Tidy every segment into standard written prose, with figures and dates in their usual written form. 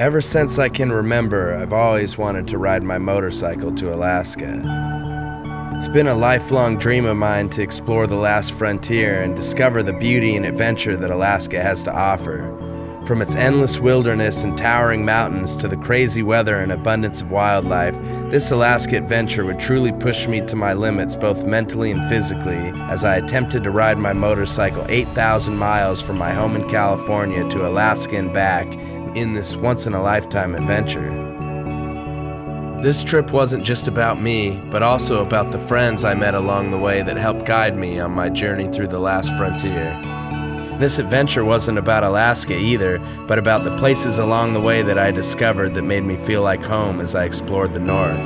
Ever since I can remember, I've always wanted to ride my motorcycle to Alaska. It's been a lifelong dream of mine to explore the last frontier and discover the beauty and adventure that Alaska has to offer. From its endless wilderness and towering mountains to the crazy weather and abundance of wildlife, this Alaska adventure would truly push me to my limits both mentally and physically as I attempted to ride my motorcycle 8,000 miles from my home in California to Alaska and back in this once-in-a-lifetime adventure. This trip wasn't just about me, but also about the friends I met along the way that helped guide me on my journey through the last frontier. This adventure wasn't about Alaska either, but about the places along the way that I discovered that made me feel like home as I explored the north.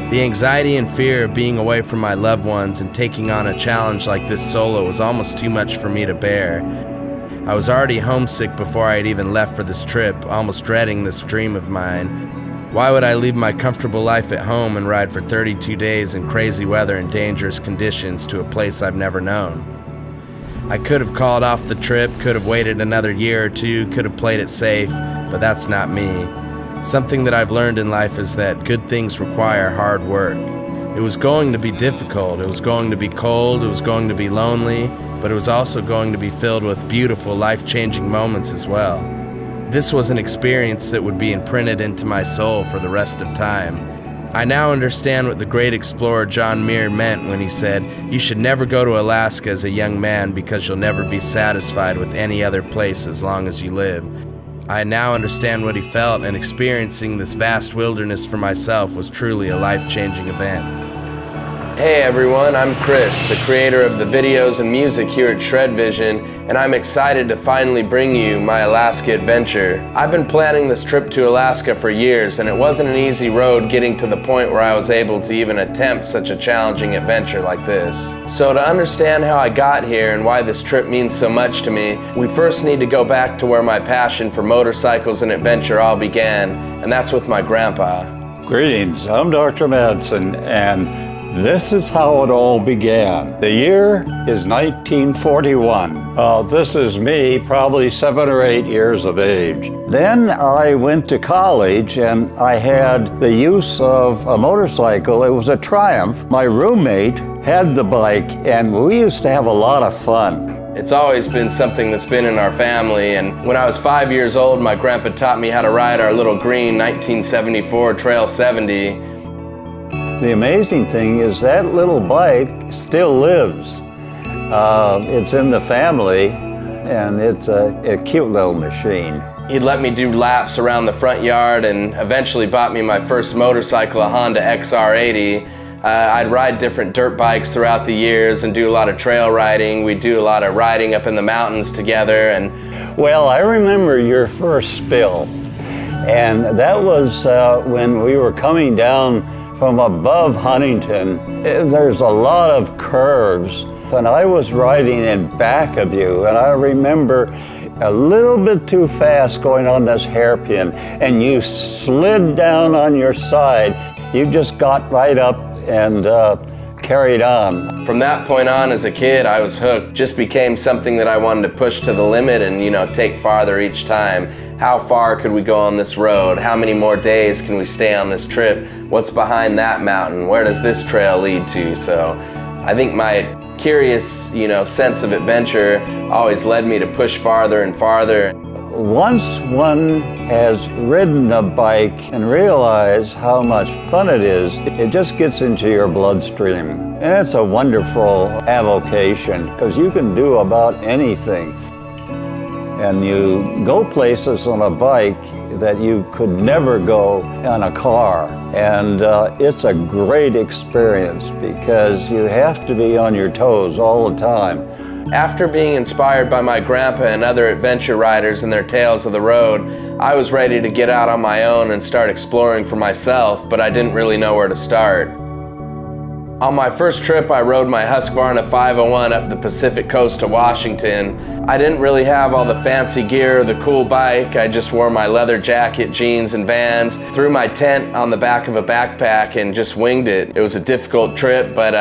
The anxiety and fear of being away from my loved ones and taking on a challenge like this solo was almost too much for me to bear. I was already homesick before I had even left for this trip, almost dreading this dream of mine. Why would I leave my comfortable life at home and ride for 32 days in crazy weather and dangerous conditions to a place I've never known? I could have called off the trip, could have waited another year or two, could have played it safe, but that's not me. Something that I've learned in life is that good things require hard work. It was going to be difficult, it was going to be cold, it was going to be lonely, but it was also going to be filled with beautiful, life-changing moments as well. This was an experience that would be imprinted into my soul for the rest of time. I now understand what the great explorer John Muir meant when he said, "You should never go to Alaska as a young man because you'll never be satisfied with any other place as long as you live." I now understand what he felt, and experiencing this vast wilderness for myself was truly a life-changing event. Hey everyone, I'm Chris, the creator of the videos and music here at Shred Vision, and I'm excited to finally bring you my Alaska adventure. I've been planning this trip to Alaska for years, and it wasn't an easy road getting to the point where I was able to even attempt such a challenging adventure like this. So to understand how I got here and why this trip means so much to me, we first need to go back to where my passion for motorcycles and adventure all began, and that's with my grandpa. Greetings, I'm Dr. Madsen, and this is how it all began. The year is 1941. This is me, probably 7 or 8 years of age. Then I went to college and I had the use of a motorcycle. It was a Triumph. My roommate had the bike and we used to have a lot of fun. It's always been something that's been in our family, and when I was 5 years old, my grandpa taught me how to ride our little green 1974 Trail 70. The amazing thing is that little bike still lives. It's in the family, and it's a cute little machine. He'd let me do laps around the front yard and eventually bought me my first motorcycle, a Honda XR80. I'd ride different dirt bikes throughout the years and do a lot of trail riding. We'd do a lot of riding up in the mountains together. And well, I remember your first spill, and that was when we were coming down from above Huntington. There's a lot of curves, and I was riding in back of you, and I remember a little bit too fast going on this hairpin, and you slid down on your side. You just got right up and carried on. From that point on, as a kid, I was hooked. Just became something that I wanted to push to the limit and, you know, take farther each time. How far could we go on this road? How many more days can we stay on this trip? What's behind that mountain? Where does this trail lead to? So I think my curious, you know, sense of adventure always led me to push farther and farther. Once one has ridden a bike and realized how much fun it is, it just gets into your bloodstream. And it's a wonderful avocation because you can do about anything. And you go places on a bike that you could never go on a car. And it's a great experience because you have to be on your toes all the time. After being inspired by my grandpa and other adventure riders and their tales of the road, I was ready to get out on my own and start exploring for myself, but I didn't really know where to start. On my first trip, I rode my Husqvarna 501 up the Pacific coast to Washington. I didn't really have all the fancy gear or the cool bike. I just wore my leather jacket, jeans, and Vans, threw my tent on the back of a backpack and just winged it. It was a difficult trip, but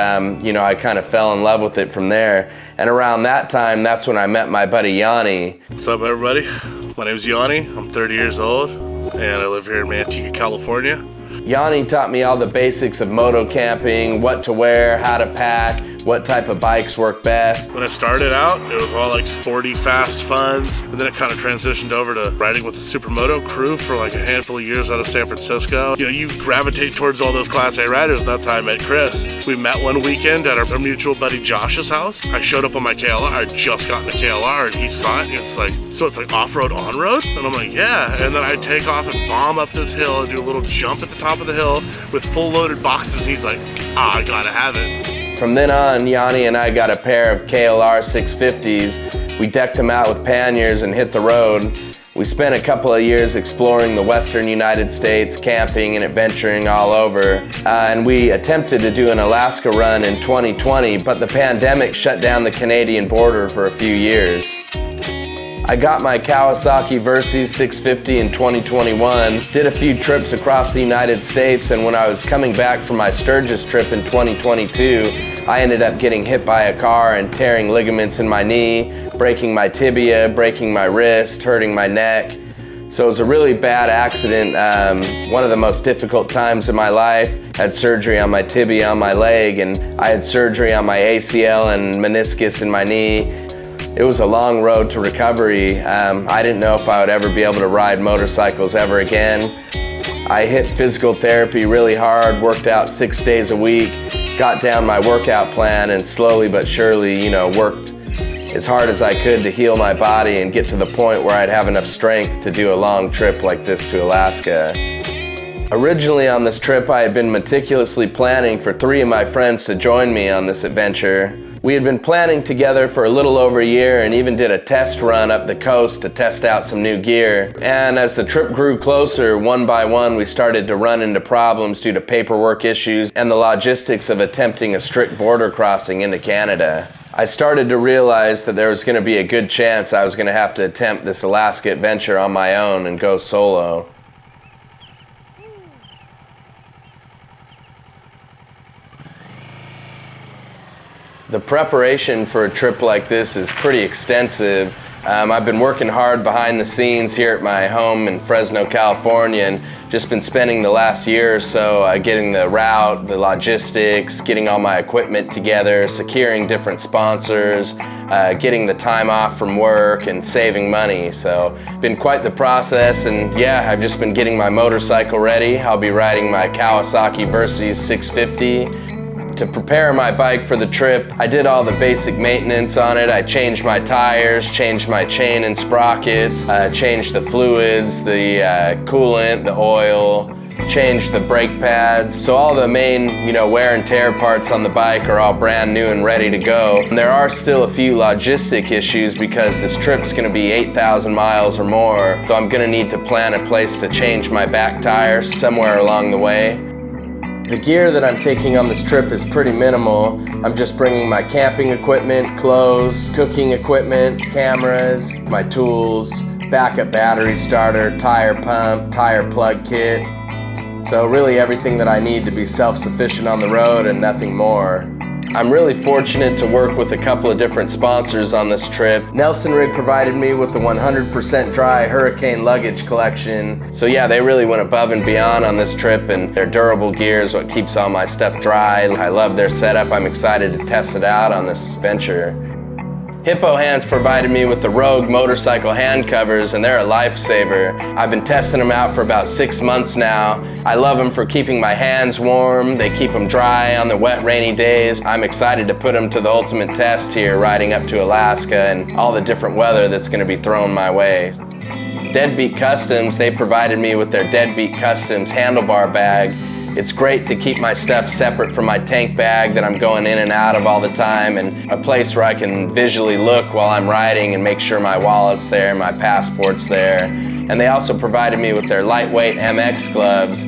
you know, I kind of fell in love with it from there. And around that time, that's when I met my buddy Yanni. What's up, everybody? My name's Yanni. I'm 30 years old. and I live here in Manteca, California. Yanni taught me all the basics of moto camping, what to wear, how to pack, what type of bikes work best. When I started out, it was all like sporty, fast, fun, and then it kind of transitioned over to riding with the supermoto crew for like a handful of years out of San Francisco. You know, you gravitate towards all those Class A riders, and that's how I met Chris. We met one weekend at our mutual buddy Josh's house. I showed up on my KLR, I had just gotten a KLR, and he saw it, and it's like, so it's like off-road, on-road? And I'm like, yeah, and then I'd take off and bomb up this hill and do a little jump at the top of the hill with full loaded boxes, and he's like, I gotta have it. From then on, Yanni and I got a pair of KLR 650s. We decked them out with panniers and hit the road. We spent a couple of years exploring the western United States, camping and adventuring all over. And we attempted to do an Alaska run in 2020, but the pandemic shut down the Canadian border for a few years. I got my Kawasaki Versys 650 in 2021, did a few trips across the United States, and when I was coming back from my Sturgis trip in 2022, I ended up getting hit by a car and tearing ligaments in my knee, breaking my tibia, breaking my wrist, hurting my neck. So it was a really bad accident, one of the most difficult times in my life. Had surgery on my tibia on my leg, and I had surgery on my ACL and meniscus in my knee. It was a long road to recovery. I didn't know if I would ever be able to ride motorcycles ever again. I hit physical therapy really hard, worked out 6 days a week, got down my workout plan, and slowly but surely, you know, worked as hard as I could to heal my body and get to the point where I'd have enough strength to do a long trip like this to Alaska. Originally on this trip, I had been meticulously planning for 3 of my friends to join me on this adventure. We had been planning together for a little over a year and even did a test run up the coast to test out some new gear. And as the trip grew closer, one by one, we started to run into problems due to paperwork issues and the logistics of attempting a strict border crossing into Canada. I started to realize that there was going to be a good chance I was going to have to attempt this Alaska adventure on my own and go solo. The preparation for a trip like this is pretty extensive. I've been working hard behind the scenes here at my home in Fresno, California, and just been spending the last year or so getting the route, the logistics, getting all my equipment together, securing different sponsors, getting the time off from work, and saving money. So, been quite the process, and yeah, I've just been getting my motorcycle ready. I'll be riding my Kawasaki Versys 650. To prepare my bike for the trip, I did all the basic maintenance on it. I changed my tires, changed my chain and sprockets, changed the fluids, the coolant, the oil, changed the brake pads. So all the main, wear and tear parts on the bike are all brand new and ready to go. And there are still a few logistic issues because this trip's gonna be 8,000 miles or more. So I'm gonna need to plan a place to change my back tires somewhere along the way. The gear that I'm taking on this trip is pretty minimal. I'm just bringing my camping equipment, clothes, cooking equipment, cameras, my tools, backup battery starter, tire pump, tire plug kit. So really everything that I need to be self-sufficient on the road and nothing more. I'm really fortunate to work with a couple of different sponsors on this trip. Rigg provided me with the 100% dry Hurricane luggage collection. So yeah, they really went above and beyond on this trip, and their durable gear is what keeps all my stuff dry. I love their setup. I'm excited to test it out on this venture. Hippo Hands provided me with the Rogue motorcycle hand covers, and they're a lifesaver. I've been testing them out for about 6 months now. I love them for keeping my hands warm. They keep them dry on the wet, rainy days. I'm excited to put them to the ultimate test here, riding up to Alaska and all the different weather that's going to be thrown my way. Deadbeat Customs, they provided me with their Deadbeat Customs handlebar bag. It's great to keep my stuff separate from my tank bag that I'm going in and out of all the time, and a place where I can visually look while I'm riding and make sure my wallet's there, my passport's there. And they also provided me with their lightweight MX gloves.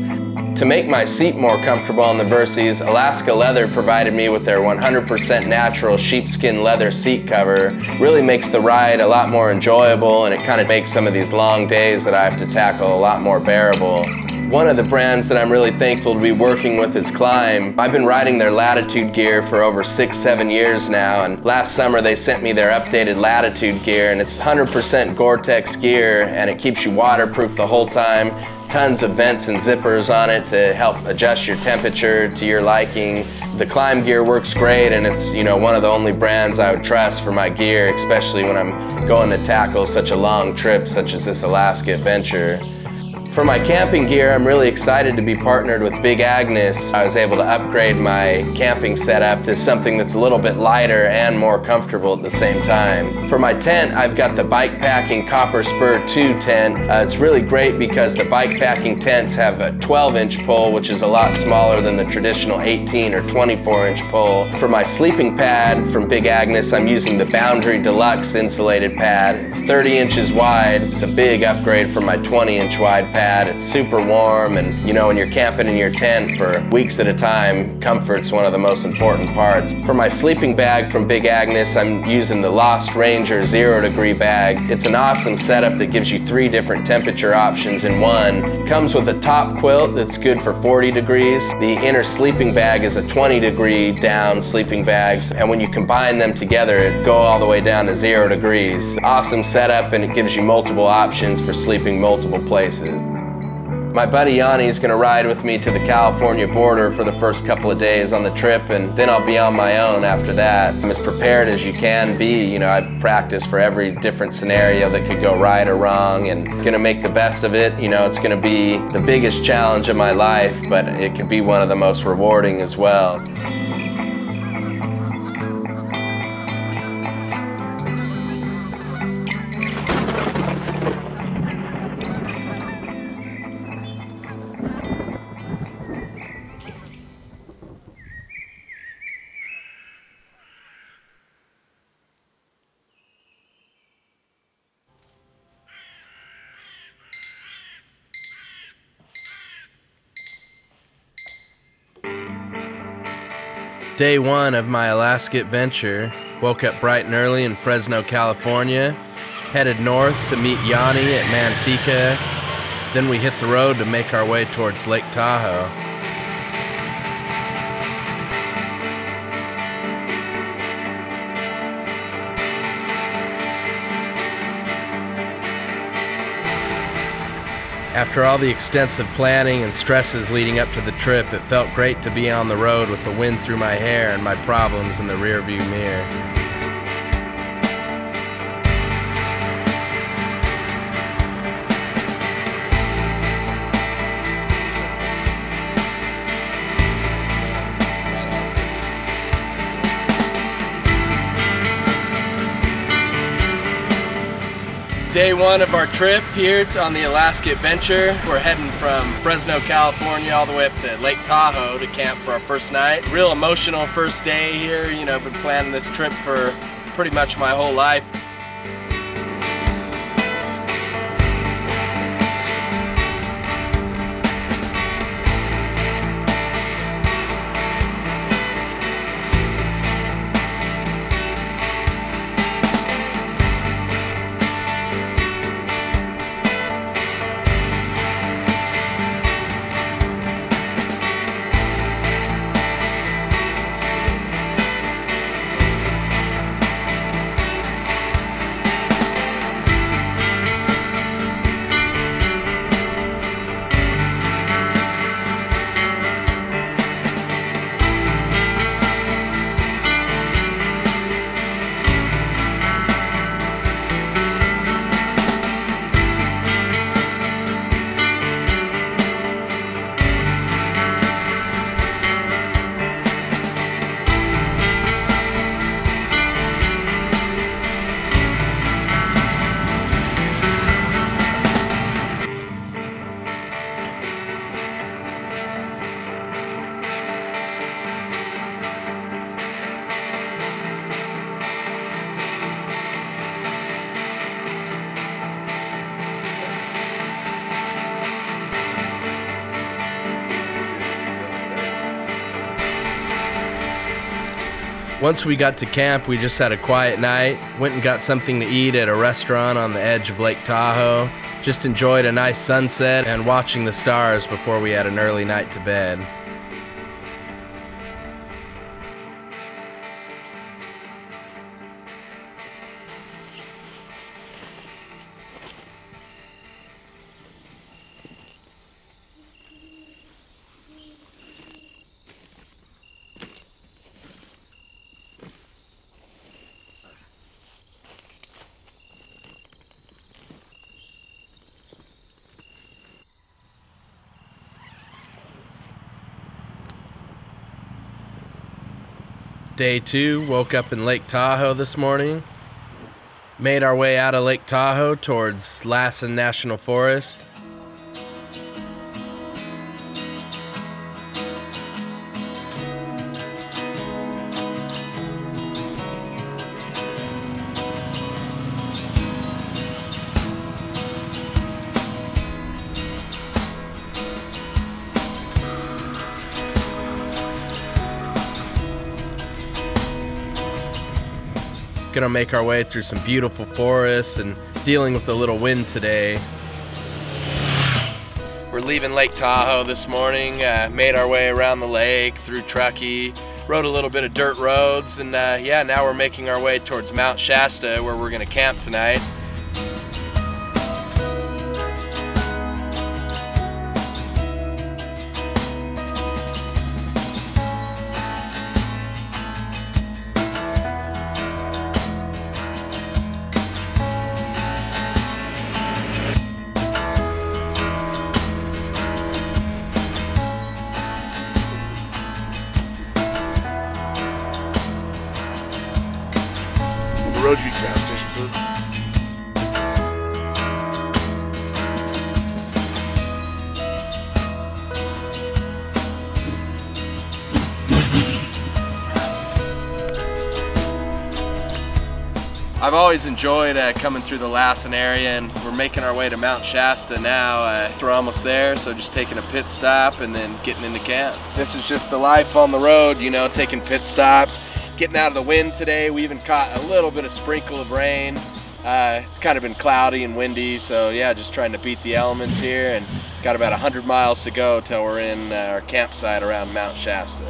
To make my seat more comfortable on the Versys, Alaska Leather provided me with their 100% natural sheepskin leather seat cover. Really makes the ride a lot more enjoyable, and it kind of makes some of these long days that I have to tackle a lot more bearable. One of the brands that I'm really thankful to be working with is Klim. I've been riding their Latitude gear for over 6-7 years now, and last summer they sent me their updated Latitude gear, and it's 100% Gore-Tex gear, and it keeps you waterproof the whole time. Tons of vents and zippers on it to help adjust your temperature to your liking. The Klim gear works great, and it's, you know, one of the only brands I would trust for my gear, especially when I'm going to tackle such a long trip such as this Alaska adventure. For my camping gear, I'm really excited to be partnered with Big Agnes. I was able to upgrade my camping setup to something that's a little bit lighter and more comfortable at the same time. For my tent, I've got the Bikepacking Copper Spur 2 tent. It's really great because the bikepacking tents have a 12-inch pole, which is a lot smaller than the traditional 18 or 24-inch pole. For my sleeping pad from Big Agnes, I'm using the Boundary Deluxe insulated pad. It's 30 inches wide. It's a big upgrade from my 20-inch wide pad. It's super warm, and you know, when you're camping in your tent for weeks at a time, comfort's one of the most important parts. For my sleeping bag from Big Agnes, I'm using the Lost Ranger 0-degree bag. It's an awesome setup that gives you 3 different temperature options in one. Comes with a top quilt that's good for 40 degrees. The inner sleeping bag is a 20-degree down sleeping bags, and when you combine them together, it go all the way down to 0 degrees. Awesome setup, and it gives you multiple options for sleeping multiple places. My buddy Yanni's gonna ride with me to the California border for the first couple of days on the trip, and then I'll be on my own after that. I'm as prepared as you can be. You know, I've practiced for every different scenario that could go right or wrong, and gonna make the best of it. You know, it's gonna be the biggest challenge of my life, but it could be one of the most rewarding as well. Day 1 of my Alaska adventure. Woke up bright and early in Fresno, California. Headed north to meet Yanni at Manteca. Then we hit the road to make our way towards Lake Tahoe. After all the extensive planning and stresses leading up to the trip, it felt great to be on the road with the wind through my hair and my problems in the rearview mirror. Day 1 of our trip here on the Alaska adventure. We're heading from Fresno, California all the way up to Lake Tahoe to camp for our first night. Real emotional first day here. You know, I've been planning this trip for pretty much my whole life. Once we got to camp, we just had a quiet night, went and got something to eat at a restaurant on the edge of Lake Tahoe, just enjoyed a nice sunset and watching the stars before we had an early night to bed. Day 2, woke up in Lake Tahoe this morning. Made our way out of Lake Tahoe towards Lassen National Forest. Gonna make our way through some beautiful forests and dealing with a little wind today. We're leaving Lake Tahoe this morning, made our way around the lake through Truckee, rode a little bit of dirt roads, and yeah, now we're making our way towards Mount Shasta where we're gonna camp tonight. Road use gas station, please. I've always enjoyed coming through the Lassen area, and we're making our way to Mount Shasta now. We're almost there, so just taking a pit stop and then getting into camp. This is just the life on the road, you know, taking pit stops. Getting out of the wind today. We even caught a little bit of sprinkle of rain. It's kind of been cloudy and windy, so yeah, just trying to beat the elements here, and got about 100 miles to go till we're in our campsite around Mount Shasta.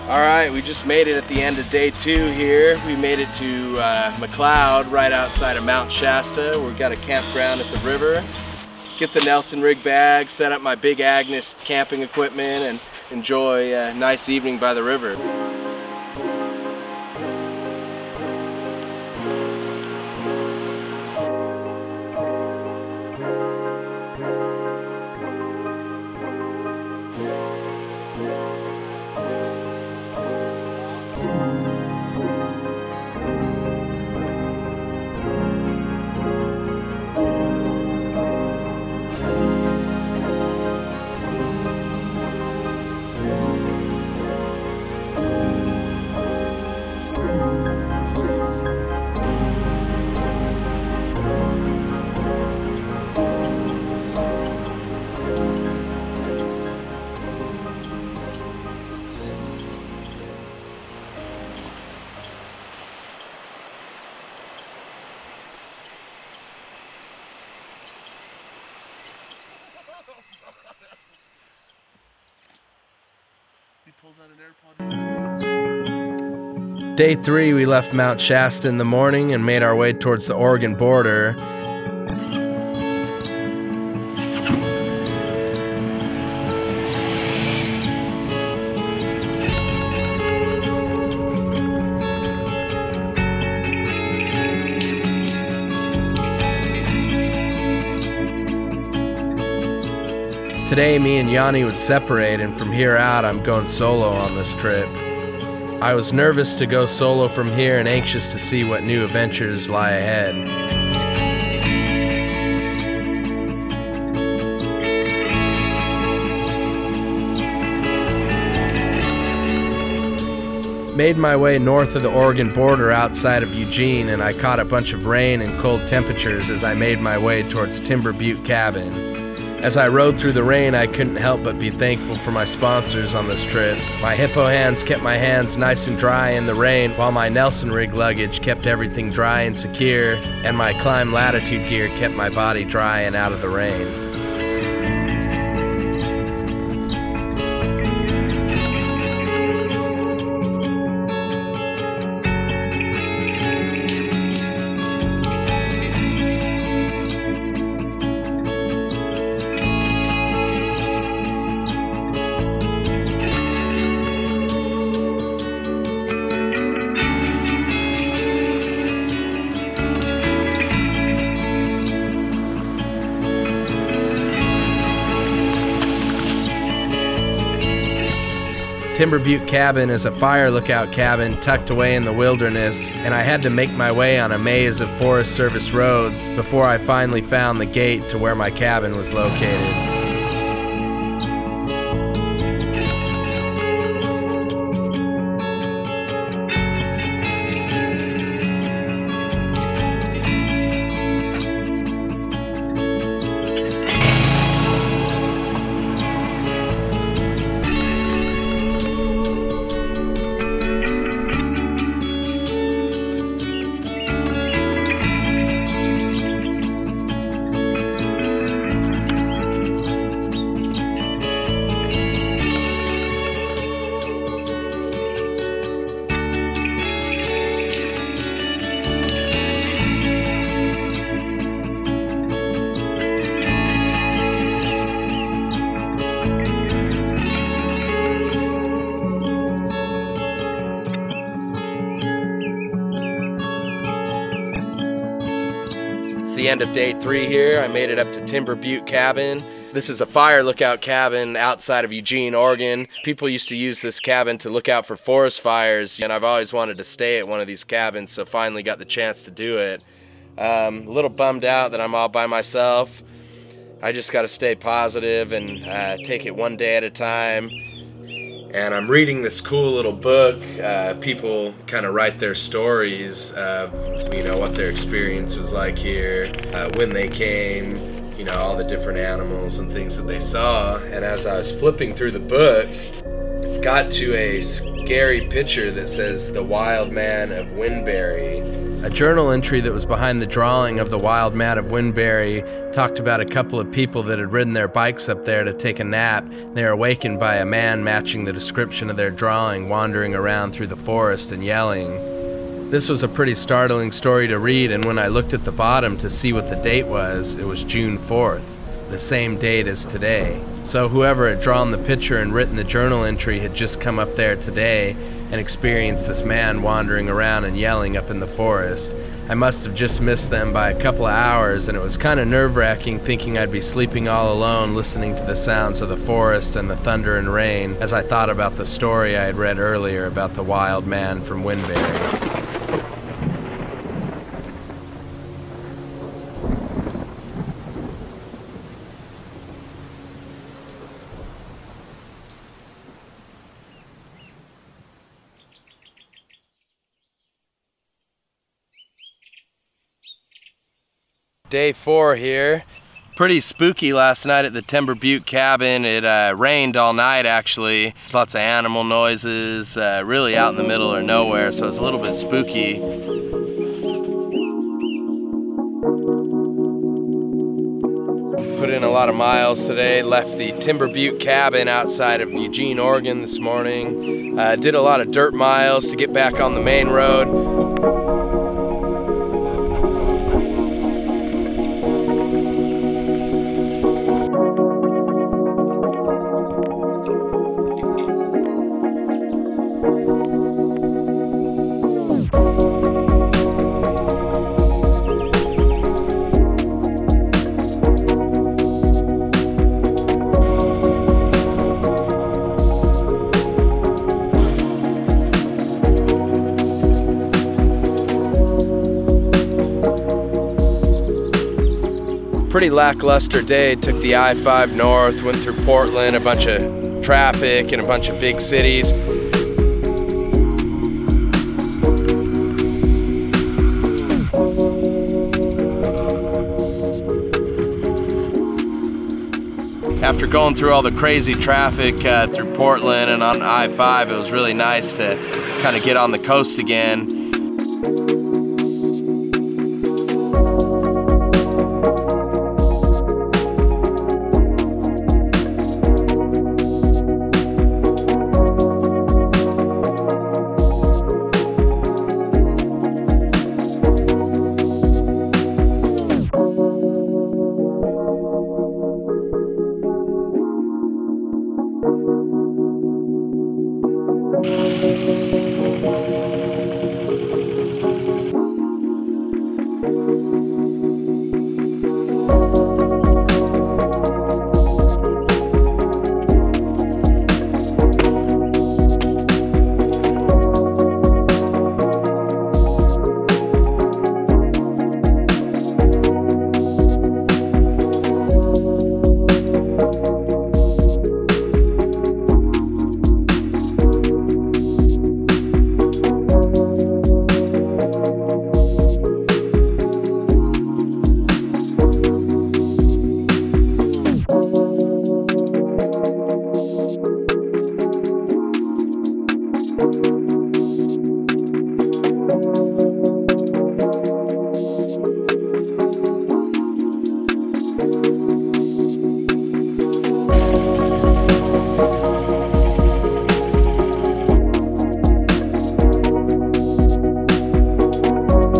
All right, we just made it at the end of day 2 here. We made it to McLeod, right outside of Mount Shasta. We've got a campground at the river. Get the Nelson rig bag, set up my big Agnes camping equipment, and enjoy a nice evening by the river. Day 3, we left Mount Shasta in the morning and made our way towards the Oregon border. Today, me and Yanni would separate, and from here out, I'm going solo on this trip. I was nervous to go solo from here and anxious to see what new adventures lie ahead. Made my way north of the Oregon border outside of Eugene, and I caught a bunch of rain and cold temperatures as I made my way towards Timber Butte Cabin. As I rode through the rain, I couldn't help but be thankful for my sponsors on this trip. My Hippo Hands kept my hands nice and dry in the rain, while my Nelson Rigg luggage kept everything dry and secure, and my Klim Latitude gear kept my body dry and out of the rain. Timber Butte Cabin is a fire lookout cabin tucked away in the wilderness, and I had to make my way on a maze of Forest Service roads before I finally found the gate to where my cabin was located. The end of day 3 here. I made it up to Timber Butte Cabin. This is a fire lookout cabin outside of Eugene, Oregon. People used to use this cabin to look out for forest fires, and I've always wanted to stay at one of these cabins, so finally got the chance to do it. A little bummed out that I'm all by myself. I just got to stay positive and take it one day at a time. And I'm reading this cool little book. People kind of write their stories of, you know, what their experience was like here, when they came, you know, all the different animals and things that they saw. And as I was flipping through the book, got to a scary picture that says "The Wild Man of Winberry." A journal entry that was behind the drawing of the Wild Man of Winberry talked about a couple of people that had ridden their bikes up there to take a nap. They were awakened by a man matching the description of their drawing, wandering around through the forest and yelling. This was a pretty startling story to read, and when I looked at the bottom to see what the date was, it was June 4th, the same date as today. So whoever had drawn the picture and written the journal entry had just come up there today and experienced this man wandering around and yelling up in the forest. I must have just missed them by a couple of hours, and it was kind of nerve-wracking thinking I'd be sleeping all alone listening to the sounds of the forest and the thunder and rain as I thought about the story I had read earlier about the wild man from Winberry. Day 4 here. Pretty spooky last night at the Timber Butte Cabin. It rained all night actually. There's lots of animal noises, really out in the middle of nowhere, so it's a little bit spooky. Put in a lot of miles today. Left the Timber Butte Cabin outside of Eugene, Oregon this morning. Did a lot of dirt miles to get back on the main road. pretty lackluster day. Took the I-5 north, went through Portland, a bunch of traffic and a bunch of big cities. After going through all the crazy traffic through Portland and on I-5, it was really nice to kind of get on the coast again.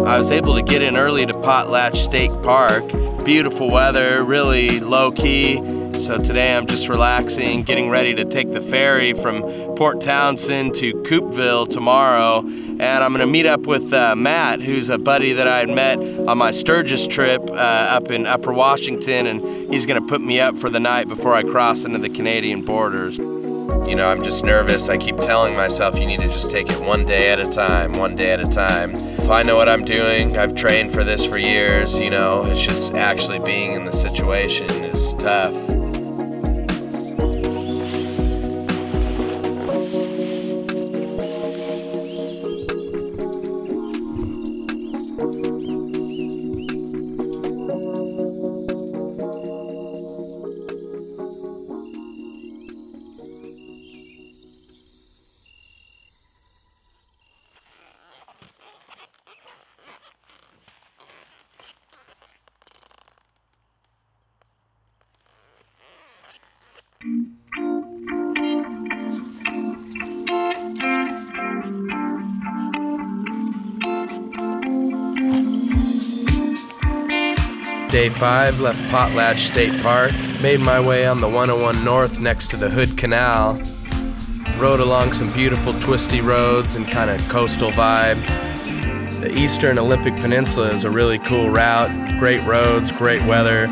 I was able to get in early to Potlatch State Park. Beautiful weather, really low key. So today I'm just relaxing, getting ready to take the ferry from Port Townsend to Coopville tomorrow. And I'm gonna meet up with Matt, who's a buddy that I had met on my Sturgis trip up in Upper Washington, and he's gonna put me up for the night before I cross into the Canadian borders. You know, I'm just nervous. I keep telling myself you need to just take it one day at a time, one day at a time. If I know what I'm doing, I've trained for this for years, you know, it's just actually being in the situation is tough. Day 5, left Potlatch State Park, made my way on the 101 North next to the Hood Canal, rode along some beautiful twisty roads and kind of coastal vibe. The Eastern Olympic Peninsula is a really cool route, great roads, great weather.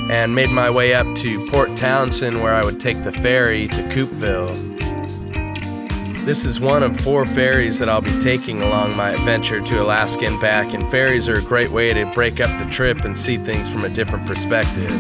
And made my way up to Port Townsend, where I would take the ferry to Coopville. This is one of 4 ferries that I'll be taking along my adventure to Alaska and back, and ferries are a great way to break up the trip and see things from a different perspective.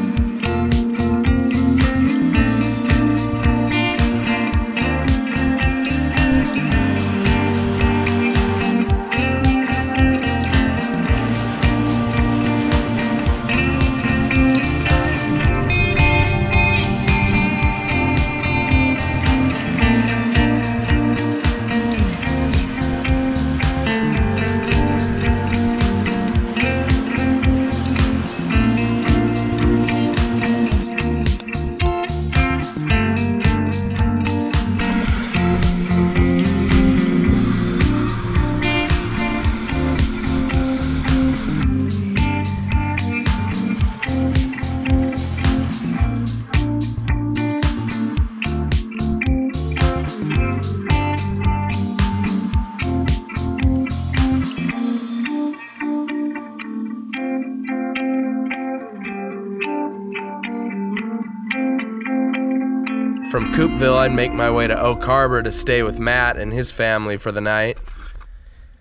from Coopville, I'd make my way to Oak Harbor to stay with Matt and his family for the night.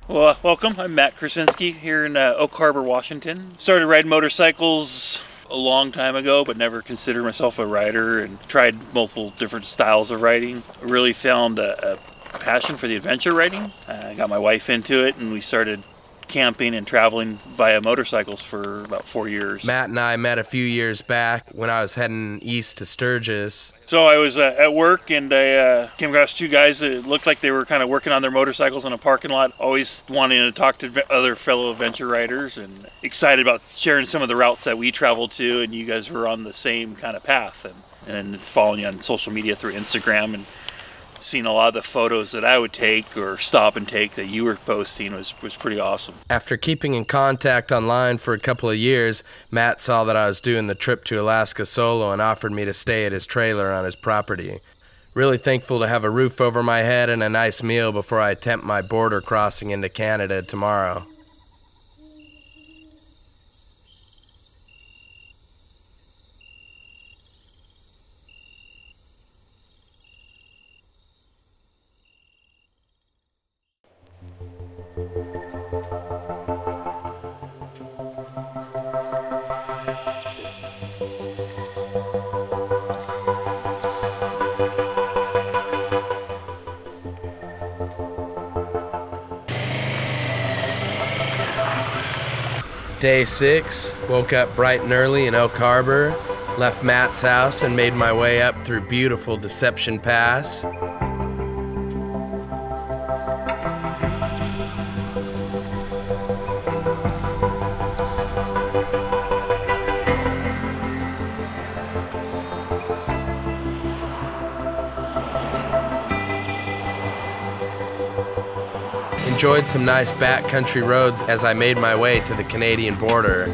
Well, welcome. I'm Matt Krasinski here in Oak Harbor, Washington. Started riding motorcycles a long time ago, but never considered myself a rider, and tried multiple different styles of riding. Really found a passion for the adventure riding. I got my wife into it, and we started camping and traveling via motorcycles for about 4 years. Matt and I met a few years back when I was heading east to Sturgis. So I was at work, and I came across two guys that looked like they were kind of working on their motorcycles in a parking lot, always wanting to talk to other fellow adventure riders, and excited about sharing some of the routes that we traveled to, and you guys were on the same kind of path, and following you on social media through Instagram, and seeing a lot of the photos that I would take or stop and take that you were posting was pretty awesome. After keeping in contact online for a couple of years, Matt saw that I was doing the trip to Alaska solo and offered me to stay at his trailer on his property. Really thankful to have a roof over my head and a nice meal before I attempt my border crossing into Canada tomorrow. Day 6, woke up bright and early in Oak Harbor, left Matt's house and made my way up through beautiful Deception Pass. Enjoyed some nice backcountry roads as I made my way to the Canadian border.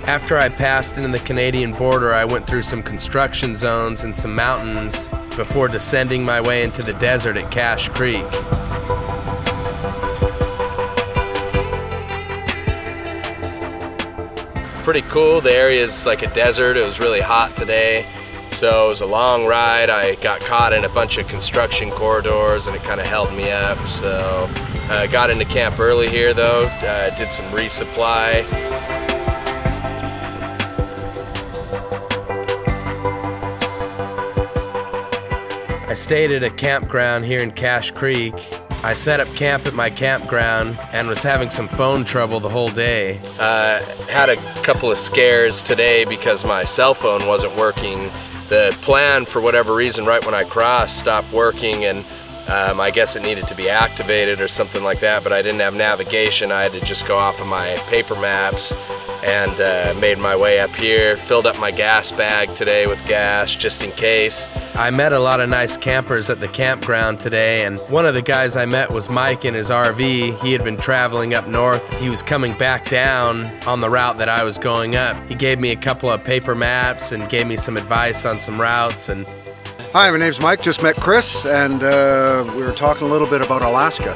After I passed into the Canadian border, I went through some construction zones and some mountains before descending my way into the desert at Cache Creek. Pretty cool. The area is like a desert. It was really hot today, so it was a long ride. I got caught in a bunch of construction corridors and it kind of held me up. So I got into camp early here though, did some resupply. I stayed at a campground here in Cache Creek. I set up camp at my campground and was having some phone trouble the whole day. Had a couple of scares today because my cell phone wasn't working. The plan, for whatever reason, right when I crossed, stopped working, and I guess it needed to be activated or something like that, but I didn't have navigation. I had to just go off of my paper maps and made my way up here. Filled up my gas bag today with gas just in case. I met a lot of nice campers at the campground today, and one of the guys I met was Mike in his RV. He had been traveling up north. He was coming back down on the route that I was going up. He gave me a couple of paper maps and gave me some advice on some routes. And hi, my name's Mike. Just met Chris, and we were talking a little bit about Alaska.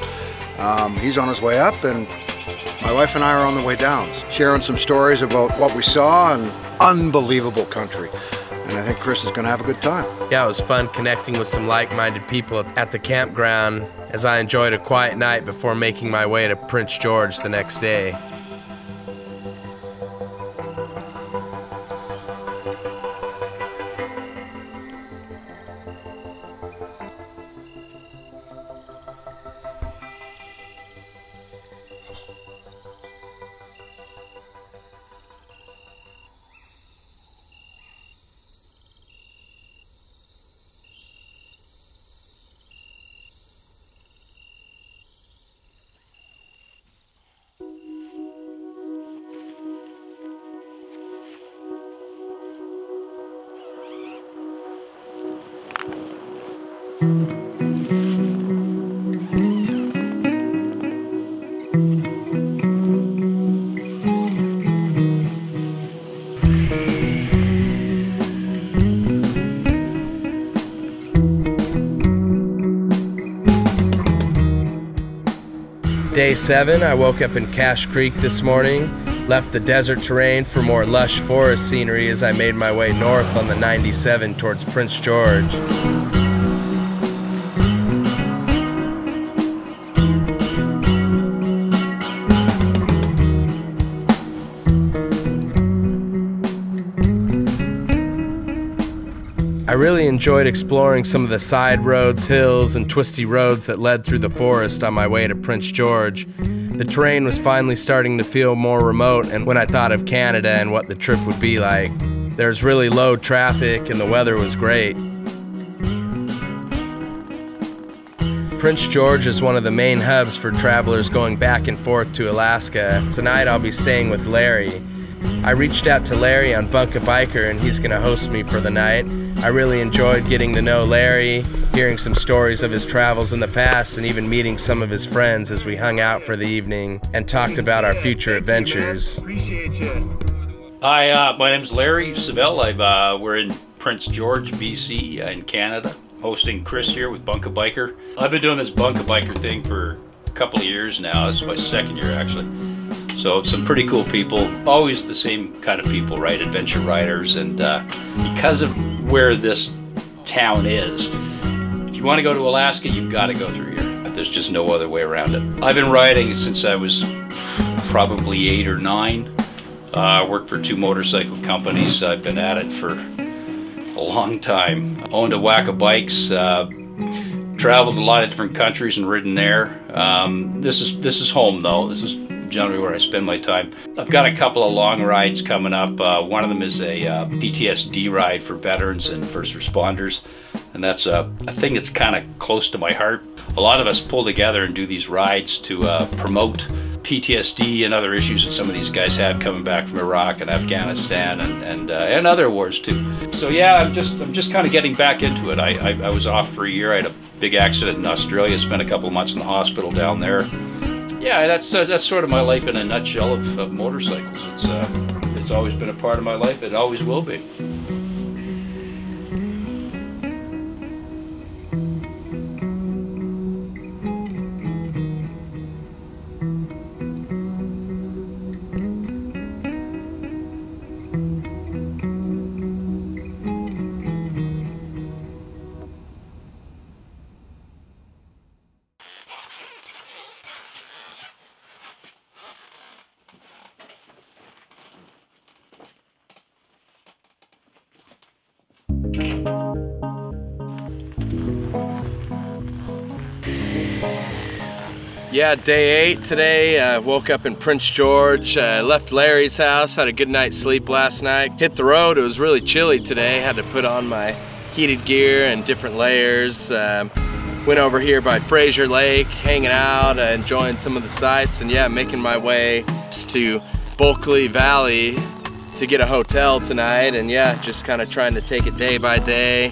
He's on his way up, and my wife and I are on the way down, sharing some stories about what we saw, and unbelievable country. And I think Chris is going to have a good time. Yeah, it was fun connecting with some like-minded people at the campground as I enjoyed a quiet night before making my way to Prince George the next day. Day 7, I woke up in Cache Creek this morning, left the desert terrain for more lush forest scenery as I made my way north on the 97 towards Prince George. I really enjoyed exploring some of the side roads, hills, and twisty roads that led through the forest on my way to Prince George. The terrain was finally starting to feel more remote, and when I thought of Canada and what the trip would be like, there's really low traffic and the weather was great. Prince George is one of the main hubs for travelers going back and forth to Alaska. Tonight I'll be staying with Larry. I reached out to Larry on Bikepack and he's gonna host me for the night. I really enjoyed getting to know Larry, hearing some stories of his travels in the past, and even meeting some of his friends as we hung out for the evening and talked about our future adventures. Appreciate you. Hi, my name's Larry Savell. We're in Prince George, BC in Canada, hosting Chris here with Bikepack. I've been doing this Bikepack thing for a couple of years now. This is my second year actually. So some pretty cool people, always the same kind of people, right? Adventure riders, and because of where this town is, if you want to go to Alaska, you've got to go through here. There's just no other way around it. I've been riding since I was probably 8 or 9. I worked for 2 motorcycle companies. I've been at it for a long time. Owned a whack of bikes. Traveled a lot of different countries and ridden there. This is home though. This is generally where I spend my time. I've got a couple of long rides coming up. One of them is a PTSD ride for veterans and first responders, and that's a thing that's kind of close to my heart. A lot of us pull together and do these rides to promote PTSD and other issues that some of these guys had coming back from Iraq and Afghanistan and other wars too. So yeah, I'm just kind of getting back into it. I was off for a year. I had a big accident in Australia. Spent a couple of months in the hospital down there. Yeah, that's sort of my life in a nutshell of motorcycles. It's always been a part of my life. It always will be. Yeah, day 8 today. Woke up in Prince George, left Larry's house, had a good night's sleep last night. Hit the road, it was really chilly today. Had to put on my heated gear and different layers. Went over here by Fraser Lake, hanging out, enjoying some of the sights, and yeah, making my way to Bulkley Valley to get a hotel tonight, and yeah, just kind of trying to take it day by day.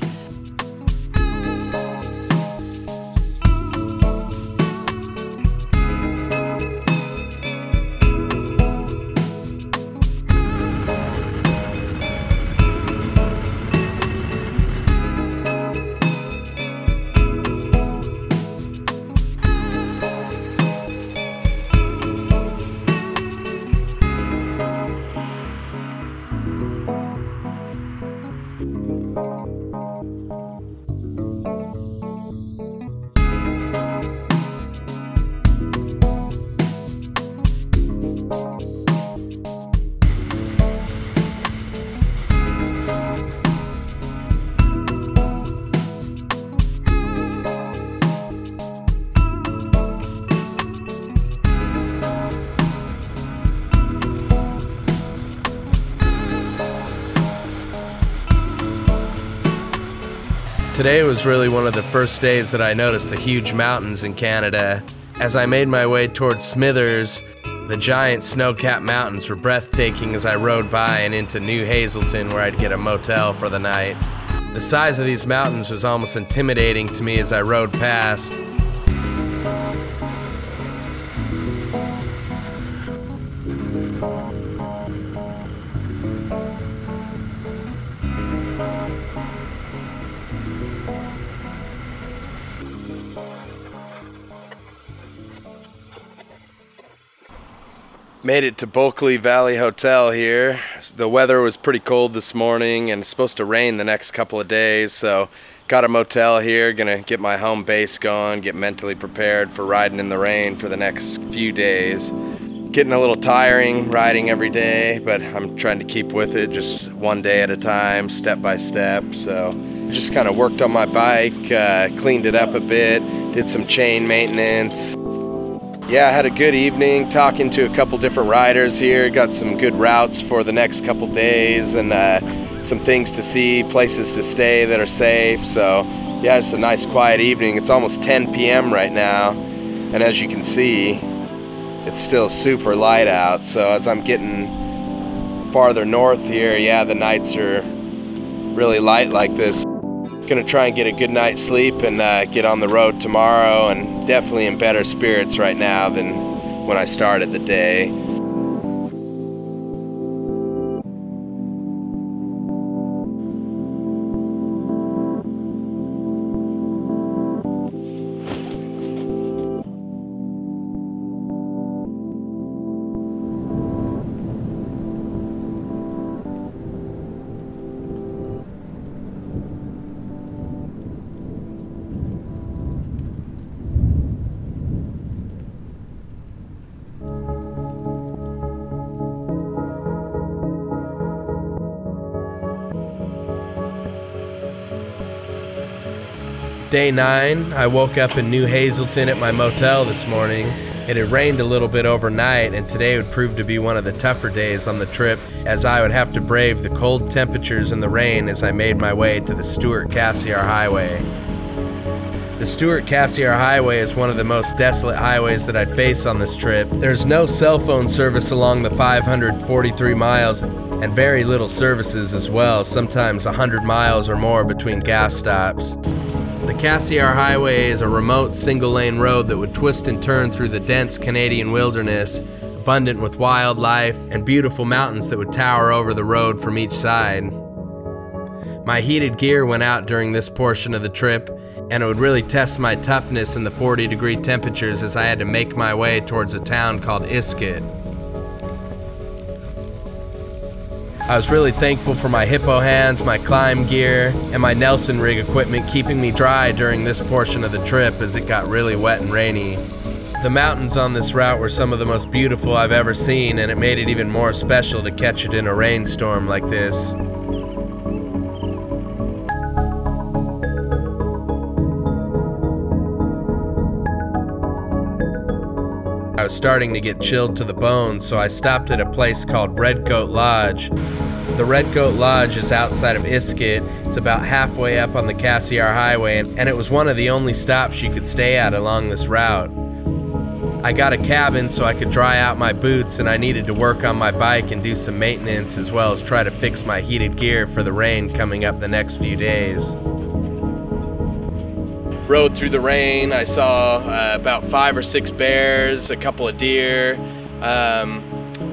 Today was really one of the first days that I noticed the huge mountains in Canada. As I made my way towards Smithers, the giant snow-capped mountains were breathtaking as I rode by and into New Hazelton, where I'd get a motel for the night. The size of these mountains was almost intimidating to me as I rode past. Made it to Bulkley Valley Hotel here. The weather was pretty cold this morning and it's supposed to rain the next couple of days, so got a motel here. Gonna get my home base going, get mentally prepared for riding in the rain for the next few days. Getting a little tiring riding every day, but I'm trying to keep with it just one day at a time, step by step. So just kind of worked on my bike, cleaned it up a bit, did some chain maintenance. Yeah, I had a good evening talking to a couple different riders here. Got some good routes for the next couple days and some things to see, places to stay that are safe. So yeah, it's a nice quiet evening. It's almost 10 p.m. right now, and as you can see, it's still super light out. So as I'm getting farther north here, yeah, the nights are really light like this. Gonna try and get a good night's sleep and get on the road tomorrow, and definitely in better spirits right now than when I started the day. Day 9, I woke up in New Hazelton at my motel this morning. It had rained a little bit overnight, and today would prove to be one of the tougher days on the trip, as I would have to brave the cold temperatures and the rain as I made my way to the Stewart-Cassiar Highway. The Stewart-Cassiar Highway is one of the most desolate highways that I'd face on this trip. There's no cell phone service along the 543 miles, and very little services as well, sometimes 100 miles or more between gas stops. The Cassiar Highway is a remote single-lane road that would twist and turn through the dense Canadian wilderness, abundant with wildlife and beautiful mountains that would tower over the road from each side. My heated gear went out during this portion of the trip, and it would really test my toughness in the 40-degree temperatures as I had to make my way towards a town called Iskut. I was really thankful for my Hippo Hands, my climb gear, and my Nelson rig equipment keeping me dry during this portion of the trip as it got really wet and rainy. The mountains on this route were some of the most beautiful I've ever seen, and it made it even more special to catch it in a rainstorm like this. I was starting to get chilled to the bone, so I stopped at a place called Redcoat Lodge. The Redcoat Lodge is outside of Iskut. It's about halfway up on the Cassiar Highway, and it was one of the only stops you could stay at along this route. I got a cabin so I could dry out my boots, and I needed to work on my bike and do some maintenance as well as try to fix my heated gear for the rain coming up the next few days. Rode through the rain. I saw about 5 or 6 bears, a couple of deer.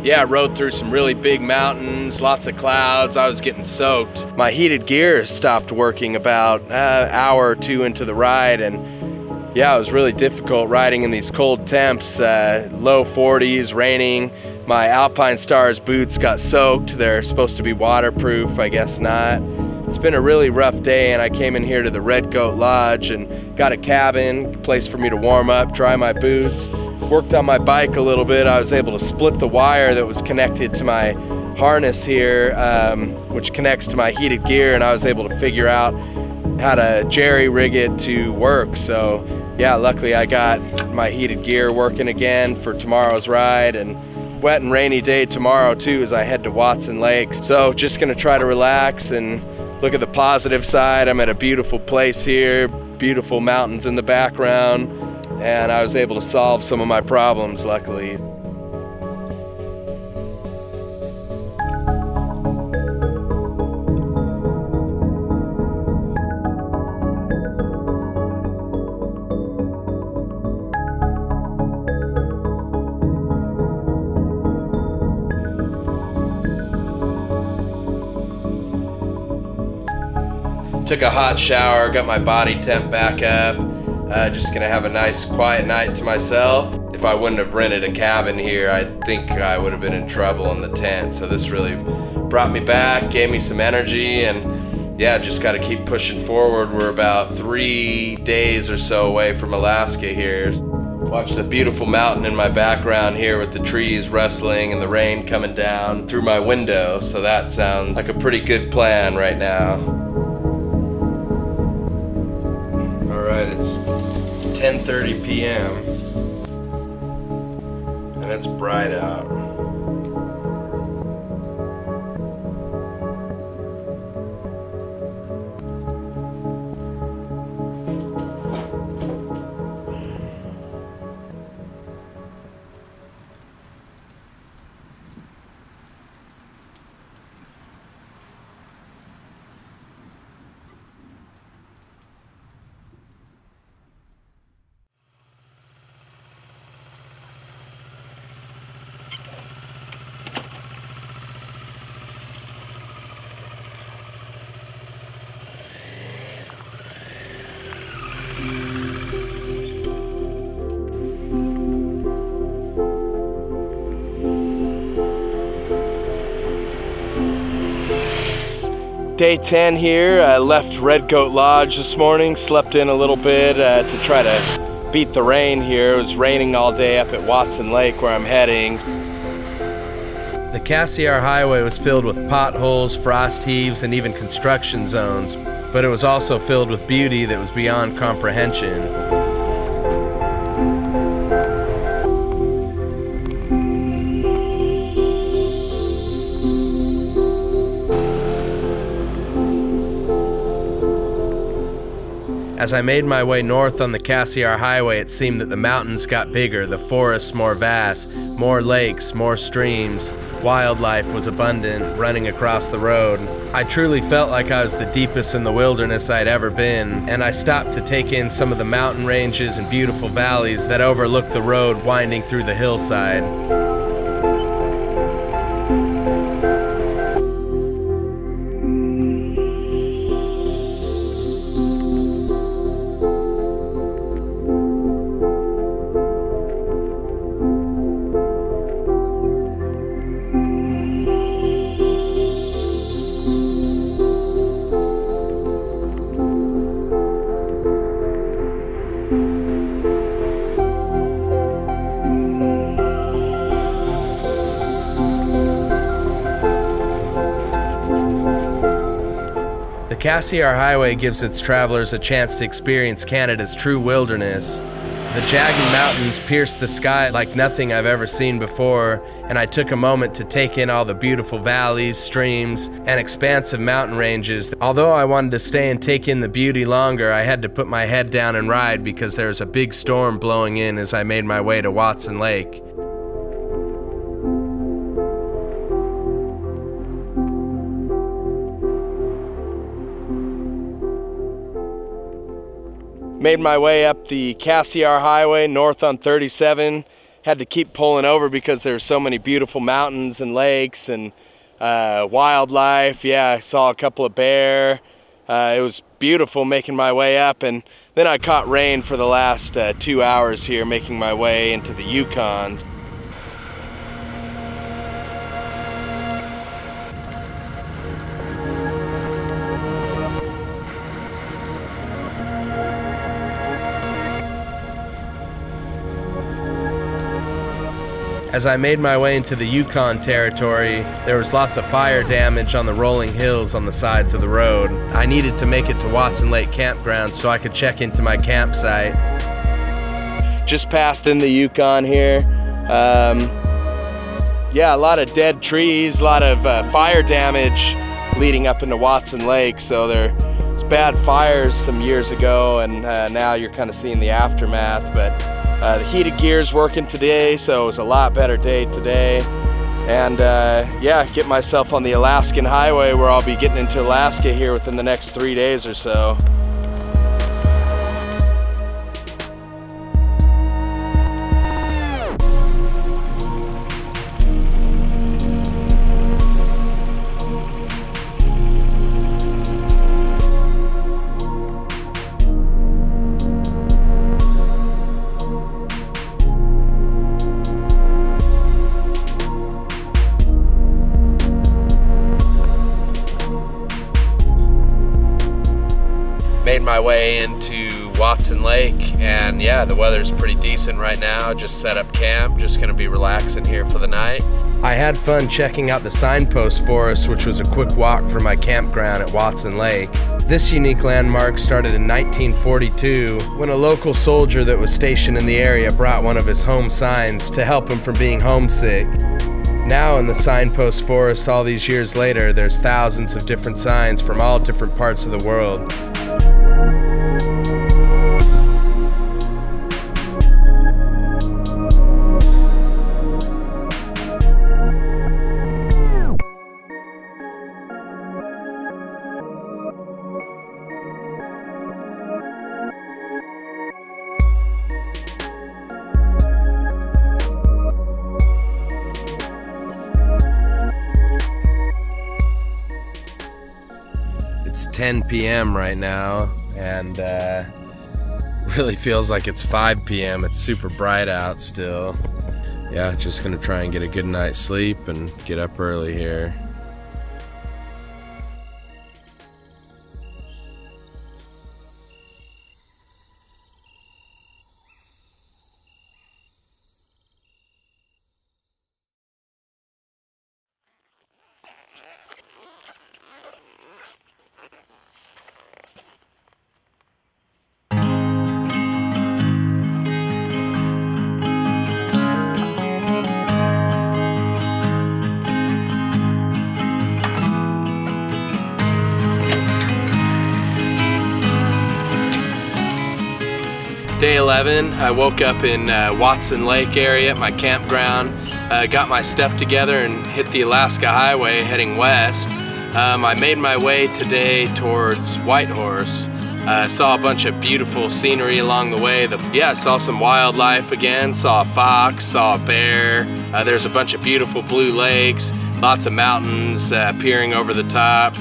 Yeah, rode through some really big mountains, lots of clouds. I was getting soaked. My heated gear stopped working about an hour or 2 into the ride, and yeah, it was really difficult riding in these cold temps, low 40s, raining. My Alpine Stars boots got soaked. They're supposed to be waterproof, I guess not. It's been a really rough day, and I came in here to the Redcoat Lodge and got a cabin, place for me to warm up, dry my boots. Worked on my bike a little bit. I was able to split the wire that was connected to my harness here, which connects to my heated gear, and I was able to figure out how to jerry-rig it to work. So yeah, luckily I got my heated gear working again for tomorrow's ride, and wet and rainy day tomorrow too as I head to Watson Lakes. So just gonna try to relax and look at the positive side. I'm at a beautiful place here, beautiful mountains in the background, and I was able to solve some of my problems, luckily. Took a hot shower, got my body temp back up. Just gonna have a nice quiet night to myself. It if I wouldn't have rented a cabin here, I think I would have been in trouble in the tent. So this really brought me back, gave me some energy, and yeah, just got to keep pushing forward. We're about 3 days or so away from Alaska here. Watch the beautiful mountain in my background here with the trees rustling and the rain coming down through my window. So that sounds like a pretty good plan right now. All right, it's 10:30 p.m. and it's bright out. Day 10 here. I left Redcoat Lodge this morning, slept in a little bit to try to beat the rain here. It was raining all day up at Watson Lake where I'm heading. The Cassiar Highway was filled with potholes, frost heaves, and even construction zones, but it was also filled with beauty that was beyond comprehension. As I made my way north on the Cassiar Highway, it seemed that the mountains got bigger, the forests more vast, more lakes, more streams. Wildlife was abundant, running across the road. I truly felt like I was the deepest in the wilderness I'd ever been, and I stopped to take in some of the mountain ranges and beautiful valleys that overlook the road winding through the hillside. The Cassiar Highway gives its travelers a chance to experience Canada's true wilderness. The jagged mountains pierce the sky like nothing I've ever seen before, and I took a moment to take in all the beautiful valleys, streams, and expansive mountain ranges. Although I wanted to stay and take in the beauty longer, I had to put my head down and ride because there was a big storm blowing in as I made my way to Watson Lake. Made my way up the Cassiar Highway north on 37. Had to keep pulling over because there's so many beautiful mountains and lakes and wildlife. Yeah, I saw a couple of bear. It was beautiful making my way up, and then I caught rain for the last 2 hours here making my way into the Yukon. As I made my way into the Yukon territory, there was lots of fire damage on the rolling hills on the sides of the road. I needed to make it to Watson Lake Campground so I could check into my campsite. Just passed in the Yukon here. Yeah, a lot of dead trees, a lot of fire damage leading up into Watson Lake. So there was bad fires some years ago, and now you're kind of seeing the aftermath. But the heated gear's working today, so it was a lot better day today. And yeah, get myself on the Alaskan Highway where I'll be getting into Alaska here within the next 3 days or so. way into Watson Lake, and yeah, the weather's pretty decent right now. Just set up camp, just gonna be relaxing here for the night. I had fun checking out the signpost forest, which was a quick walk from my campground at Watson Lake. This unique landmark started in 1942 when a local soldier that was stationed in the area brought one of his home signs to help him from being homesick. Now in the signpost forest all these years later, there's thousands of different signs from all different parts of the world. It's 10 p.m. right now, and really feels like it's 5 p.m. It's super bright out still. Yeah, just gonna try and get a good night's sleep and get up early here. Day 11, I woke up in Watson Lake area at my campground, got my stuff together and hit the Alaska Highway heading west. I made my way today towards Whitehorse. Saw a bunch of beautiful scenery along the way. I saw some wildlife again, saw a fox, saw a bear. There's a bunch of beautiful blue lakes, lots of mountains peering over the top.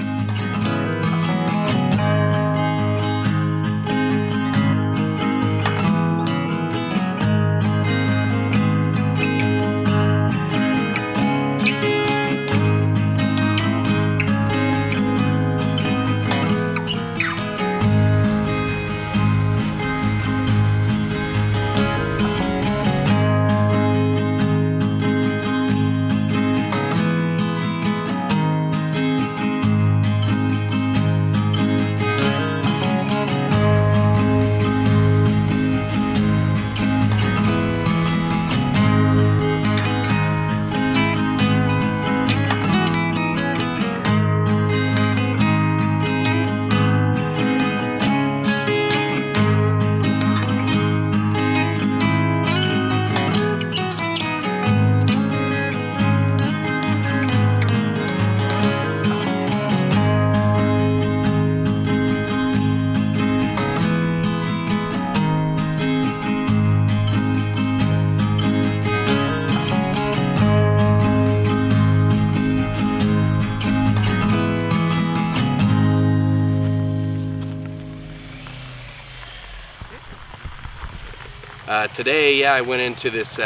Today, I went into this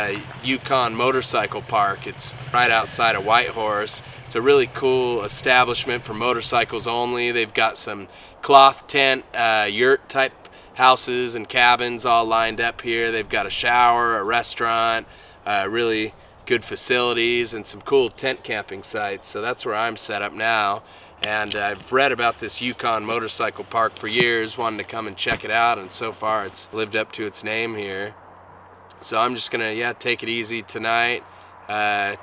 Yukon motorcycle park. It's right outside of Whitehorse. It's a really cool establishment for motorcycles only. They've got some cloth tent, yurt type houses and cabins all lined up here. They've got a shower, a restaurant, really good facilities, and some cool tent camping sites. So that's where I'm set up now. And I've read about this Yukon motorcycle park for years, wanted to come and check it out, and so far it's lived up to its name here. So I'm just gonna take it easy tonight, try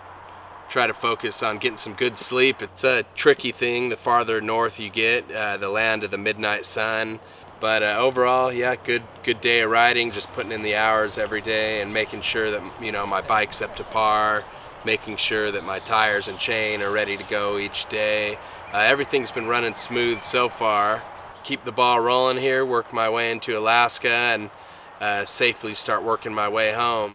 to focus on getting some good sleep. It's a tricky thing the farther north you get, the land of the midnight sun. But overall, good day of riding, just putting in the hours every day and making sure that my bike's up to par, making sure that my tires and chain are ready to go each day. Everything's been running smooth so far. Keep the ball rolling here, work my way into Alaska, and safely start working my way home.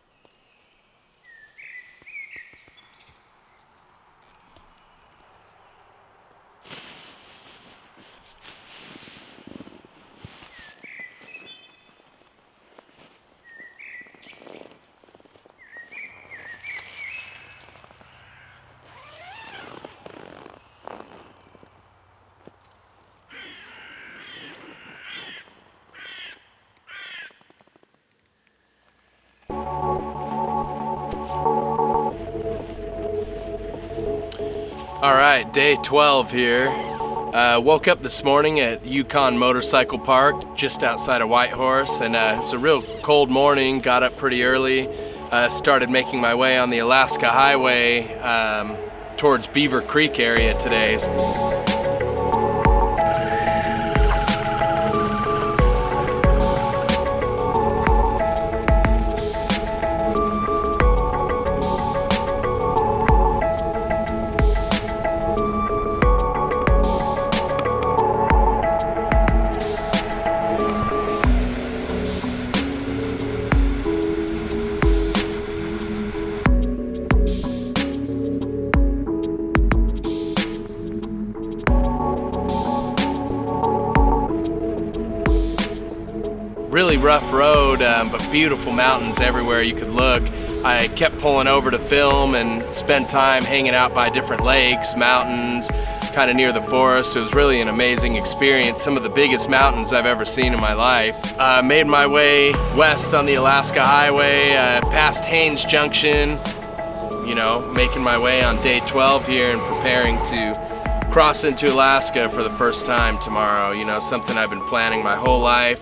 All right, day 12 here. Woke up this morning at Yukon Motorcycle Park, just outside of Whitehorse, and it's a real cold morning. Got up pretty early, started making my way on the Alaska Highway towards Beaver Creek area today. Really rough road, but beautiful mountains everywhere you could look. I kept pulling over to film and spend time hanging out by different lakes, mountains, kind of near the forest. It was really an amazing experience, some of the biggest mountains I've ever seen in my life. Made my way west on the Alaska Highway, past Haines Junction, you know, making my way on day 12 here and preparing to cross into Alaska for the first time tomorrow. You know, something I've been planning my whole life.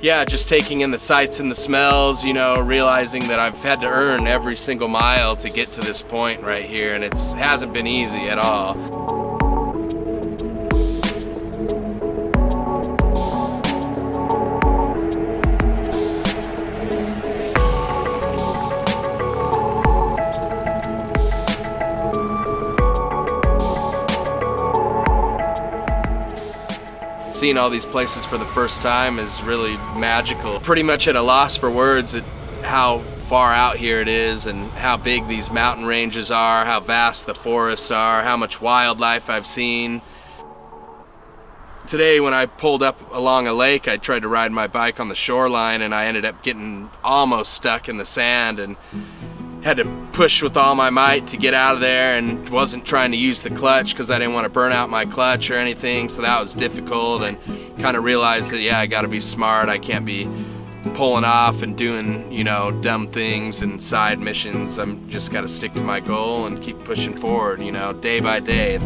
Yeah, just taking in the sights and the smells, you know, realizing that I've had to earn every single mile to get to this point right here, and it hasn't been easy at all. Seeing all these places for the first time is really magical. Pretty much at a loss for words at how far out here it is and how big these mountain ranges are, how vast the forests are, how much wildlife I've seen. Today when I pulled up along a lake, I tried to ride my bike on the shoreline and I ended up getting almost stuck in the sand and had to push with all my might to get out of there, and wasn't trying to use the clutch because I didn't want to burn out my clutch or anything, so that was difficult, and kind of realized that, yeah, I got to be smart. I can't be pulling off and doing, you know, dumb things and side missions. I'm just got to stick to my goal and keep pushing forward, you know, day by day.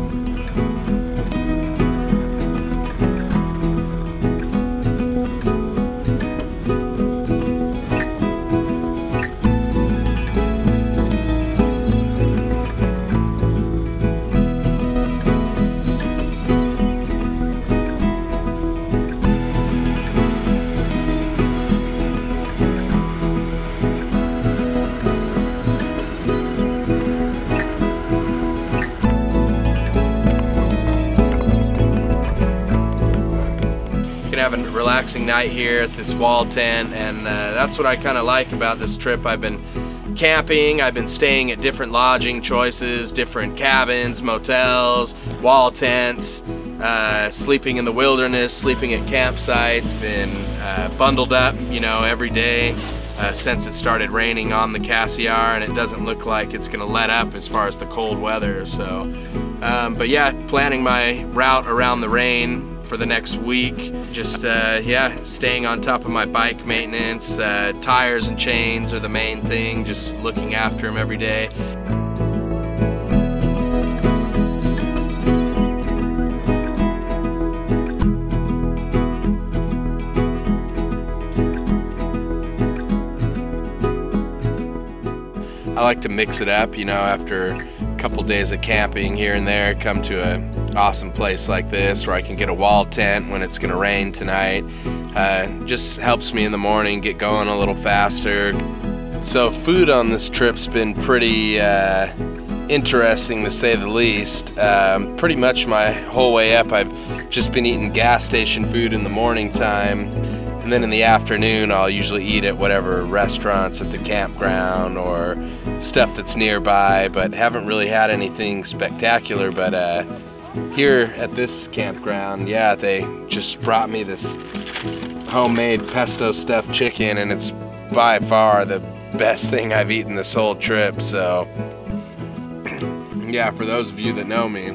Having a relaxing night here at this wall tent, and that's what I kind of like about this trip. I've been camping, I've been staying at different lodging choices, different cabins, motels, wall tents, sleeping in the wilderness, sleeping at campsites, been bundled up, you know, every day since it started raining on the Cassiar, and it doesn't look like it's gonna let up as far as the cold weather. So but yeah, planning my route around the rain for the next week. Just yeah, staying on top of my bike maintenance. Tires and chains are the main thing, just looking after them every day. I like to mix it up, you know, after a couple days of camping here and there, come to an awesome place like this where I can get a wall tent when it's gonna rain tonight. Just helps me in the morning get going a little faster. So food on this trip's been pretty interesting to say the least. Pretty much my whole way up I've just been eating gas station food in the morning time, and then in the afternoon I'll usually eat at whatever restaurants at the campground or stuff that's nearby, but haven't really had anything spectacular. But here at this campground, yeah, they just brought me this homemade pesto stuffed chicken, and it's by far the best thing I've eaten this whole trip. So yeah, for those of you that know me,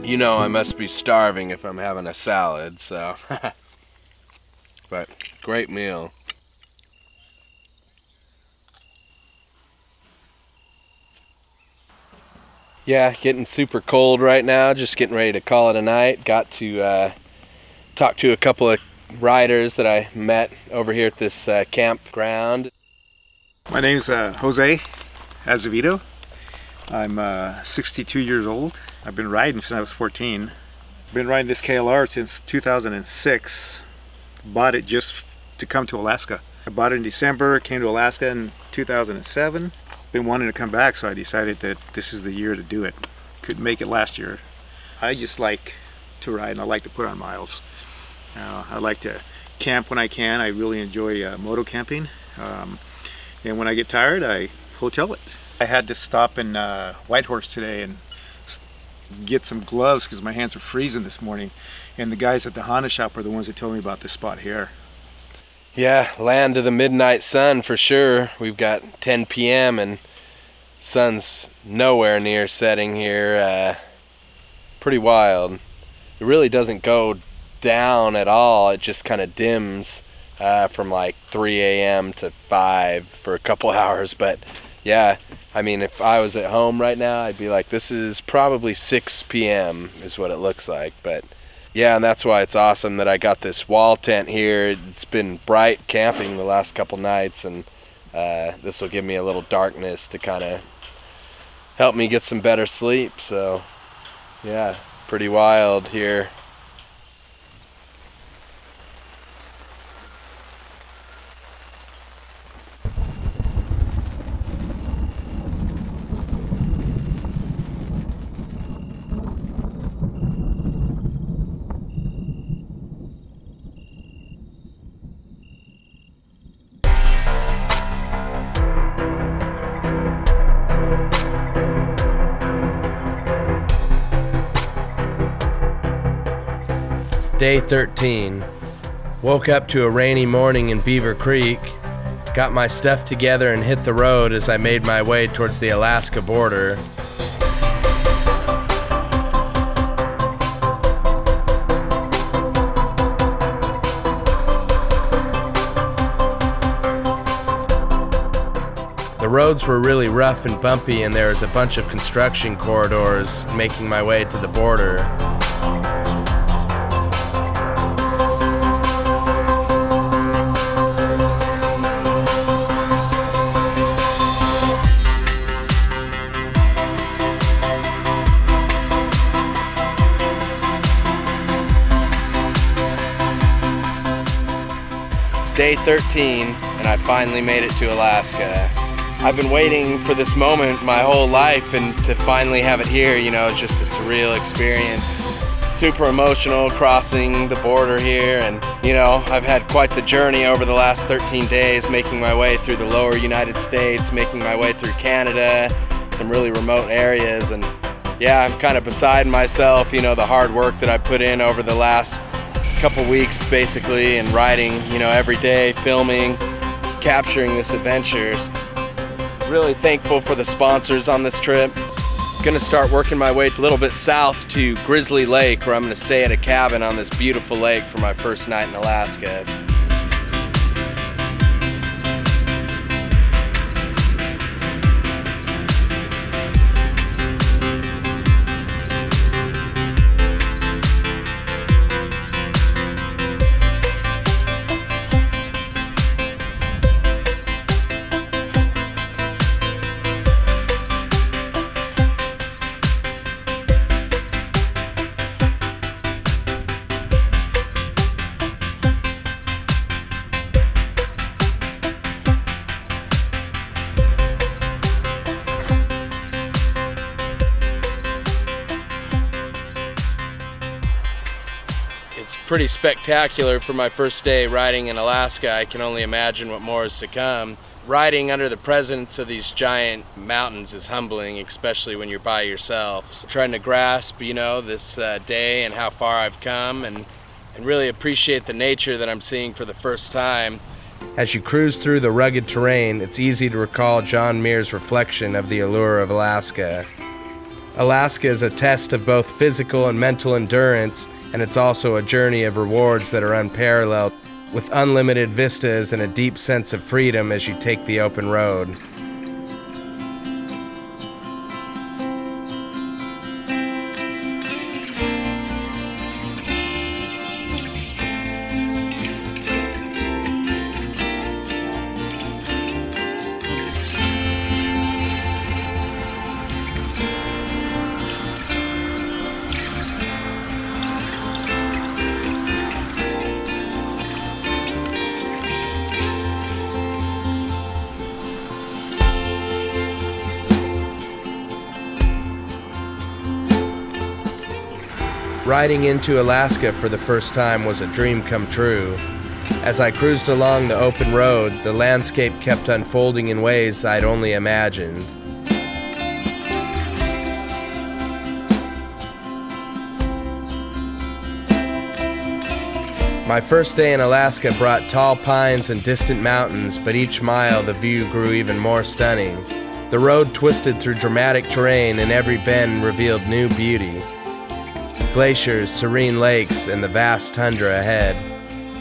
you know I must be starving if I'm having a salad, so but great meal. Yeah, getting super cold right now, just getting ready to call it a night. Got to talk to a couple of riders that I met over here at this campground. My name's Jose Azevedo. I'm 62 years old. I've been riding since I was 14. I've been riding this KLR since 2006. Bought it just to come to Alaska. I bought it in December, came to Alaska in 2007. Been wanting to come back, so I decided that this is the year to do it. Couldn't make it last year. I just like to ride and I like to put on miles. I like to camp when I can. I really enjoy moto camping. And when I get tired, I hotel it. I had to stop in Whitehorse today and get some gloves because my hands were freezing this morning. And the guys at the Honda shop are the ones that told me about this spot here. Yeah, land of the midnight sun for sure. We've got 10 p.m. and sun's nowhere near setting here. Pretty wild. It really doesn't go down at all. It just kind of dims from like 3 a.m. to 5 for a couple hours. But yeah, I mean, if I was at home right now, I'd be like, this is probably 6 p.m. is what it looks like. But yeah, and that's why it's awesome that I got this wall tent here. It's been bright camping the last couple nights, and this will give me a little darkness to kind of help me get some better sleep. So yeah, pretty wild here. Day 13. Woke up to a rainy morning in Beaver Creek, got my stuff together and hit the road as I made my way towards the Alaska border. The roads were really rough and bumpy, and there was a bunch of construction corridors making my way to the border. Day 13, and I finally made it to Alaska. I've been waiting for this moment my whole life, and to finally have it here, you know, it's just a surreal experience. Super emotional crossing the border here, and you know, I've had quite the journey over the last 13 days, making my way through the lower United States, making my way through Canada, some really remote areas, and yeah, I'm kind of beside myself, you know, the hard work that I put in over the last couple weeks basically, and riding, you know, every day, filming, capturing this adventure. Really thankful for the sponsors on this trip. Gonna start working my way a little bit south to Grizzly Lake, where I'm gonna stay at a cabin on this beautiful lake for my first night in Alaska. It's pretty spectacular for my first day riding in Alaska. I can only imagine what more is to come. Riding under the presence of these giant mountains is humbling, especially when you're by yourself. So trying to grasp, you know, this day and how far I've come, and really appreciate the nature that I'm seeing for the first time. As you cruise through the rugged terrain, it's easy to recall John Muir's reflection of the allure of Alaska. Alaska is a test of both physical and mental endurance, and it's also a journey of rewards that are unparalleled, with unlimited vistas and a deep sense of freedom as you take the open road. Riding into Alaska for the first time was a dream come true. As I cruised along the open road, the landscape kept unfolding in ways I'd only imagined. My first day in Alaska brought tall pines and distant mountains, but each mile the view grew even more stunning. The road twisted through dramatic terrain, and every bend revealed new beauty. Glaciers, serene lakes, and the vast tundra ahead.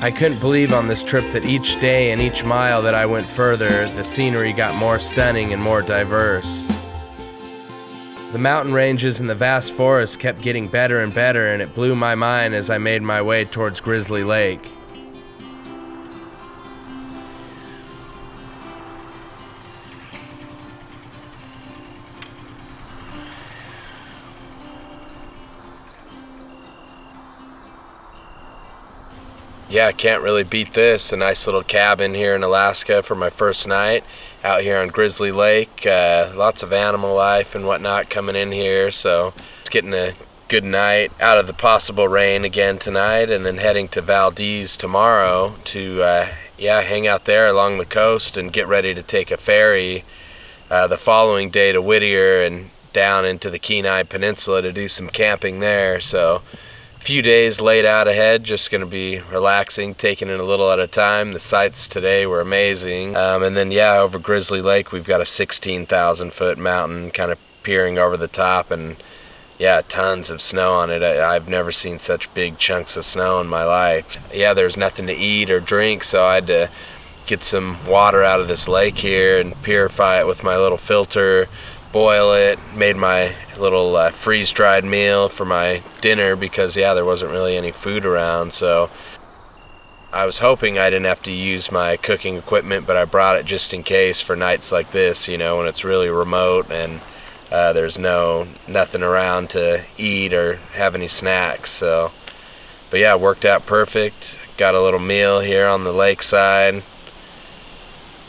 I couldn't believe on this trip that each day and each mile that I went further, the scenery got more stunning and more diverse. The mountain ranges and the vast forests kept getting better and better, and it blew my mind as I made my way towards Grizzly Lake. Yeah, I can't really beat this. A nice little cabin here in Alaska for my first night out here on Grizzly Lake. Lots of animal life and whatnot coming in here, so it's getting a good night out of the possible rain again tonight, and then heading to Valdez tomorrow to hang out there along the coast and get ready to take a ferry the following day to Whittier and down into the Kenai Peninsula to do some camping there. So few days laid out ahead, just going to be relaxing, taking it a little at a time. The sights today were amazing. And then over Grizzly Lake we've got a 16,000 foot mountain kind of peering over the top, and tons of snow on it. I've never seen such big chunks of snow in my life. There's nothing to eat or drink, so I had to get some water out of this lake here and purify it with my little filter, boil it, made my little freeze-dried meal for my dinner because there wasn't really any food around. So I was hoping I didn't have to use my cooking equipment, but I brought it just in case for nights like this, when it's really remote and there's nothing around to eat or have any snacks. So but it worked out perfect. Got a little meal here on the lakeside,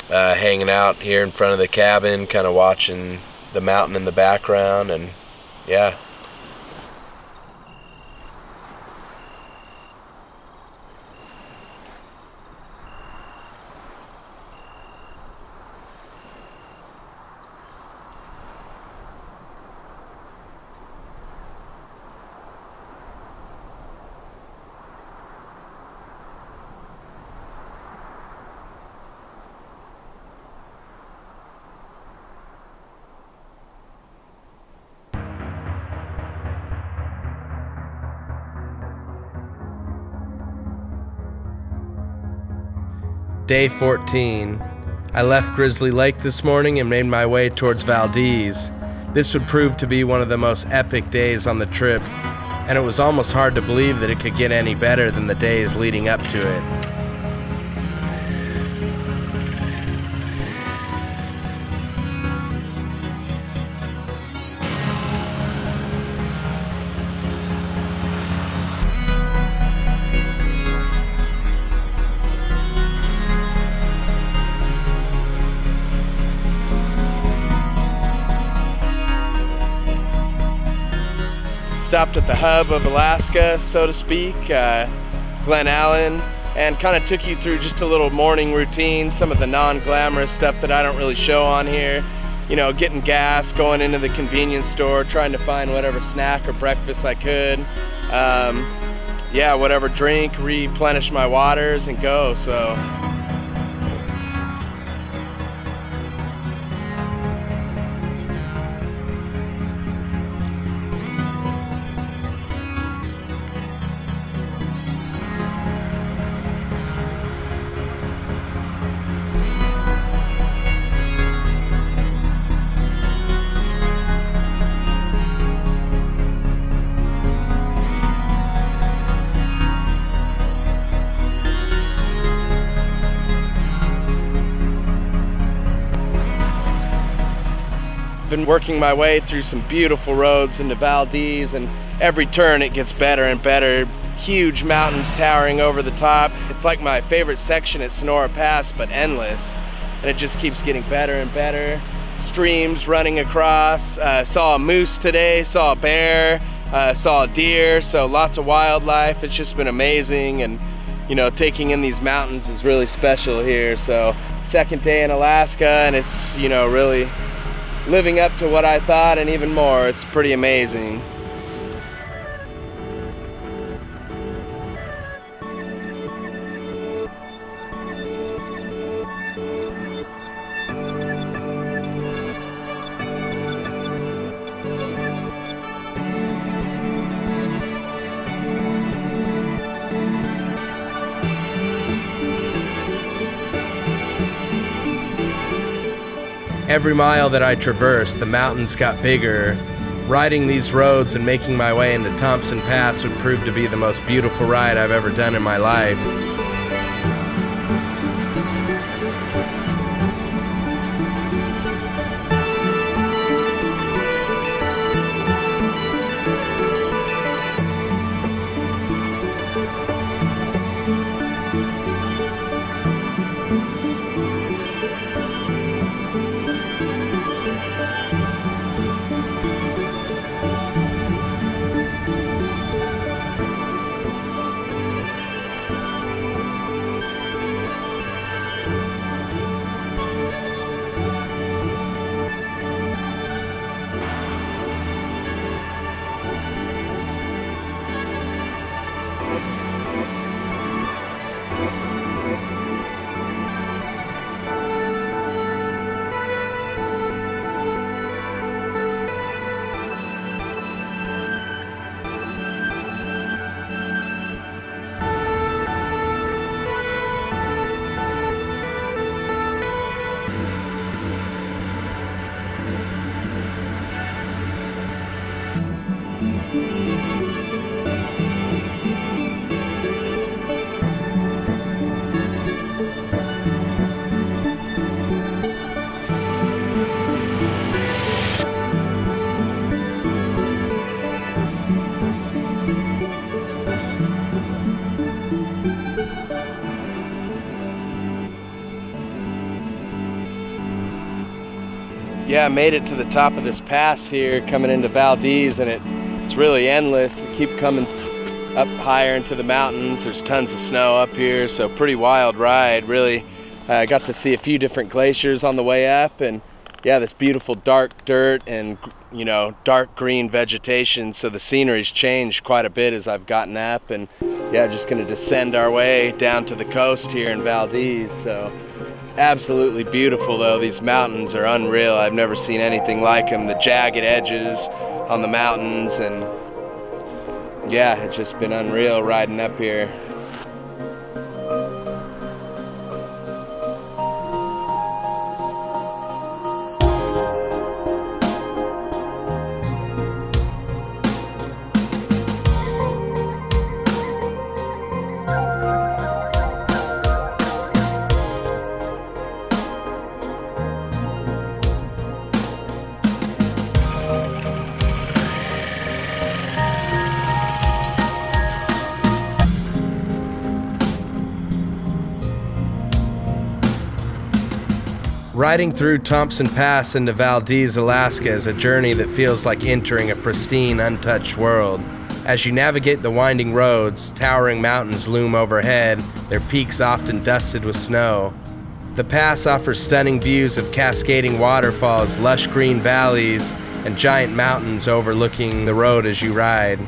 hanging out here in front of the cabin, kind of watching the mountain in the background, and Day 14. I left Grizzly Lake this morning and made my way towards Valdez. This would prove to be one of the most epic days on the trip, and it was almost hard to believe that it could get any better than the days leading up to it. Stopped at the hub of Alaska, so to speak, Glen Allen, and kind of took you through just a little morning routine, some of the non-glamorous stuff that I don't really show on here. Getting gas, going into the convenience store, trying to find whatever snack or breakfast I could. Whatever drink, replenish my waters and go, so. Been working my way through some beautiful roads into Valdez, and every turn it gets better and better. Huge mountains towering over the top. It's like my favorite section at Sonora Pass, but endless, and it just keeps getting better and better. Streams running across. Saw a moose today, saw a bear, Saw a deer, so lots of wildlife. It's just been amazing, and you know, taking in these mountains is really special here. So second day in Alaska, and it's, you know, really living up to what I thought and even more. It's pretty amazing. Every mile that I traversed, the mountains got bigger. Riding these roads and making my way into Thompson Pass would prove to be the most beautiful ride I've ever done in my life. Yeah, I made it to the top of this pass here coming into Valdez, and it's really endless. You keep coming up higher into the mountains. There's tons of snow up here, so pretty wild ride. Really, I got to see a few different glaciers on the way up, and yeah, this beautiful dark dirt and, you know, dark green vegetation. So the scenery's changed quite a bit as I've gotten up, and yeah, just gonna descend our way down to the coast here in Valdez. So absolutely beautiful though. These mountains are unreal. I've never seen anything like them. The jagged edges on the mountains, and yeah, it's just been unreal riding up here. Riding through Thompson Pass into Valdez, Alaska is a journey that feels like entering a pristine, untouched world. As you navigate the winding roads, towering mountains loom overhead, their peaks often dusted with snow. The pass offers stunning views of cascading waterfalls, lush green valleys, and giant mountains overlooking the road as you ride.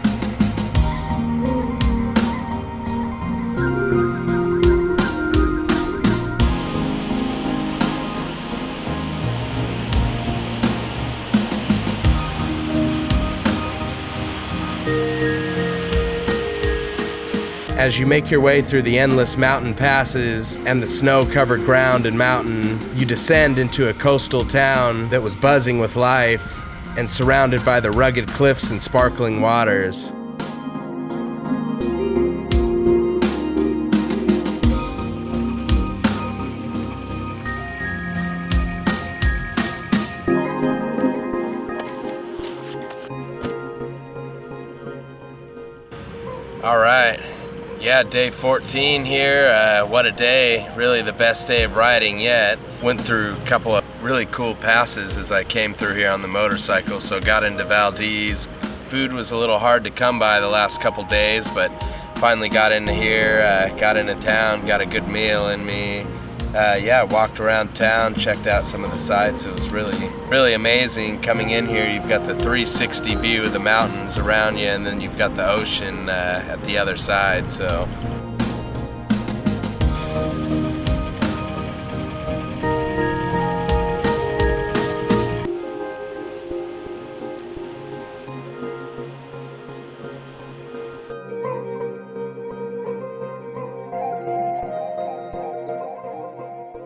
As you make your way through the endless mountain passes and the snow-covered ground and mountain, you descend into a coastal town that was buzzing with life and surrounded by the rugged cliffs and sparkling waters. All right. Yeah, day 14 here. What a day. Really the best day of riding yet. Went through a couple of really cool passes as I came through here on the motorcycle. So got into Valdez, Food was a little hard to come by the last couple days, but finally got into here, got into town, got a good meal in me. Yeah, walked around town, checked out some of the sights. It was really amazing. Coming in here, you've got the 360 view of the mountains around you, and then you've got the ocean at the other side, so.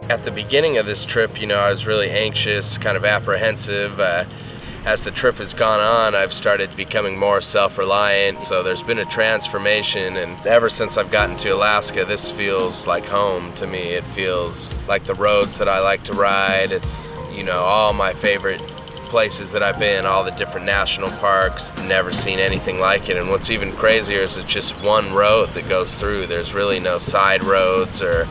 At the beginning of this trip, you know, I was really anxious, kind of apprehensive. As the trip has gone on, I've started becoming more self-reliant. So there's been a transformation, and ever since I've gotten to Alaska, this feels like home to me. It feels like the roads that I like to ride. It's, you know, all my favorite places that I've been, all the different national parks. Never seen anything like it. And what's even crazier is it's just one road that goes through. There's really no side roads, or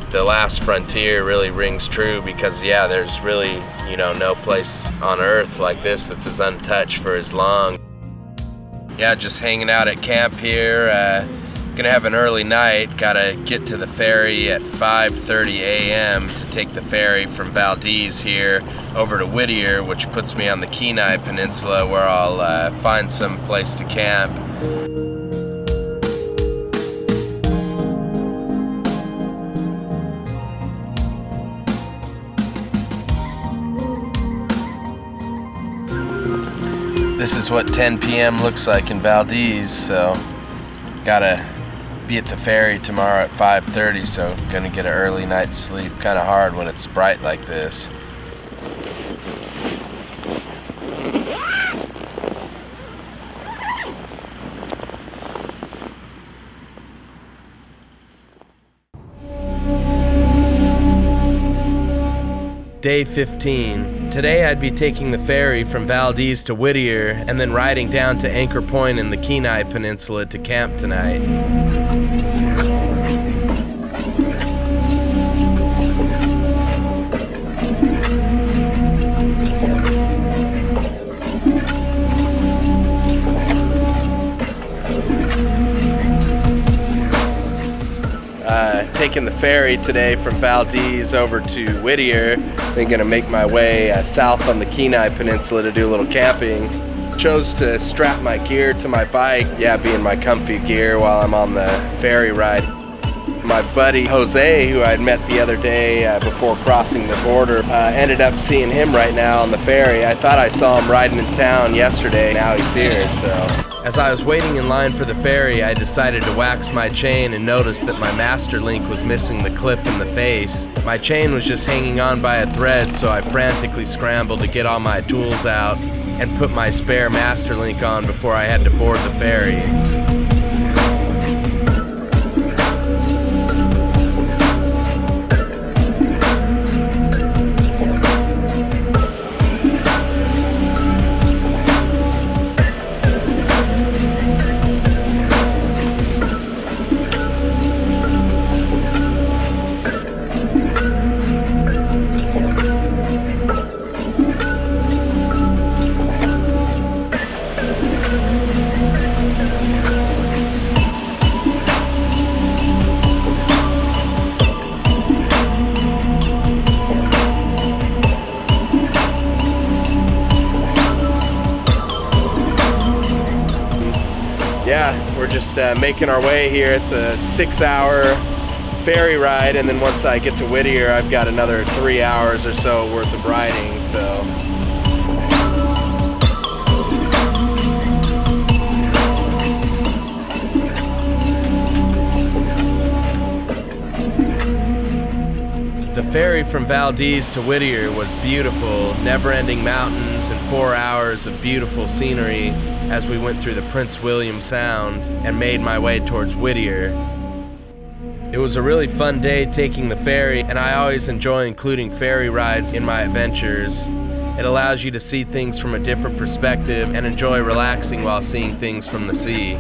the last frontier really rings true, because yeah, there's really, you know, no place on earth like this that's as untouched for as long. Yeah, just hanging out at camp here. Gonna have an early night. Gotta get to the ferry at 5:30 a.m. to take the ferry from Valdez here over to Whittier, which puts me on the Kenai Peninsula, where I'll find some place to camp. This is what 10 p.m. looks like in Valdez, so gotta be at the ferry tomorrow at 5:30, so gonna get an early night's sleep. Kinda hard when it's bright like this. Day 15. Today I'd be taking the ferry from Valdez to Whittier and then riding down to Anchor Point in the Kenai Peninsula to camp tonight. Taking the ferry today from Valdez over to Whittier. Then gonna make my way south on the Kenai Peninsula to do a little camping. Chose to strap my gear to my bike, yeah, be in my comfy gear while I'm on the ferry ride. My buddy Jose, who I'd met the other day before crossing the border, ended up seeing him right now on the ferry. I thought I saw him riding in town yesterday. Now he's here, so. As I was waiting in line for the ferry, I decided to wax my chain and noticed that my master link was missing the clip in the face. My chain was just hanging on by a thread, so I frantically scrambled to get all my tools out and put my spare master link on before I had to board the ferry. Yeah, we're just making our way here. It's a 6-hour ferry ride, and then once I get to Whittier, I've got another 3 hours or so worth of riding, so. The ferry from Valdez to Whittier was beautiful, never-ending mountains and 4 hours of beautiful scenery as we went through the Prince William Sound and made my way towards Whittier. It was a really fun day taking the ferry, and I always enjoy including ferry rides in my adventures. It allows you to see things from a different perspective and enjoy relaxing while seeing things from the sea.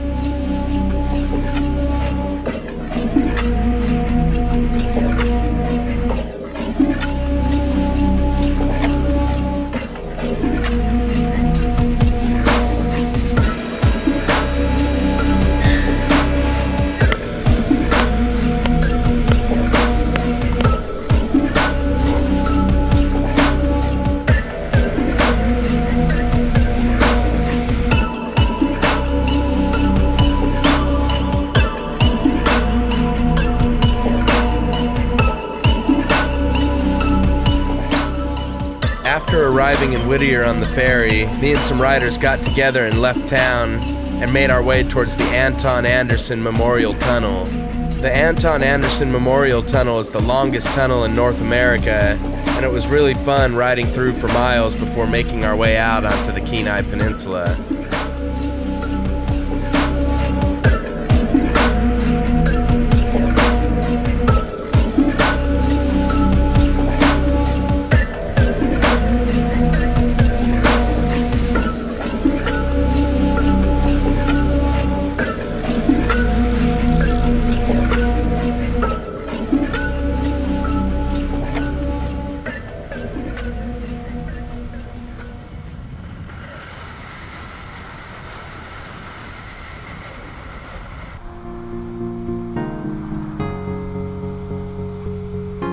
arriving in Whittier on the ferry, me and some riders got together and left town and made our way towards the Anton Anderson Memorial Tunnel. The Anton Anderson Memorial Tunnel is the longest tunnel in North America, and it was really fun riding through for miles before making our way out onto the Kenai Peninsula.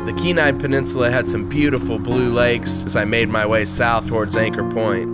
The Kenai Peninsula had some beautiful blue lakes as I made my way south towards Anchor Point.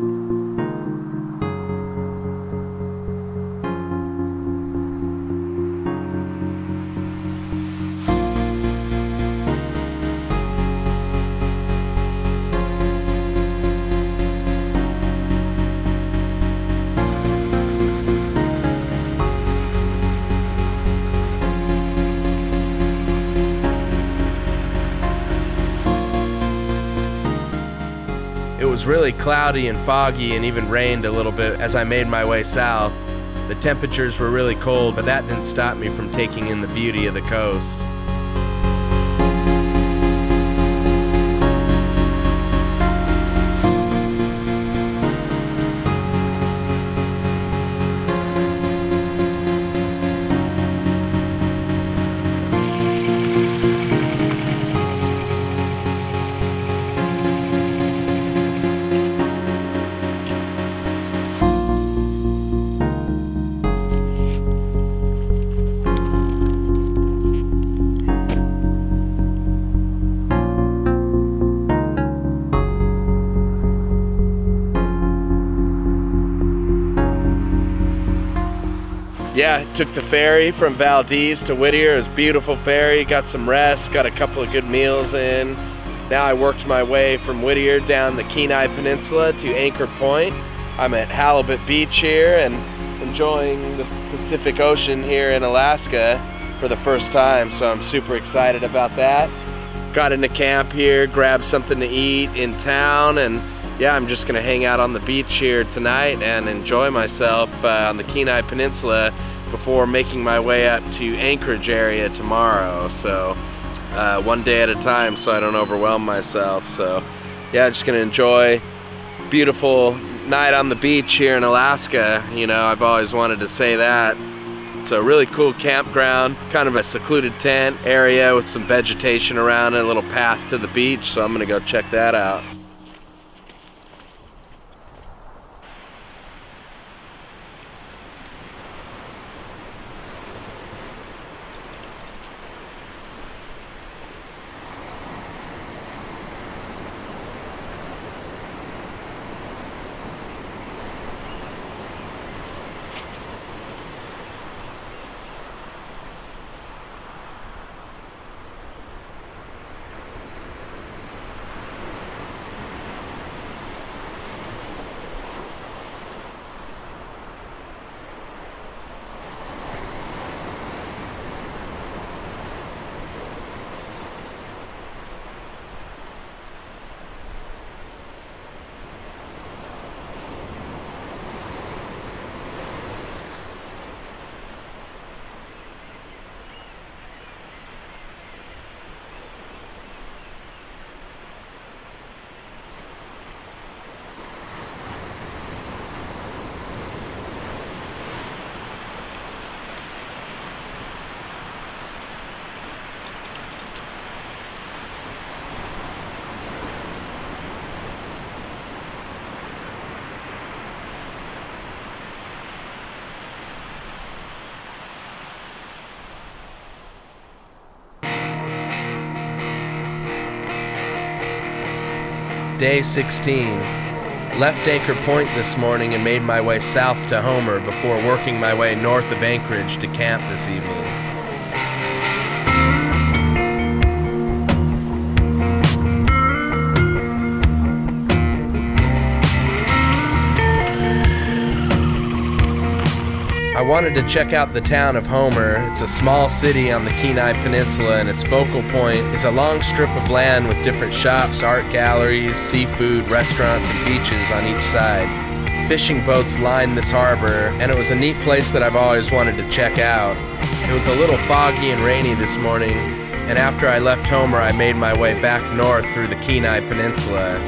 It was really cloudy and foggy and even rained a little bit as I made my way south. The temperatures were really cold, but that didn't stop me from taking in the beauty of the coast. Yeah, took the ferry from Valdez to Whittier. It was a beautiful ferry, got some rest, got a couple of good meals in. Now I worked my way from Whittier down the Kenai Peninsula to Anchor Point. I'm at Halibut Beach here and enjoying the Pacific Ocean here in Alaska for the first time, so I'm super excited about that. Got into camp here, grabbed something to eat in town, and yeah, I'm just gonna hang out on the beach here tonight and enjoy myself on the Kenai Peninsula before making my way up to Anchorage area tomorrow. So one day at a time so I don't overwhelm myself. So yeah, just gonna enjoy beautiful night on the beach here in Alaska. You know, I've always wanted to say that. It's a really cool campground, kind of a secluded tent area with some vegetation around it, a little path to the beach, so I'm gonna go check that out. Day 16. Left Anchor Point this morning and made my way south to Homer before working my way north of Anchorage to camp this evening. I wanted to check out the town of Homer. It's a small city on the Kenai Peninsula, and its focal point is a long strip of land with different shops, art galleries, seafood, restaurants, and beaches on each side. Fishing boats line this harbor, and it was a neat place that I've always wanted to check out. It was a little foggy and rainy this morning, and after I left Homer, I made my way back north through the Kenai Peninsula.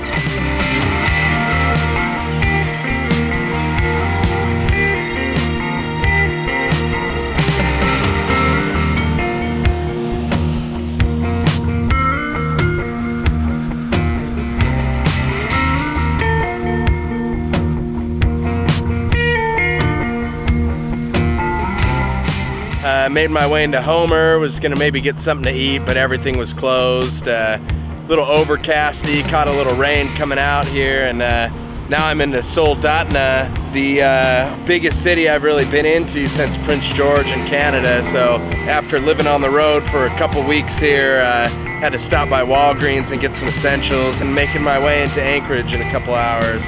I made my way into Homer, was gonna maybe get something to eat, but everything was closed. Little overcasty, caught a little rain coming out here, and now I'm into Soldotna, the biggest city I've really been into since Prince George in Canada. So after living on the road for a couple weeks here, had to stop by Walgreens and get some essentials, and making my way into Anchorage in a couple hours.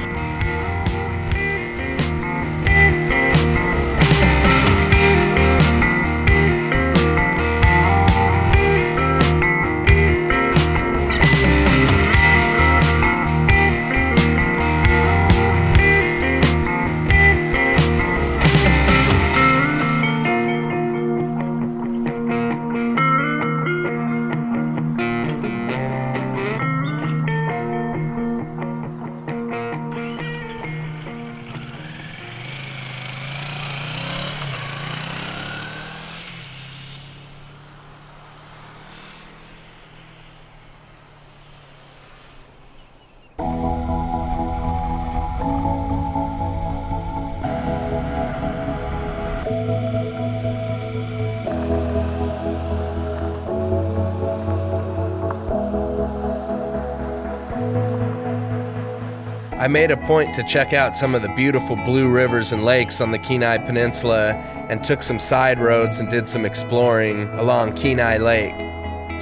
I made a point to check out some of the beautiful blue rivers and lakes on the Kenai Peninsula, and took some side roads and did some exploring along Kenai Lake.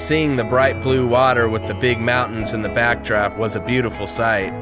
Seeing the bright blue water with the big mountains in the backdrop was a beautiful sight.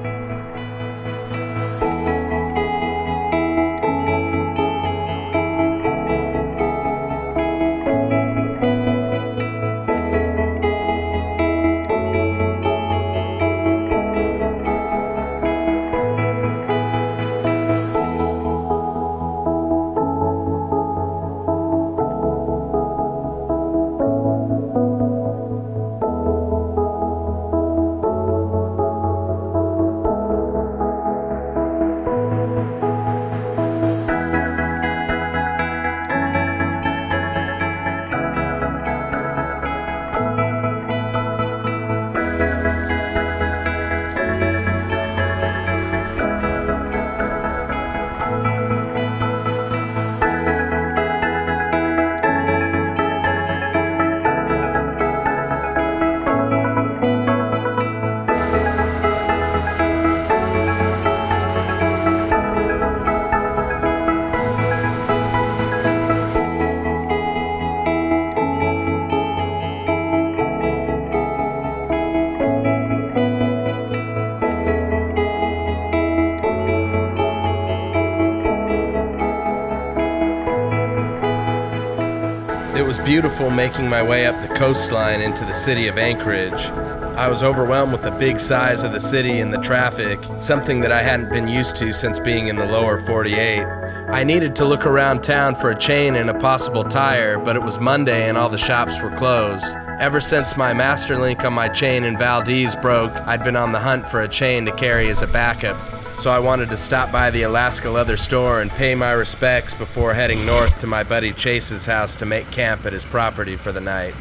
It was beautiful making my way up the coastline into the city of Anchorage. I was overwhelmed with the big size of the city and the traffic, something that I hadn't been used to since being in the lower 48. I needed to look around town for a chain and a possible tire, but it was Monday and all the shops were closed. Ever since my master link on my chain in Valdez broke, I'd been on the hunt for a chain to carry as a backup. So I wanted to stop by the Alaska Leather store and pay my respects before heading north to my buddy Chase's house to make camp at his property for the night.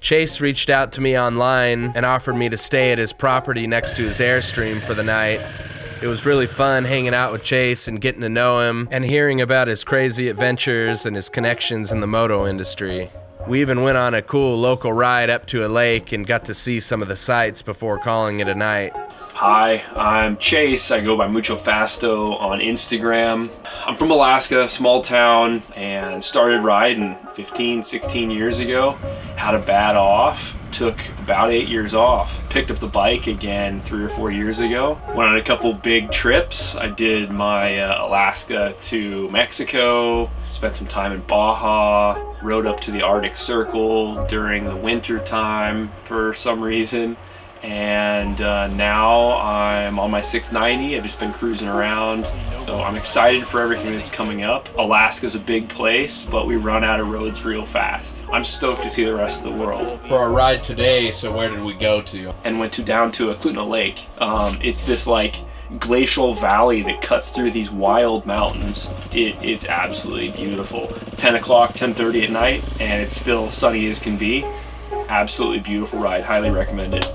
Chase reached out to me online and offered me to stay at his property next to his Airstream for the night. It was really fun hanging out with Chase and getting to know him and hearing about his crazy adventures and his connections in the moto industry. We even went on a cool local ride up to a lake and got to see some of the sights before calling it a night. Hi, I'm Chase. I go by Mucho Fasto on Instagram. I'm from Alaska, small town, and started riding 15, 16 years ago. Had a bad off, took about 8 years off. Picked up the bike again 3 or 4 years ago. Went on a couple big trips. I did my Alaska to Mexico, spent some time in Baja, rode up to the Arctic Circle during the winter time for some reason. And now I'm on my 690. I've just been cruising around, so I'm excited for everything that's coming up. Alaska's a big place, but we run out of roads real fast. I'm stoked to see the rest of the world. For our ride today, so where did we go to? And went down to Klutna Lake. It's this like glacial valley that cuts through these wild mountains. It's absolutely beautiful. 10 o'clock, 10:30 at night, and it's still sunny as can be. Absolutely beautiful ride, highly recommend it.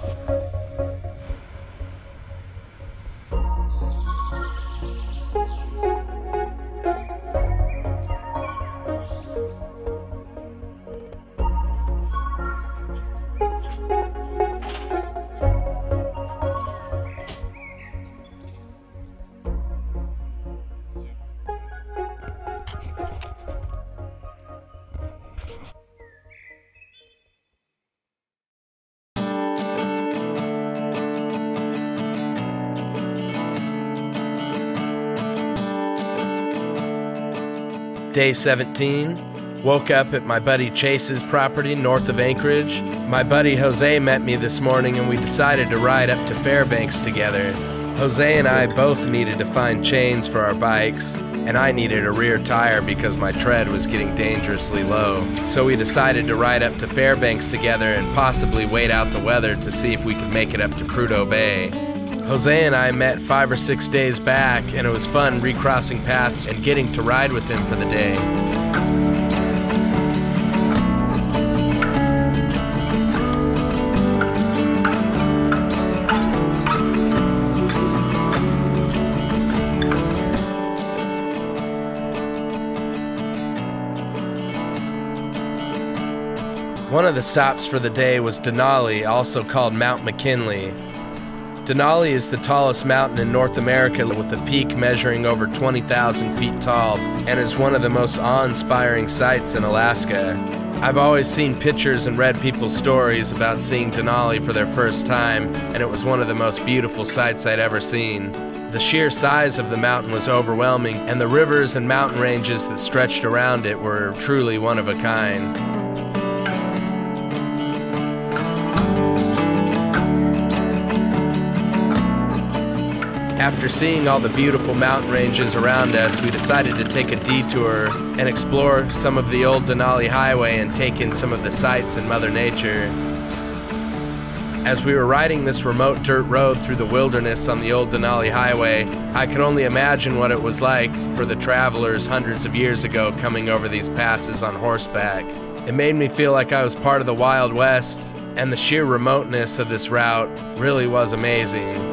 Day 17, woke up at my buddy Chase's property north of Anchorage. My buddy Jose met me this morning and we decided to ride up to Fairbanks together. Jose and I both needed to find chains for our bikes, and I needed a rear tire because my tread was getting dangerously low. So we decided to ride up to Fairbanks together and possibly wait out the weather to see if we could make it up to Prudhoe Bay. Jose and I met 5 or 6 days back, and it was fun recrossing paths and getting to ride with him for the day. One of the stops for the day was Denali, also called Mount McKinley. Denali is the tallest mountain in North America with a peak measuring over 20,000 feet tall and is one of the most awe-inspiring sights in Alaska. I've always seen pictures and read people's stories about seeing Denali for their first time, and it was one of the most beautiful sights I'd ever seen. The sheer size of the mountain was overwhelming, and the rivers and mountain ranges that stretched around it were truly one of a kind. After seeing all the beautiful mountain ranges around us, we decided to take a detour and explore some of the old Denali Highway and take in some of the sights in Mother Nature. As we were riding this remote dirt road through the wilderness on the old Denali Highway, I could only imagine what it was like for the travelers hundreds of years ago coming over these passes on horseback. It made me feel like I was part of the Wild West, and the sheer remoteness of this route really was amazing.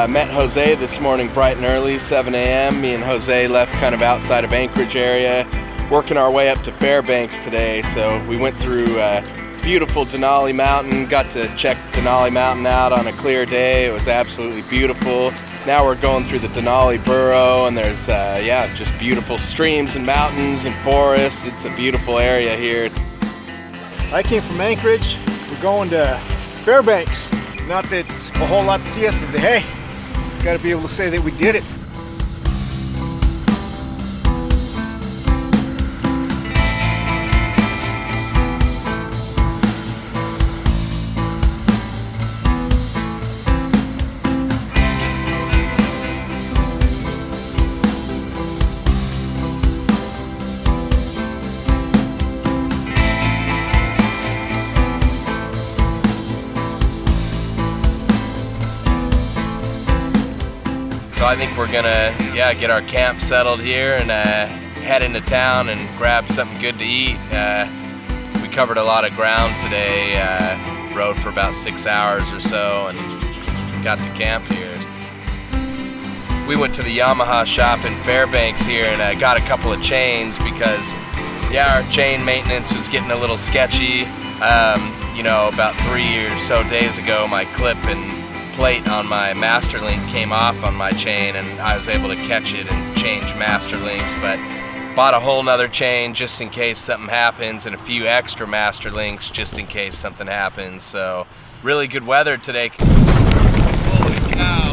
Met Jose this morning bright and early, 7 a.m. Me and Jose left kind of outside of Anchorage area, working our way up to Fairbanks today. So we went through beautiful Denali Mountain, got to check Denali Mountain out on a clear day. It was absolutely beautiful. Now we're going through the Denali Burrow, and there's yeah, just beautiful streams and mountains and forests. It's a beautiful area here. I came from Anchorage. We're going to Fairbanks. Not that it's a whole lot to see it, but hey, gotta be able to say that we did it. So I think we're gonna, get our camp settled here and head into town and grab something good to eat. We covered a lot of ground today, rode for about 6 hours or so and got to camp here. We went to the Yamaha shop in Fairbanks here and got a couple of chains because, our chain maintenance was getting a little sketchy. About 3 or so days ago, my clip and plate on my master link came off on my chain and I was able to catch it and change master links, but bought a whole nother chain just in case something happens and a few extra master links just in case something happens. So really good weather today. Holy cow.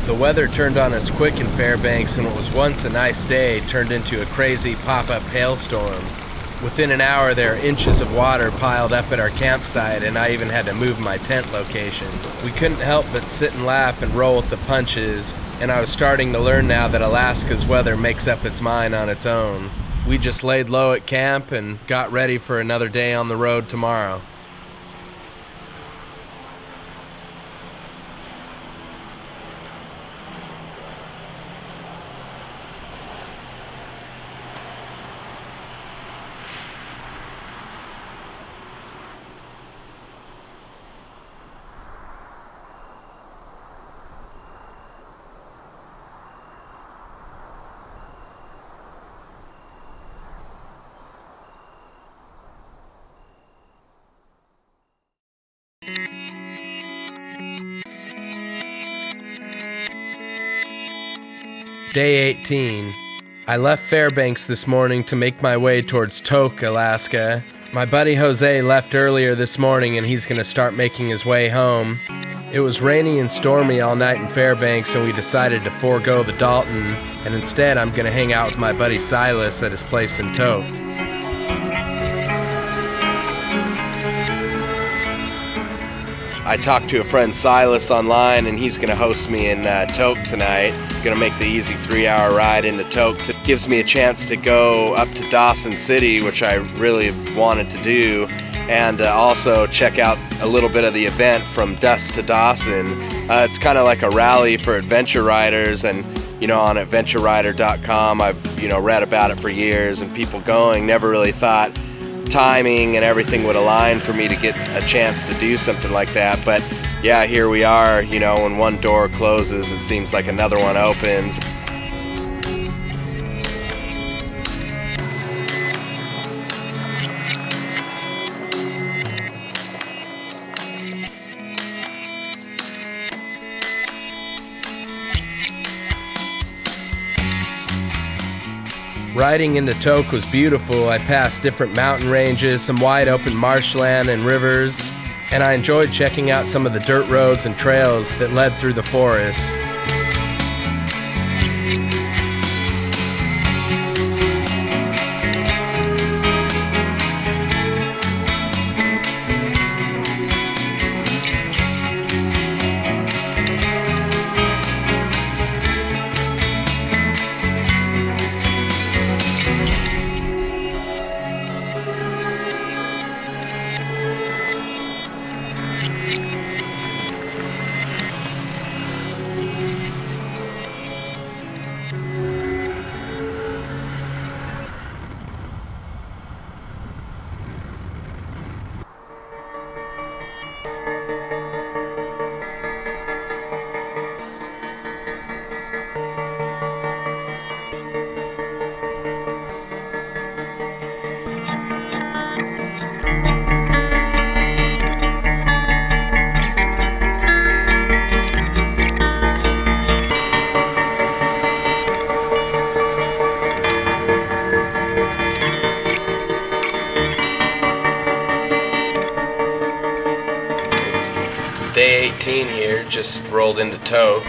The weather turned on us quick in Fairbanks, and what was once a nice day turned into a crazy pop-up hailstorm. Within an hour, there are inches of water piled up at our campsite, and I even had to move my tent location. We couldn't help but sit and laugh and roll with the punches, and I was starting to learn now that Alaska's weather makes up its mind on its own. We just laid low at camp and got ready for another day on the road tomorrow. Day 18. I left Fairbanks this morning to make my way towards Tahoe, Alaska. My buddy Jose left earlier this morning and he's going to start making his way home. It was rainy and stormy all night in Fairbanks and we decided to forego the Dalton, and instead I'm going to hang out with my buddy Silas at his place in Tahoe. I talked to a friend Silas online and he's going to host me in Tahoe tonight. Going to make the easy 3-hour ride into Tahoe. It gives me a chance to go up to Dawson City, which I really wanted to do, and also check out a little bit of the event from dusk to Dawson. It's kind of like a rally for adventure riders, and on adventurerider.com I've read about it for years, and people going never really thought timing and everything would align for me to get a chance to do something like that. But yeah, here we are. When one door closes, it seems like another one opens. Riding into Tahoe was beautiful. I passed different mountain ranges, some wide open marshland and rivers, and I enjoyed checking out some of the dirt roads and trails that led through the forest. Day 18 here, just rolled into Tahoe.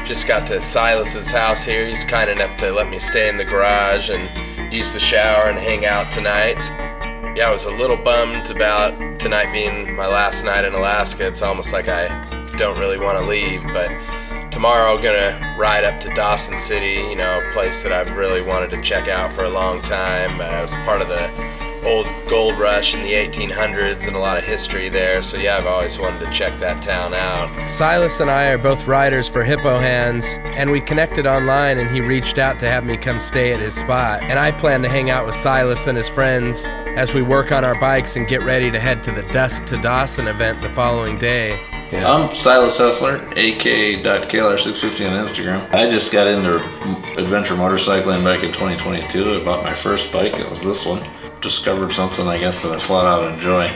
Just got to Silas's house here. He's kind enough to let me stay in the garage and use the shower and hang out tonight. Yeah, I was a little bummed about tonight being my last night in Alaska. It's almost like I don't really want to leave, but tomorrow I'm gonna ride up to Dawson City, you know, a place that I've really wanted to check out for a long time. It was part of the old gold rush in the 1800s and a lot of history there, so yeah, I've always wanted to check that town out. Silas and I are both riders for Hippo Hands, and we connected online and he reached out to have me come stay at his spot. And I plan to hang out with Silas and his friends as we work on our bikes and get ready to head to the Dusk to Dawson event the following day. Yeah. I'm Silas Hustler, ak.klr650 on Instagram. I just got into adventure motorcycling back in 2022. I bought my first bike, it was this one. Discovered something, I guess, that I flat out enjoy.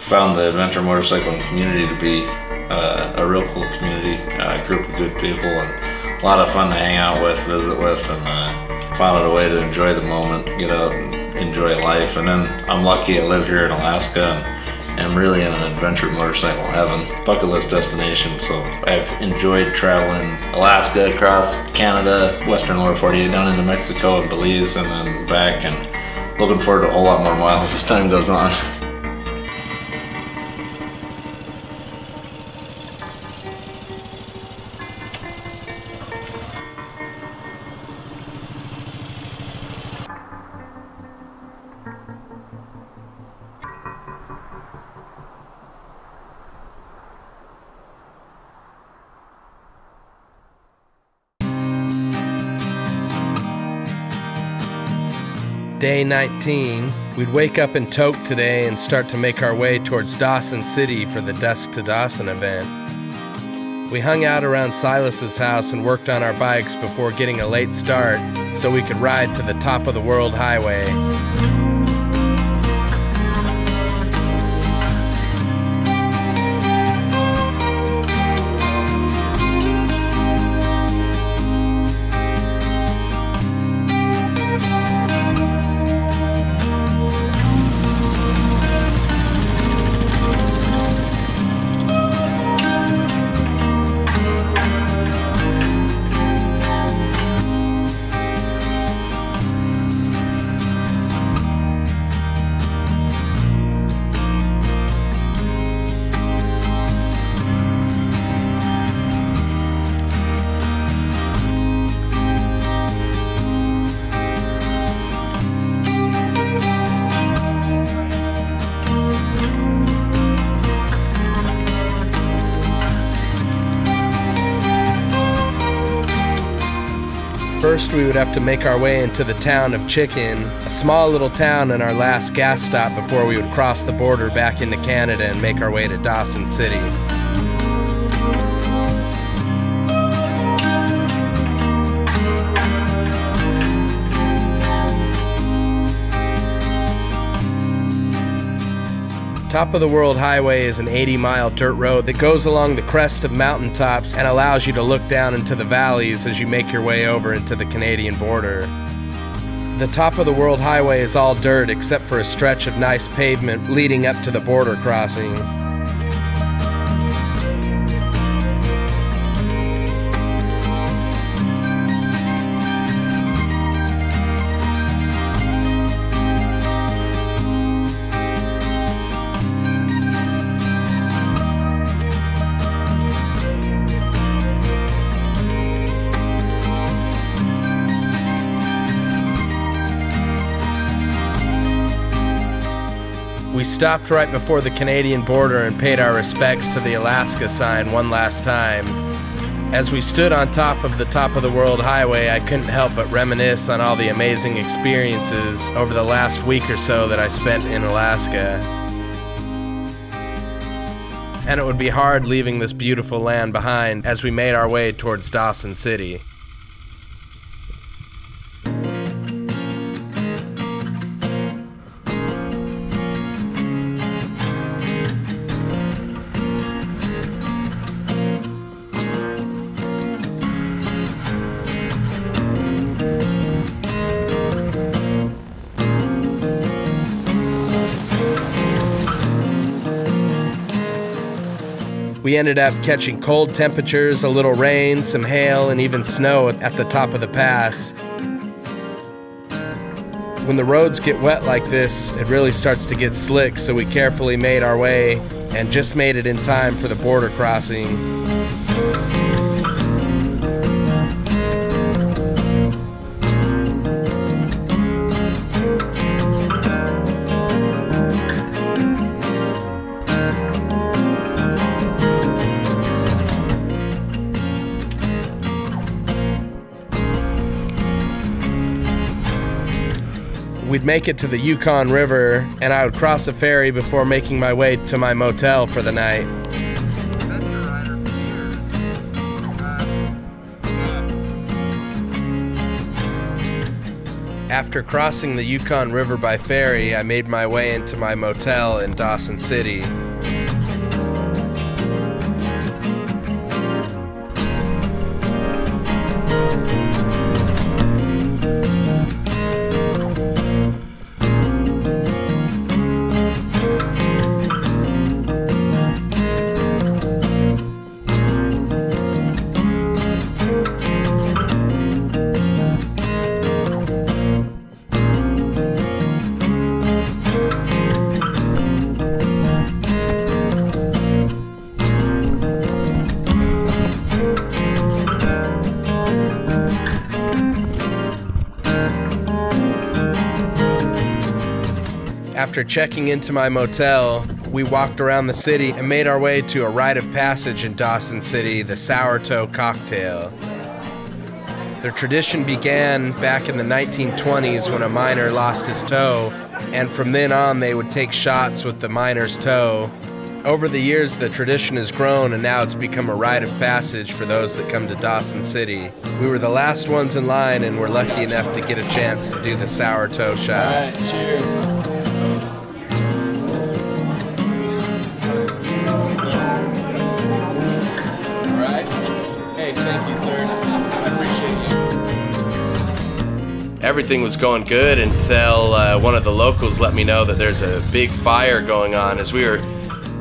Found the adventure motorcycling community to be a real cool community, a group of good people, and a lot of fun to hang out with, visit with, and found a way to enjoy the moment, get out and enjoy life. And then I'm lucky I live here in Alaska and I'm really in an adventure motorcycle heaven, bucket list destination. So I've enjoyed traveling Alaska, across Canada, western lower 48, down into Mexico and Belize, and then back, and looking forward to a whole lot more miles as time goes on. Day 19, we'd wake up in Tahoe today and start to make our way towards Dawson City for the Dusk to Dawson event. We hung out around Silas's house and worked on our bikes before getting a late start so we could ride to the top of the world highway. First, we would have to make our way into the town of Chicken, a small little town and our last gas stop before we would cross the border back into Canada and make our way to Dawson City. Top of the World Highway is an 80-mile dirt road that goes along the crest of mountaintops and allows you to look down into the valleys as you make your way over into the Canadian border. The Top of the World Highway is all dirt except for a stretch of nice pavement leading up to the border crossing. We stopped right before the Canadian border and paid our respects to the Alaska sign one last time. As we stood on top of the World Highway, I couldn't help but reminisce on all the amazing experiences over the last week or so that I spent in Alaska. And it would be hard leaving this beautiful land behind as we made our way towards Dawson City. We ended up catching cold temperatures, a little rain, some hail, and even snow at the top of the pass. When the roads get wet like this, it really starts to get slick, so we carefully made our way and just made it in time for the border crossing. We'd make it to the Yukon River, and I would cross a ferry before making my way to my motel for the night. After crossing the Yukon River by ferry, I made my way into my motel in Dawson City. After checking into my motel, we walked around the city and made our way to a rite of passage in Dawson City, the Sour Toe Cocktail. Their tradition began back in the 1920s when a miner lost his toe, and from then on they would take shots with the miner's toe. Over the years, the tradition has grown, and now it's become a rite of passage for those that come to Dawson City. We were the last ones in line, and we're lucky enough to get a chance to do the sour toe shot. All right, cheers. Everything was going good until one of the locals let me know that there's a big fire going on. As we were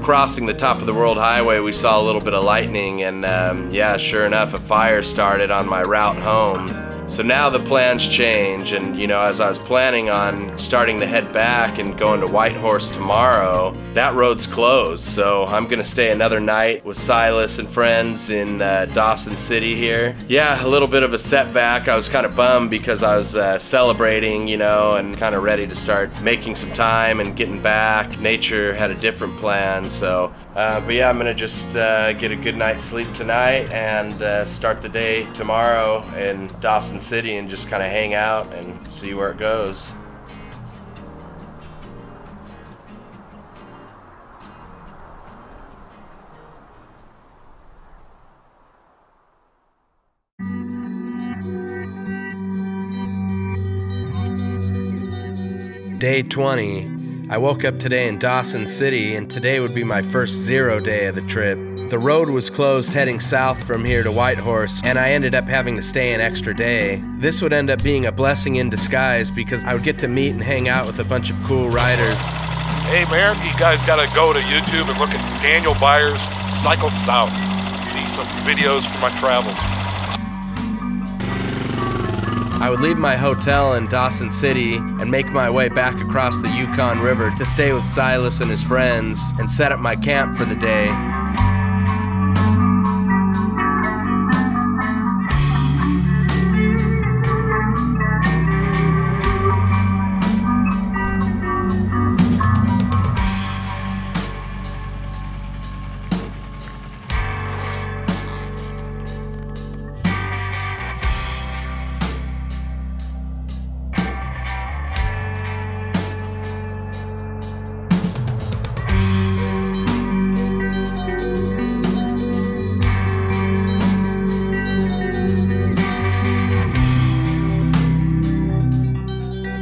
crossing the top of the World Highway, we saw a little bit of lightning, and yeah, sure enough, a fire started on my route home. So now the plans change, and you know, as I was planning on starting to head back and going to Whitehorse tomorrow, that road's closed. So I'm gonna stay another night with Silas and friends in Dawson City here. Yeah, a little bit of a setback. I was kind of bummed because I was celebrating, you know, and kind of ready to start making some time and getting back. Nature had a different plan, so but yeah, I'm gonna just get a good night's sleep tonight and start the day tomorrow in Dawson City and just kind of hang out and see where it goes. Day 20. I woke up today in Dawson City, and today would be my first 0 day of the trip. The road was closed heading south from here to Whitehorse, and I ended up having to stay an extra day. This would end up being a blessing in disguise because I would get to meet and hang out with a bunch of cool riders. Hey man, you guys gotta go to YouTube and look at Daniel Byers' Cycle South. See some videos from my travels. I would leave my hotel in Dawson City and make my way back across the Yukon River to stay with Silas and his friends and set up my camp for the day.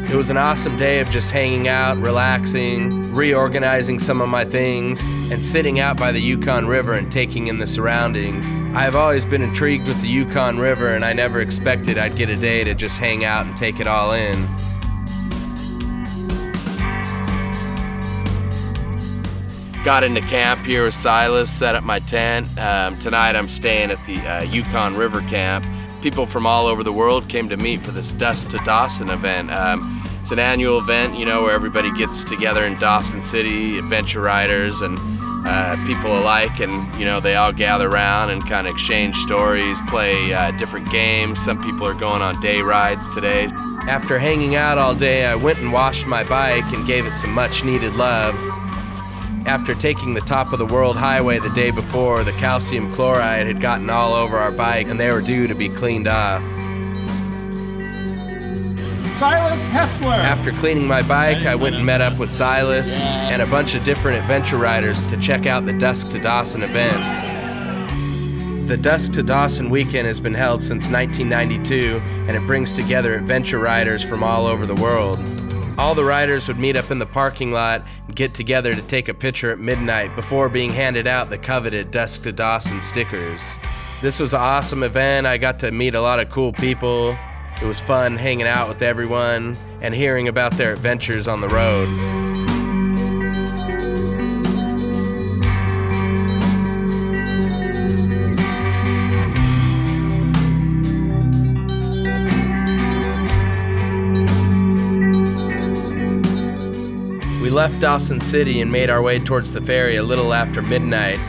It was an awesome day of just hanging out, relaxing, reorganizing some of my things, and sitting out by the Yukon River and taking in the surroundings. I have always been intrigued with the Yukon River, and I never expected I'd get a day to just hang out and take it all in. Got into camp here with Silas, set up my tent. Tonight I'm staying at the Yukon River Camp. People from all over the world came to meet for this Dusk to Dawson event. It's an annual event, you know, where everybody gets together in Dawson City, adventure riders and people alike, and you know, they all gather around and kind of exchange stories, play different games. Some people are going on day rides today. After hanging out all day, I went and washed my bike and gave it some much needed love. After taking the top of the world highway the day before, the calcium chloride had gotten all over our bike and they were due to be cleaned off. Silas Hessler. After cleaning my bike, I went and met up with Silas and a bunch of different adventure riders to check out the Dusk to Dawson event. The Dusk to Dawson weekend has been held since 1992, and it brings together adventure riders from all over the world. All the riders would meet up in the parking lot and get together to take a picture at midnight before being handed out the coveted Dusk to Dawson stickers. This was an awesome event. I got to meet a lot of cool people. It was fun hanging out with everyone and hearing about their adventures on the road. We left Dawson City and made our way towards the ferry a little after midnight.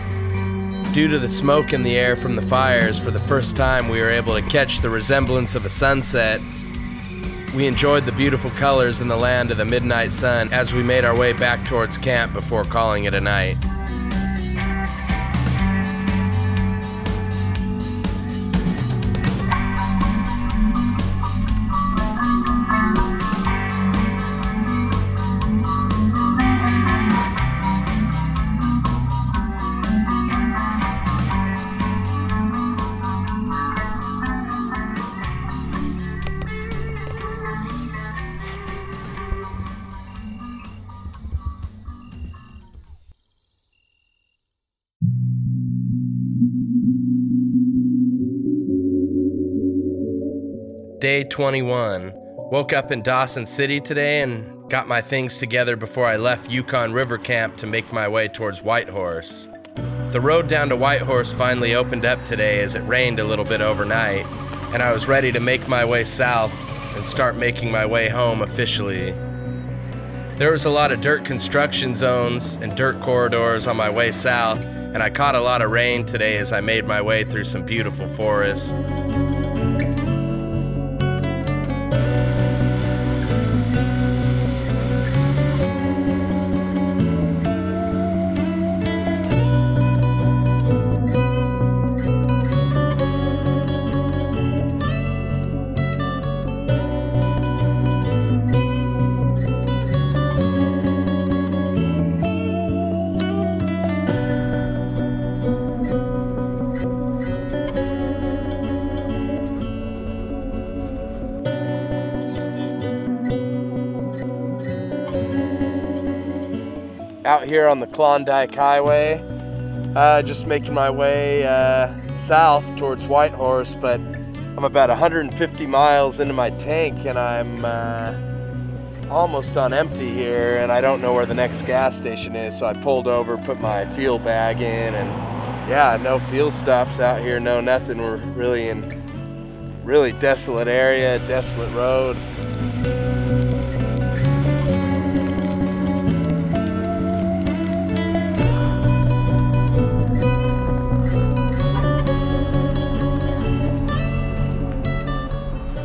Due to the smoke in the air from the fires, for the first time we were able to catch the resemblance of a sunset. We enjoyed the beautiful colors in the land of the midnight sun as we made our way back towards camp before calling it a night. Day 21. Woke up in Dawson City today and got my things together before I left Yukon River Camp to make my way towards Whitehorse. The road down to Whitehorse finally opened up today as it rained a little bit overnight, and I was ready to make my way south and start making my way home officially. There was a lot of dirt construction zones and dirt corridors on my way south, and I caught a lot of rain today as I made my way through some beautiful forests. Out here on the Klondike Highway, just making my way south towards Whitehorse, but I'm about 150 miles into my tank and I'm almost on empty here, and I don't know where the next gas station is, so I pulled over, put my fuel bag in, and yeah, no fuel stops out here, no nothing. We're really in really desolate area, desolate road.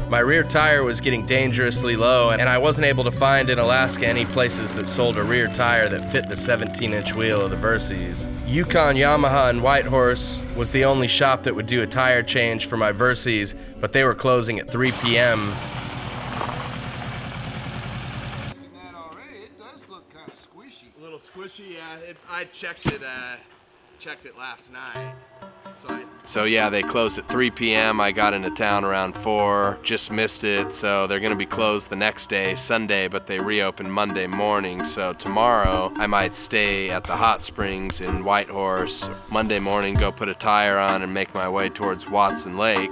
My rear tire was getting dangerously low, and I wasn't able to find in Alaska any places that sold a rear tire that fit the 17-inch wheel of the Versys. Yukon, Yamaha, and Whitehorse was the only shop that would do a tire change for my Versys, but they were closing at 3 p.m. It does look kind of squishy. A little squishy, yeah. I checked it last night. So yeah, they closed at 3 p.m. I got into town around 4, just missed it, so they're gonna be closed the next day, Sunday, but they reopen Monday morning. So tomorrow I might stay at the Hotsprings in Whitehorse. Monday morning, go put a tire on and make my way towards Watson Lake.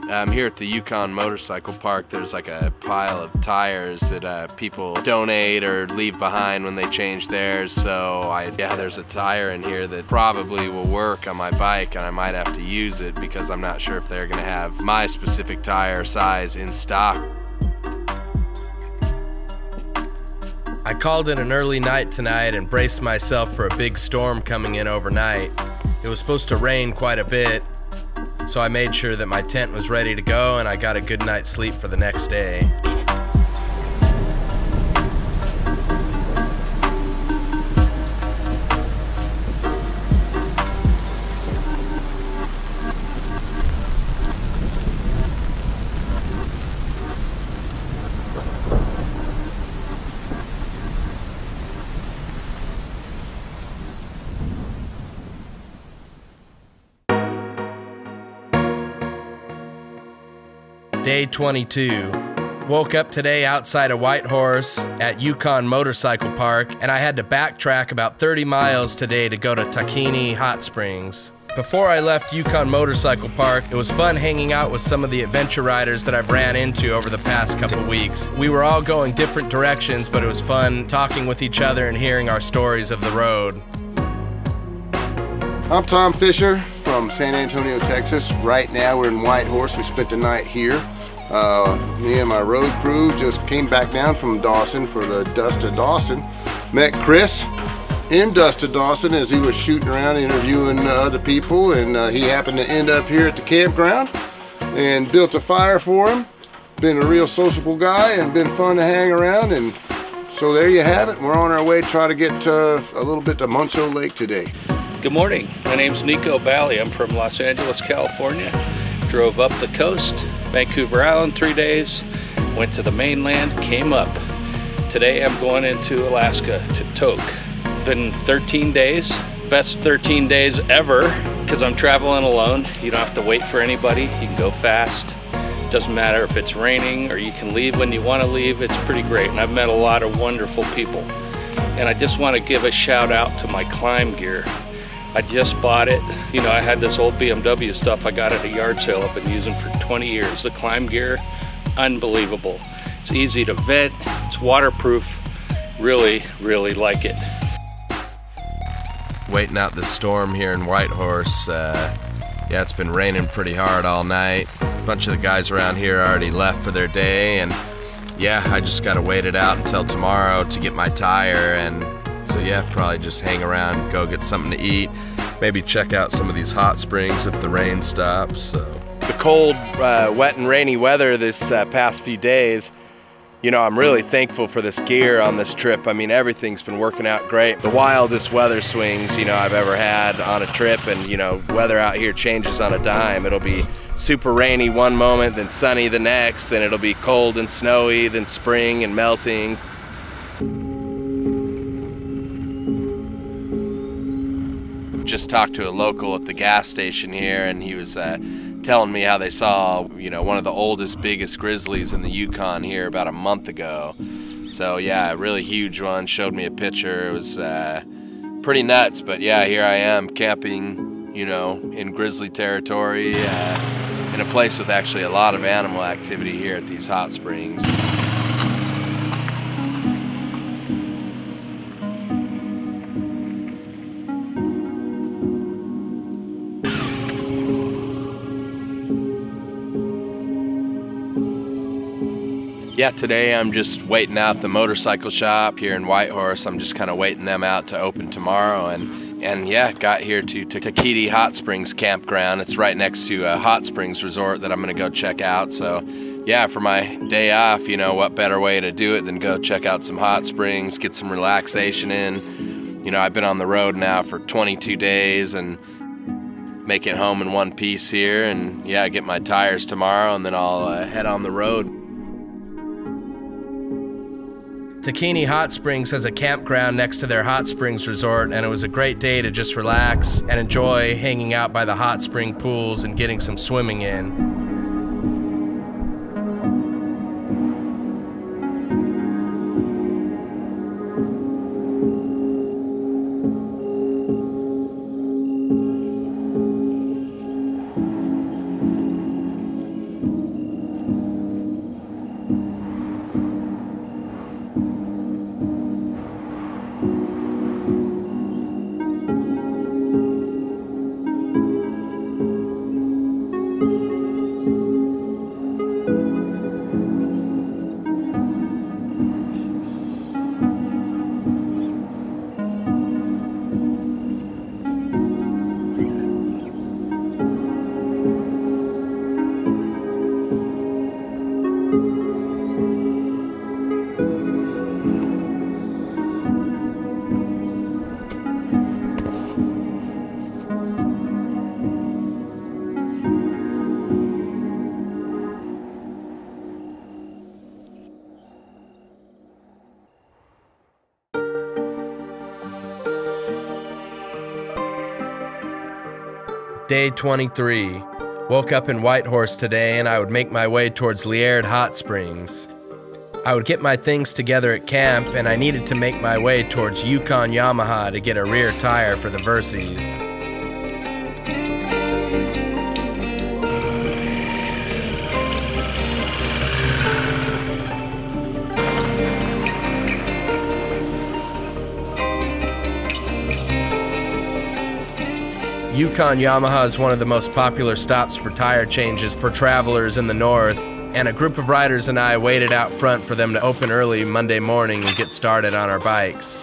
Here at the Yukon Motorcycle Park, there's like a pile of tires that people donate or leave behind when they change theirs. So there's a tire in here that probably will work on my bike, and I might have to use it because I'm not sure if they're gonna have my specific tire size in stock. I called it an early night tonight and braced myself for a big storm coming in overnight. It was supposed to rain quite a bit, so I made sure that my tent was ready to go and I got a good night's sleep for the next day. Day 22. Woke up today outside of Whitehorse at Yukon Motorcycle Park, and I had to backtrack about 30 miles today to go to Takhini Hotsprings. Before I left Yukon Motorcycle Park, it was fun hanging out with some of the adventure riders that I've ran into over the past couple weeks. We were all going different directions, but it was fun talking with each other and hearing our stories of the road. I'm Tom Fisher from San Antonio, Texas. Right now we're in Whitehorse. We spent the night here. Me and my road crew just came back down from Dawson for the Dust of Dawson. Met Chris in Dust of Dawson as he was shooting around interviewing other people, and he happened to end up here at the campground and built a fire for him. Been a real sociable guy and been fun to hang around, and so there you have it. We're on our way to try to get a little bit to Muncho Lake today. Good morning, my name's Nico Bally. I'm from Los Angeles, California. Drove up the coast, Vancouver Island 3 days, went to the mainland, came up. Today I'm going into Alaska to Tahoe. Been 13 days, best 13 days ever, because I'm traveling alone. You don't have to wait for anybody, you can go fast. Doesn't matter if it's raining or you can leave when you want to leave, it's pretty great. And I've met a lot of wonderful people. And I just want to give a shout out to my climb gear. I just bought it. You know, I had this old BMW stuff I got at a yard sale I've been using for 20 years. The climb gear, unbelievable. It's easy to vent, it's waterproof. Really, really like it. Waiting out the storm here in Whitehorse. Yeah, it's been raining pretty hard all night. A bunch of the guys around here already left for their day, and yeah, I just gotta wait it out until tomorrow to get my tire. And so yeah, probably just hang around, go get something to eat, maybe check out some of these hot springs if the rain stops. So the cold, wet and rainy weather this past few days, you know, I'm really thankful for this gear on this trip. I mean, everything's been working out great. The wildest weather swings, you know, I've ever had on a trip, and you know, weather out here changes on a dime. It'll be super rainy one moment, then sunny the next, then it'll be cold and snowy, then spring and melting. Just talked to a local at the gas station here, and he was telling me how they saw, you know, one of the oldest, biggest grizzlies in the Yukon here about a month ago. So yeah, a really huge one. Showed me a picture. It was pretty nuts, but yeah, here I am camping, you know, in grizzly territory, in a place with actually a lot of animal activity here at these hot springs. Yeah, today I'm just waiting out the motorcycle shop here in Whitehorse. I'm just kind of waiting them out to open tomorrow, and yeah, got here to Takhini Hot Springs campground. It's right next to a Hot Springs resort that I'm gonna go check out. So yeah, for my day off, you know, what better way to do it than go check out some hot springs, get some relaxation in. You know, I've been on the road now for 22 days and make it home in one piece here, and yeah, get my tires tomorrow, and then I'll head on the road. Takhini Hot Springs has a campground next to their Hot Springs resort, and it was a great day to just relax and enjoy hanging out by the hot spring pools and getting some swimming in. Day 23. Woke up in Whitehorse today and I would make my way towards Liard Hot Springs. I would get my things together at camp and I needed to make my way towards Yukon Yamaha to get a rear tire for the Versys. Yukon Yamaha is one of the most popular stops for tire changes for travelers in the north, and a group of riders and I waited out front for them to open early Monday morning and get started on our bikes.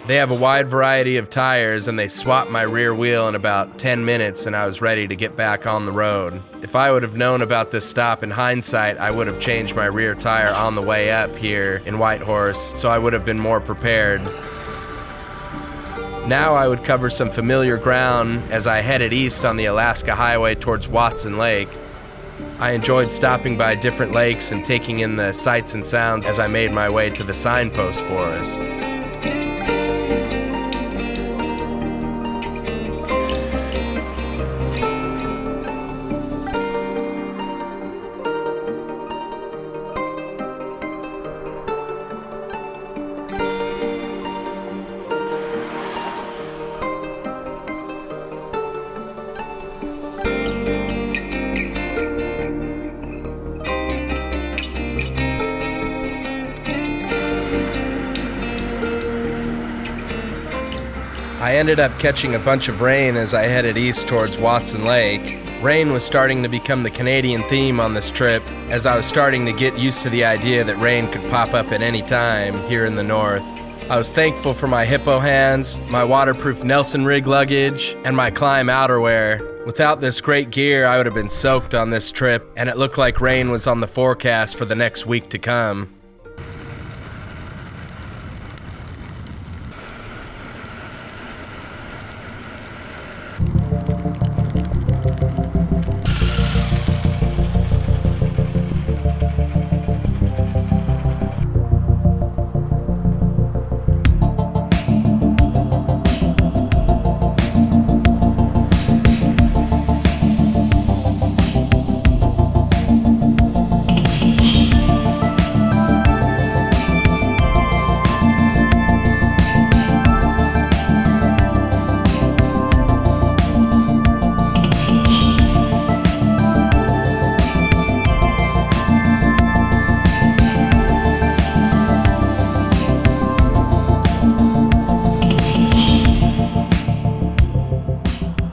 They have a wide variety of tires and they swapped my rear wheel in about 10 minutes and I was ready to get back on the road. If I would have known about this stop in hindsight, I would have changed my rear tire on the way up here in Whitehorse, so I would have been more prepared. Now I would cover some familiar ground as I headed east on the Alaska Highway towards Watson Lake. I enjoyed stopping by different lakes and taking in the sights and sounds as I made my way to the signpost forest. I ended up catching a bunch of rain as I headed east towards Watson Lake. Rain was starting to become the Canadian theme on this trip, as I was starting to get used to the idea that rain could pop up at any time here in the north. I was thankful for my Hippo Hands, my waterproof Nelson Rigg luggage, and my Klim outerwear. Without this great gear, I would have been soaked on this trip, and it looked like rain was on the forecast for the next week to come.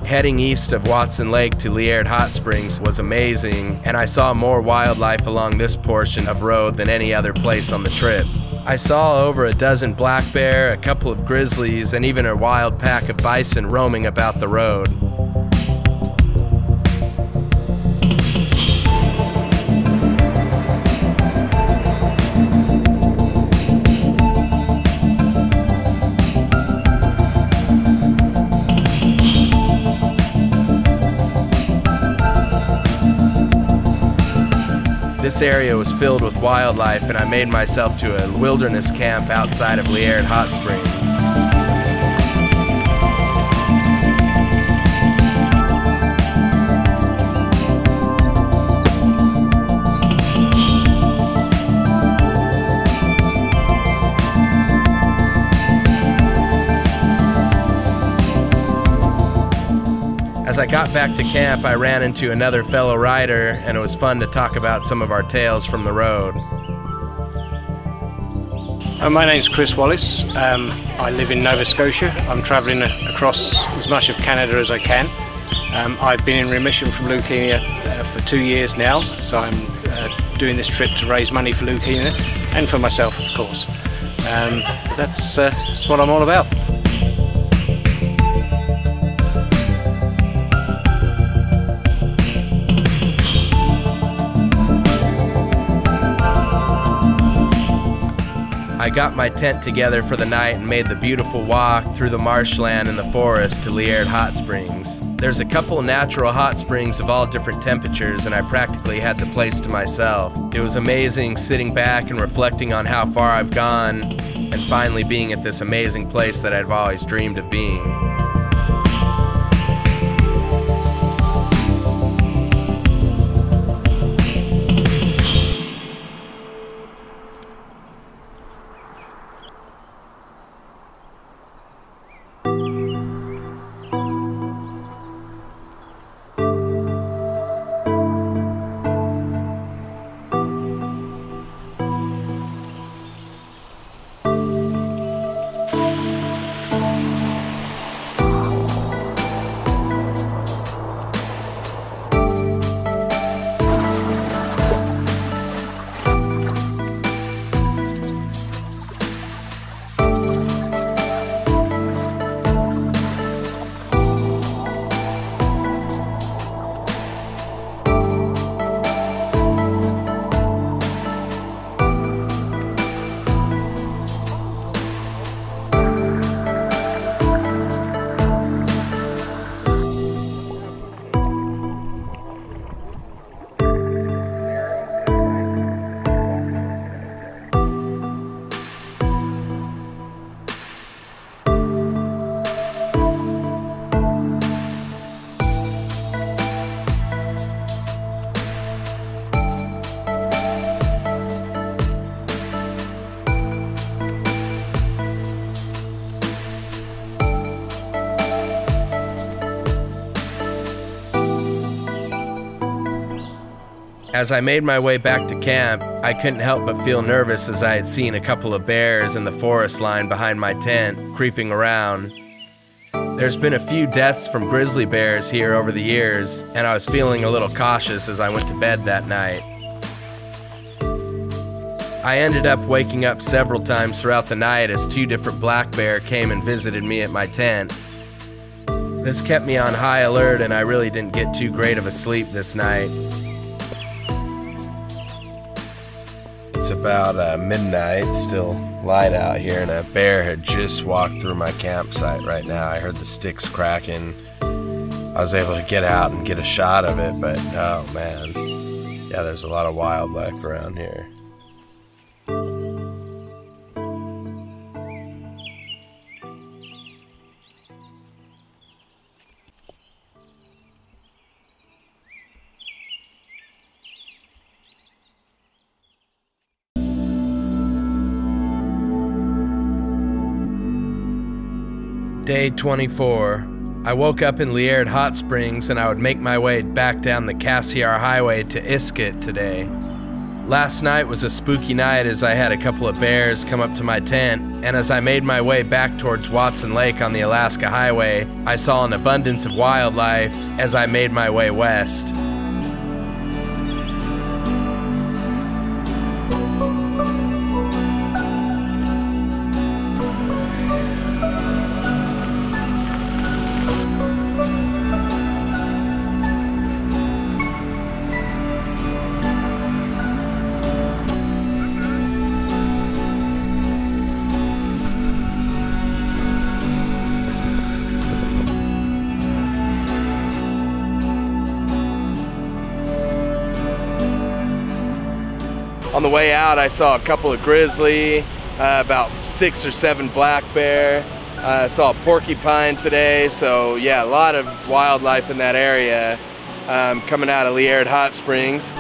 Heading east of Watson Lake to Liard Hot Springs was amazing, and I saw more wildlife along this portion of road than any other place on the trip. I saw over a dozen black bear, a couple of grizzlies, and even a wild pack of bison roaming about the road. This area was filled with wildlife, and I made myself to a wilderness camp outside of Liard Hot Springs. As I got back to camp, I ran into another fellow rider, and it was fun to talk about some of our tales from the road. My name's Chris Wallace. I live in Nova Scotia. I'm travelling across as much of Canada as I can. I've been in remission from leukemia for 2 years now, so I'm doing this trip to raise money for leukemia and for myself, of course. That's what I'm all about. I got my tent together for the night and made the beautiful walk through the marshland and the forest to Liard Hot Springs. There's a couple natural hot springs of all different temperatures, and I practically had the place to myself. It was amazing sitting back and reflecting on how far I've gone and finally being at this amazing place that I've always dreamed of being. As I made my way back to camp, I couldn't help but feel nervous as I had seen a couple of bears in the forest line behind my tent, creeping around. There's been a few deaths from grizzly bears here over the years, and I was feeling a little cautious as I went to bed that night. I ended up waking up several times throughout the night as 2 different black bear came and visited me at my tent. This kept me on high alert, and I really didn't get too great of a sleep this night. It's about midnight, still light out here, and a bear had just walked through my campsite right now. I heard the sticks cracking. I was able to get out and get a shot of it, but oh man. Yeah, there's a lot of wildlife around here. Day 24. I woke up in Liard Hot Springs and I would make my way back down the Cassiar Highway to Iskut today. Last night was a spooky night as I had a couple of bears come up to my tent, and as I made my way back towards Watson Lake on the Alaska Highway, I saw an abundance of wildlife as I made my way west. On the way out, I saw a couple of grizzly, about 6 or 7 black bear. I saw a porcupine today, so yeah, a lot of wildlife in that area coming out of Liard Hot Springs.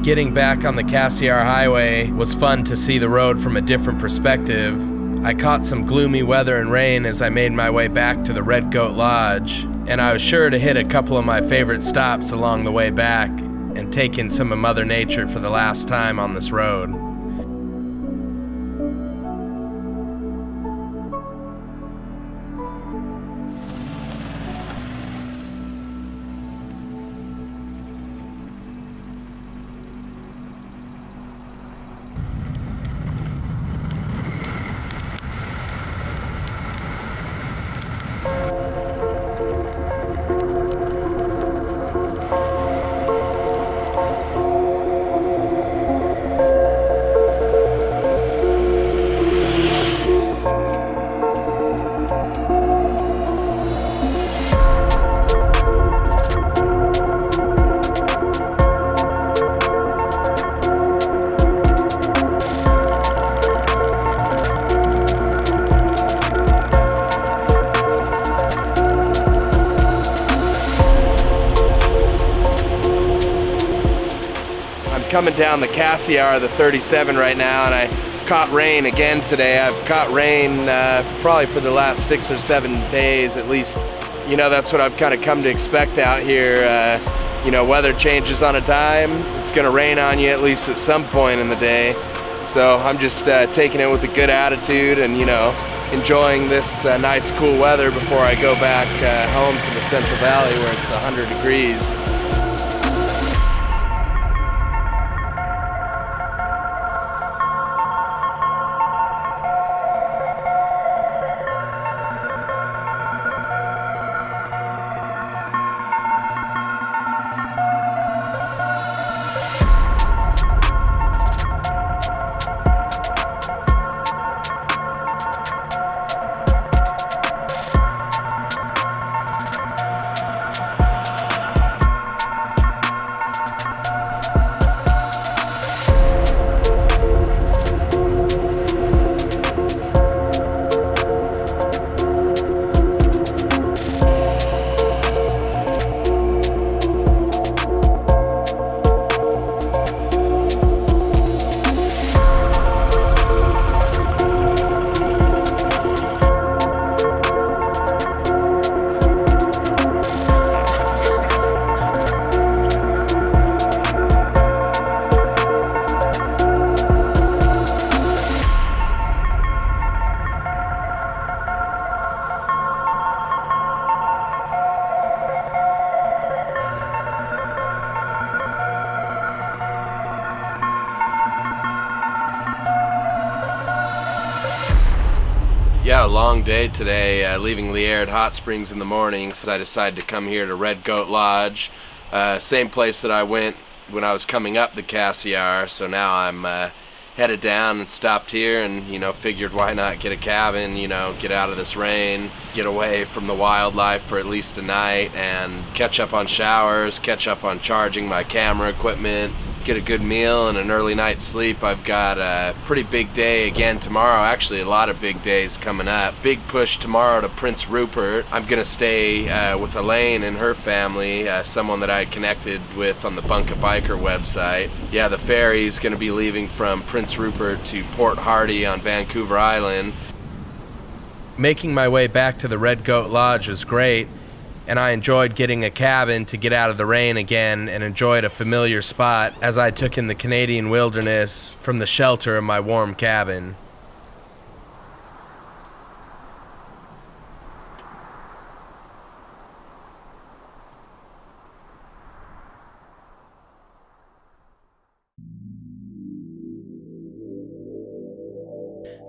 Getting back on the Cassiar Highway was fun to see the road from a different perspective. I caught some gloomy weather and rain as I made my way back to the Red Goat Lodge, and I was sure to hit a couple of my favorite stops along the way back and take in some of Mother Nature for the last time on this road. Coming down the Cassiar, the 37 right now, and I caught rain again today. I've caught rain probably for the last 6 or 7 days at least. You know, that's what I've kind of come to expect out here. You know, weather changes on a dime. It's gonna rain on you at least at some point in the day. So I'm just taking it with a good attitude and, you know, enjoying this nice cool weather before I go back home to the Central Valley where it's 100 degrees. Yeah, a long day today, leaving Liard Hotsprings in the morning, so I decided to come here to Red Goat Lodge. Same place that I went when I was coming up the Cassiar, so now I'm headed down and stopped here and, you know, figured why not get a cabin, you know, get out of this rain, get away from the wildlife for at least a night, and catch up on showers, catch up on charging my camera equipment, get a good meal and an early night's sleep. I've got a pretty big day again tomorrow, actually a lot of big days coming up. Big push tomorrow to Prince Rupert. I'm gonna stay with Elaine and her family, someone that I connected with on the Bikepack website. Yeah, the ferry's gonna be leaving from Prince Rupert to Port Hardy on Vancouver Island. Making my way back to the Red Goat Lodge was great, and I enjoyed getting a cabin to get out of the rain again and enjoyed a familiar spot as I took in the Canadian wilderness from the shelter of my warm cabin.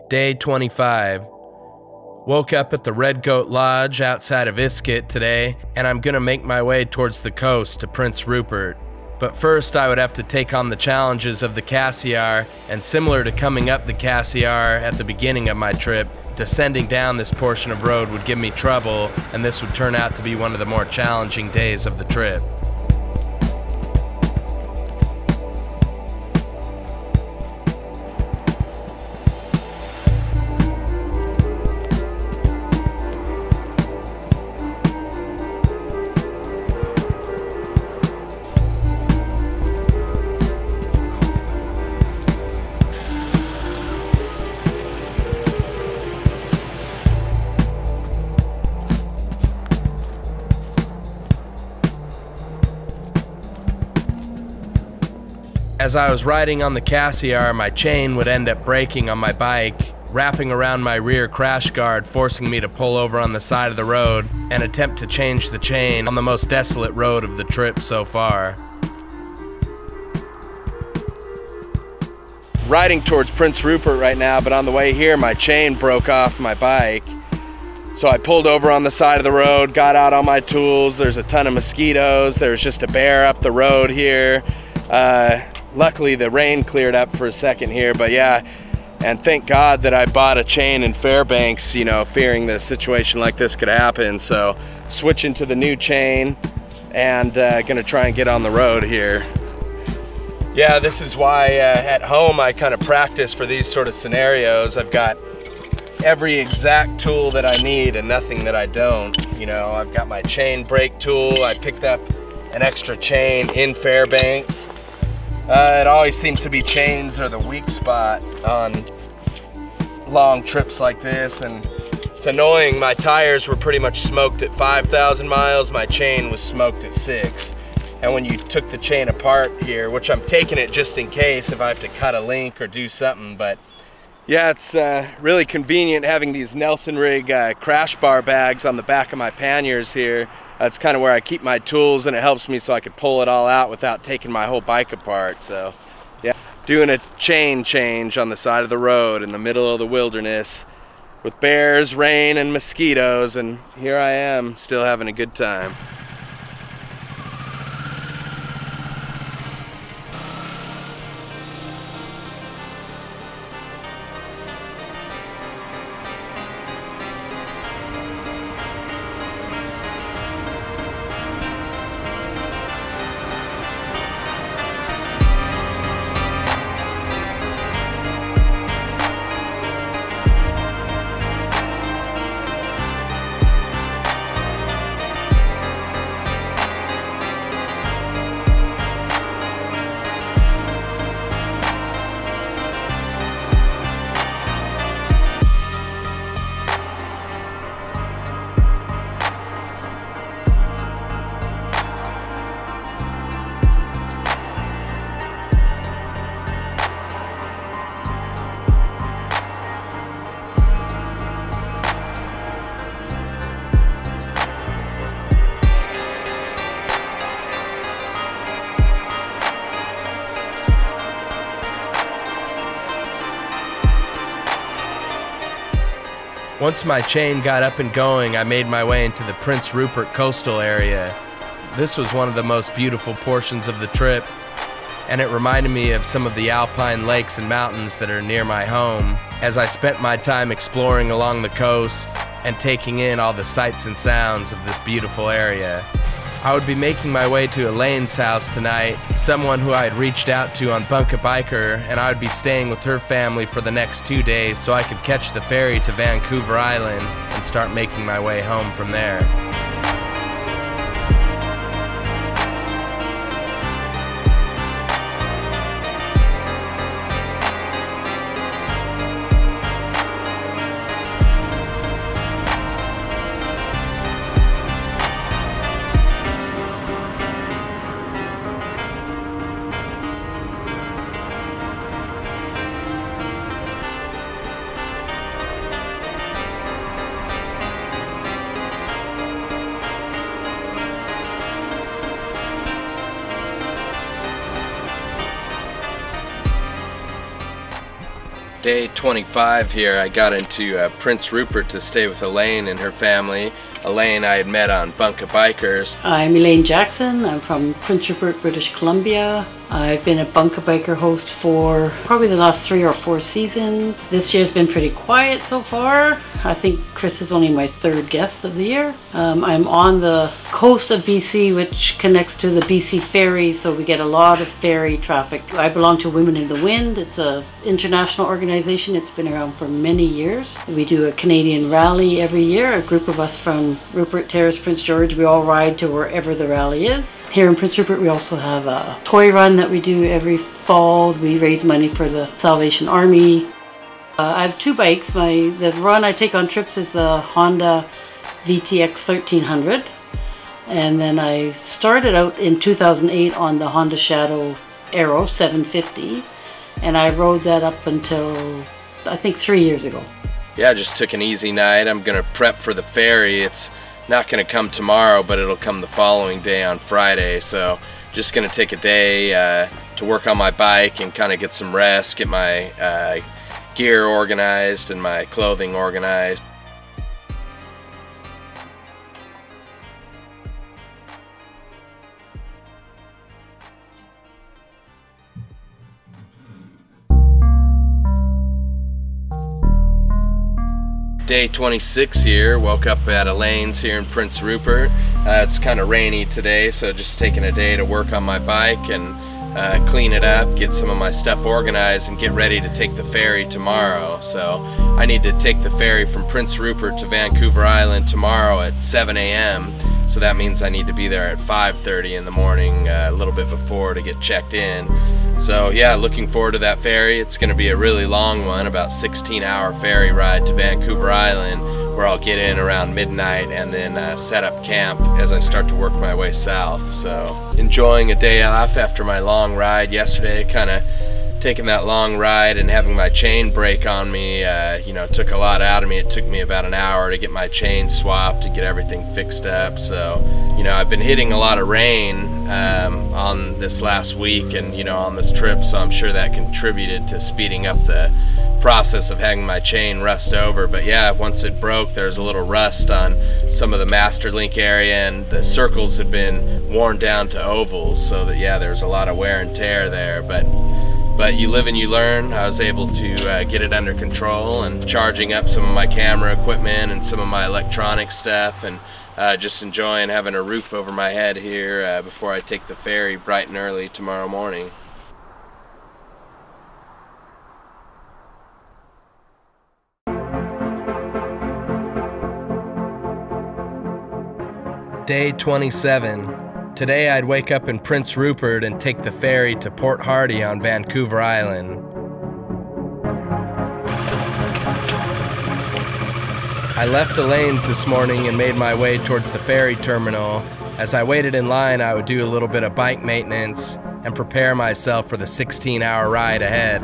Day 25. Woke up at the Red Goat Lodge outside of Iskut today, and I'm gonna make my way towards the coast to Prince Rupert. But first I would have to take on the challenges of the Cassiar, and similar to coming up the Cassiar at the beginning of my trip, descending down this portion of road would give me trouble, and this would turn out to be one of the more challenging days of the trip. As I was riding on the Cassiar, my chain would end up breaking on my bike, wrapping around my rear crash guard, forcing me to pull over on the side of the road and attempt to change the chain on the most desolate road of the trip so far. Riding towards Prince Rupert right now, but on the way here my chain broke off my bike. So I pulled over on the side of the road, got out all my tools. There's a ton of mosquitoes. There's just a bear up the road here. Luckily the rain cleared up for a second here, but yeah, and thank God that I bought a chain in Fairbanks, you know, fearing that a situation like this could happen. So switching to the new chain and gonna try and get on the road here. Yeah, this is why at home I kind of practice for these sort of scenarios. I've got every exact tool that I need and nothing that I don't. You know, I've got my chain brake tool. I picked up an extra chain in Fairbanks. It always seems to be chains are the weak spot on long trips like this, and it's annoying. My tires were pretty much smoked at 5,000 miles. My chain was smoked at 6. And when you took the chain apart here, which I'm taking it just in case if I have to cut a link or do something, but yeah, it's really convenient having these Nelson Rigg crash bar bags on the back of my panniers here. That's kind of where I keep my tools, and it helps me so I could pull it all out without taking my whole bike apart. So yeah, doing a chain change on the side of the road in the middle of the wilderness with bears, rain, and mosquitoes, and here I am still having a good time. Once my chain got up and going, I made my way into the Prince Rupert coastal area. This was one of the most beautiful portions of the trip, and it reminded me of some of the alpine lakes and mountains that are near my home as I spent my time exploring along the coast and taking in all the sights and sounds of this beautiful area. I would be making my way to Elaine's house tonight, someone who I had reached out to on Bikepack, and I would be staying with her family for the next 2 days so I could catch the ferry to Vancouver Island and start making my way home from there. Day 25 here, I got into Prince Rupert to stay with Elaine and her family. Elaine I had met on Bikepack. I'm Elaine Jackson. I'm from Prince Rupert, British Columbia. I've been a Bikepack host for probably the last 3 or 4 seasons. This year's been pretty quiet so far. I think Chris is only my 3rd guest of the year. I'm on the coast of BC, which connects to the BC ferry, so we get a lot of ferry traffic. I belong to Women in the Wind. It's an international organization. It's been around for many years. We do a Canadian rally every year. A group of us from Rupert Terrace, Prince George, we all ride to wherever the rally is. Here in Prince Rupert we also have a toy run that we do every fall. We raise money for the Salvation Army. I have 2 bikes. The run I take on trips is the Honda VTX 1300, and then I started out in 2008 on the Honda Shadow Aero 750, and I rode that up until I think 3 years ago. Yeah, I just took an easy night. I'm gonna prep for the ferry. It's not gonna come tomorrow, but it'll come the following day on Friday, so just gonna take a day to work on my bike and kind of get some rest, get my gear organized and my clothing organized. Day 26 here, woke up at Elaine's here in Prince Rupert. It's kind of rainy today, so just taking a day to work on my bike and clean it up, get some of my stuff organized, and get ready to take the ferry tomorrow. So I need to take the ferry from Prince Rupert to Vancouver Island tomorrow at 7 a.m. So that means I need to be there at 5:30 in the morning, a little bit before, to get checked in. So yeah, looking forward to that ferry. It's going to be a really long one, about 16-hour ferry ride to Vancouver Island, where I'll get in around midnight and then set up camp as I start to work my way south. So enjoying a day off after my long ride yesterday, kind of taking that long ride and having my chain break on me, you know, took a lot out of me. It took me about an hour to get my chain swapped, to get everything fixed up. So, you know, I've been hitting a lot of rain on this last week and, you know, on this trip, so I'm sure that contributed to speeding up the process of having my chain rust over. But yeah, once it broke, there was a little rust on some of the master link area, and the circles had been worn down to ovals, so that yeah, there's a lot of wear and tear there. But you live and you learn. I was able to get it under control, and charging up some of my camera equipment and some of my electronic stuff, and just enjoying having a roof over my head here before I take the ferry bright and early tomorrow morning. Day 27. Today I'd wake up in Prince Rupert and take the ferry to Port Hardy on Vancouver Island. I left Elaine's this morning and made my way towards the ferry terminal. As I waited in line, I would do a little bit of bike maintenance and prepare myself for the 16-hour ride ahead.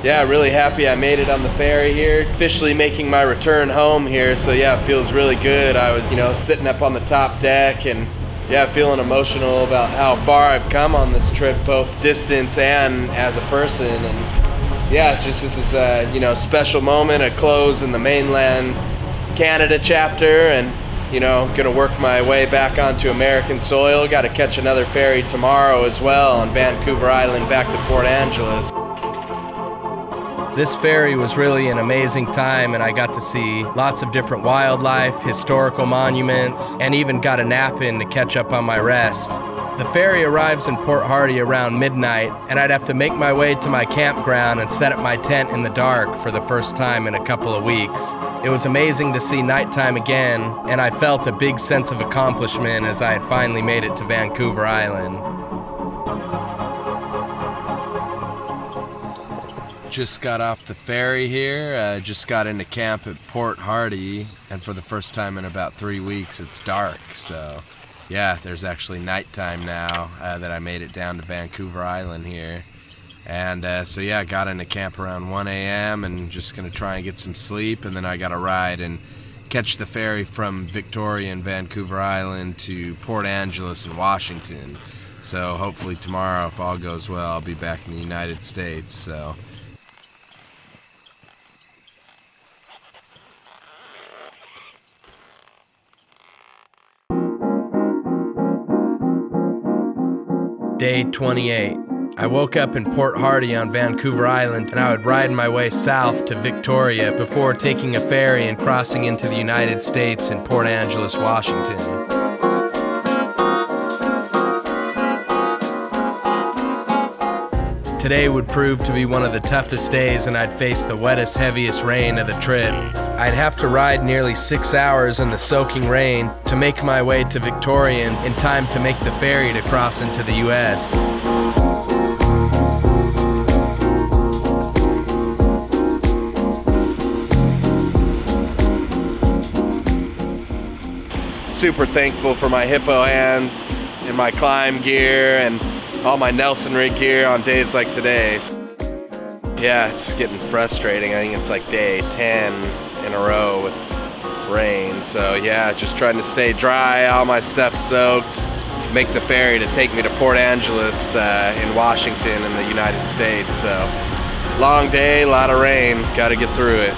Yeah, really happy I made it on the ferry here. Officially making my return home here, so yeah, it feels really good. I was, sitting up on the top deck and yeah, feeling emotional about how far I've come on this trip, both distance and as a person. And yeah, just this is a, special moment, a close in the mainland Canada chapter, and gonna work my way back onto American soil. Got to catch another ferry tomorrow as well on Vancouver Island back to Port Angeles. This ferry was really an amazing time, and I got to see lots of different wildlife, historical monuments, and even got a nap in to catch up on my rest. The ferry arrives in Port Hardy around midnight, and I'd have to make my way to my campground and set up my tent in the dark for the first time in a couple of weeks. It was amazing to see nighttime again, and I felt a big sense of accomplishment as I had finally made it to Vancouver Island. Just got off the ferry here, just got into camp at Port Hardy, and for the first time in about 3 weeks it's dark, so yeah, there's actually nighttime now that I made it down to Vancouver Island here. And so yeah, got into camp around 1 a.m. and just gonna try and get some sleep, and then I got a ride and catch the ferry from Victoria and Vancouver Island to Port Angeles in Washington. So hopefully tomorrow, if all goes well, I'll be back in the United States. So Day 28. I woke up in Port Hardy on Vancouver Island, and I would ride my way south to Victoria before taking a ferry and crossing into the United States in Port Angeles, Washington. Today would prove to be one of the toughest days, and I'd face the wettest, heaviest rain of the trip. I'd have to ride nearly 6 hours in the soaking rain to make my way to Victoria in time to make the ferry to cross into the U.S. Super thankful for my Hippo Hands and my climb gear and all my Nelson rig gear on days like today. Yeah, it's getting frustrating. I think it's like day 10 in a row with rain. So yeah, just trying to stay dry, all my stuff soaked, make the ferry to take me to Port Angeles in Washington in the United States. So long day, a lot of rain, got to get through it.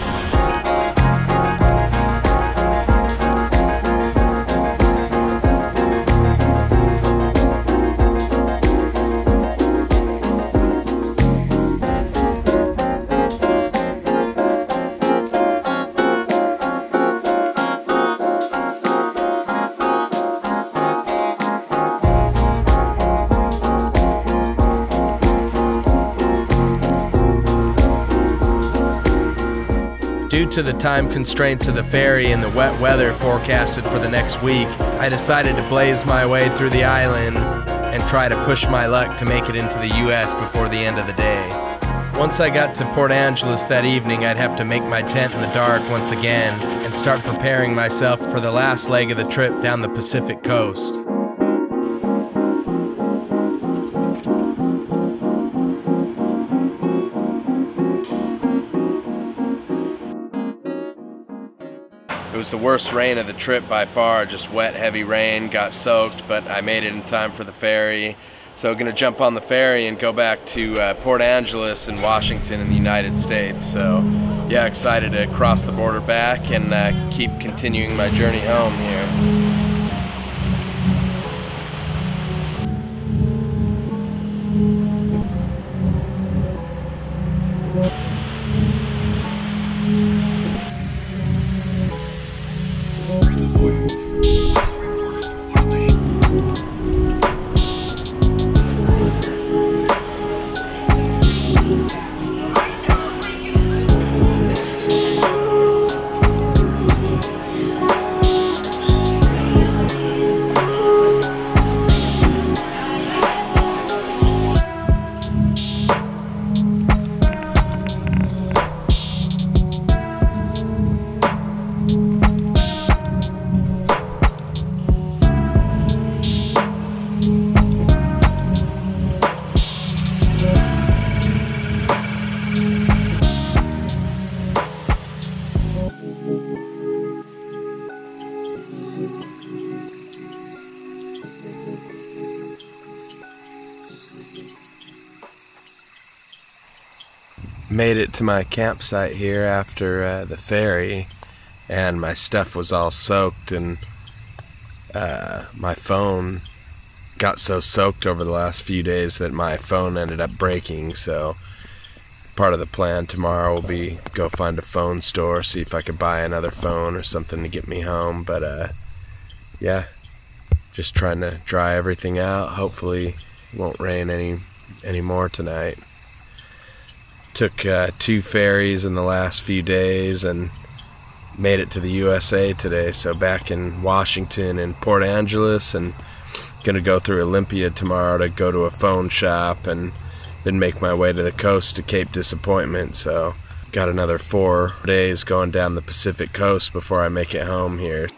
Due to the time constraints of the ferry and the wet weather forecasted for the next week, I decided to blaze my way through the island and try to push my luck to make it into the U.S. before the end of the day. Once I got to Port Angeles that evening, I'd have to make my tent in the dark once again and start preparing myself for the last leg of the trip down the Pacific coast. It was the worst rain of the trip by far, just wet, heavy rain, got soaked, but I made it in time for the ferry. So gonna jump on the ferry and go back to Port Angeles in Washington in the United States. So yeah, excited to cross the border back and keep continuing my journey home here. Made it to my campsite here after the ferry, and my stuff was all soaked, and my phone got so soaked over the last few days that my phone ended up breaking. So part of the plan tomorrow will be go find a phone store, see if I could buy another phone or something to get me home. But yeah, just trying to dry everything out. Hopefully it won't rain any more tonight. Took 2 ferries in the last few days and made it to the USA today. So back in Washington and Port Angeles, and gonna go through Olympia tomorrow to go to a phone shop, and then make my way to the coast to Cape Disappointment. So got another 4 days going down the Pacific coast before I make it home here.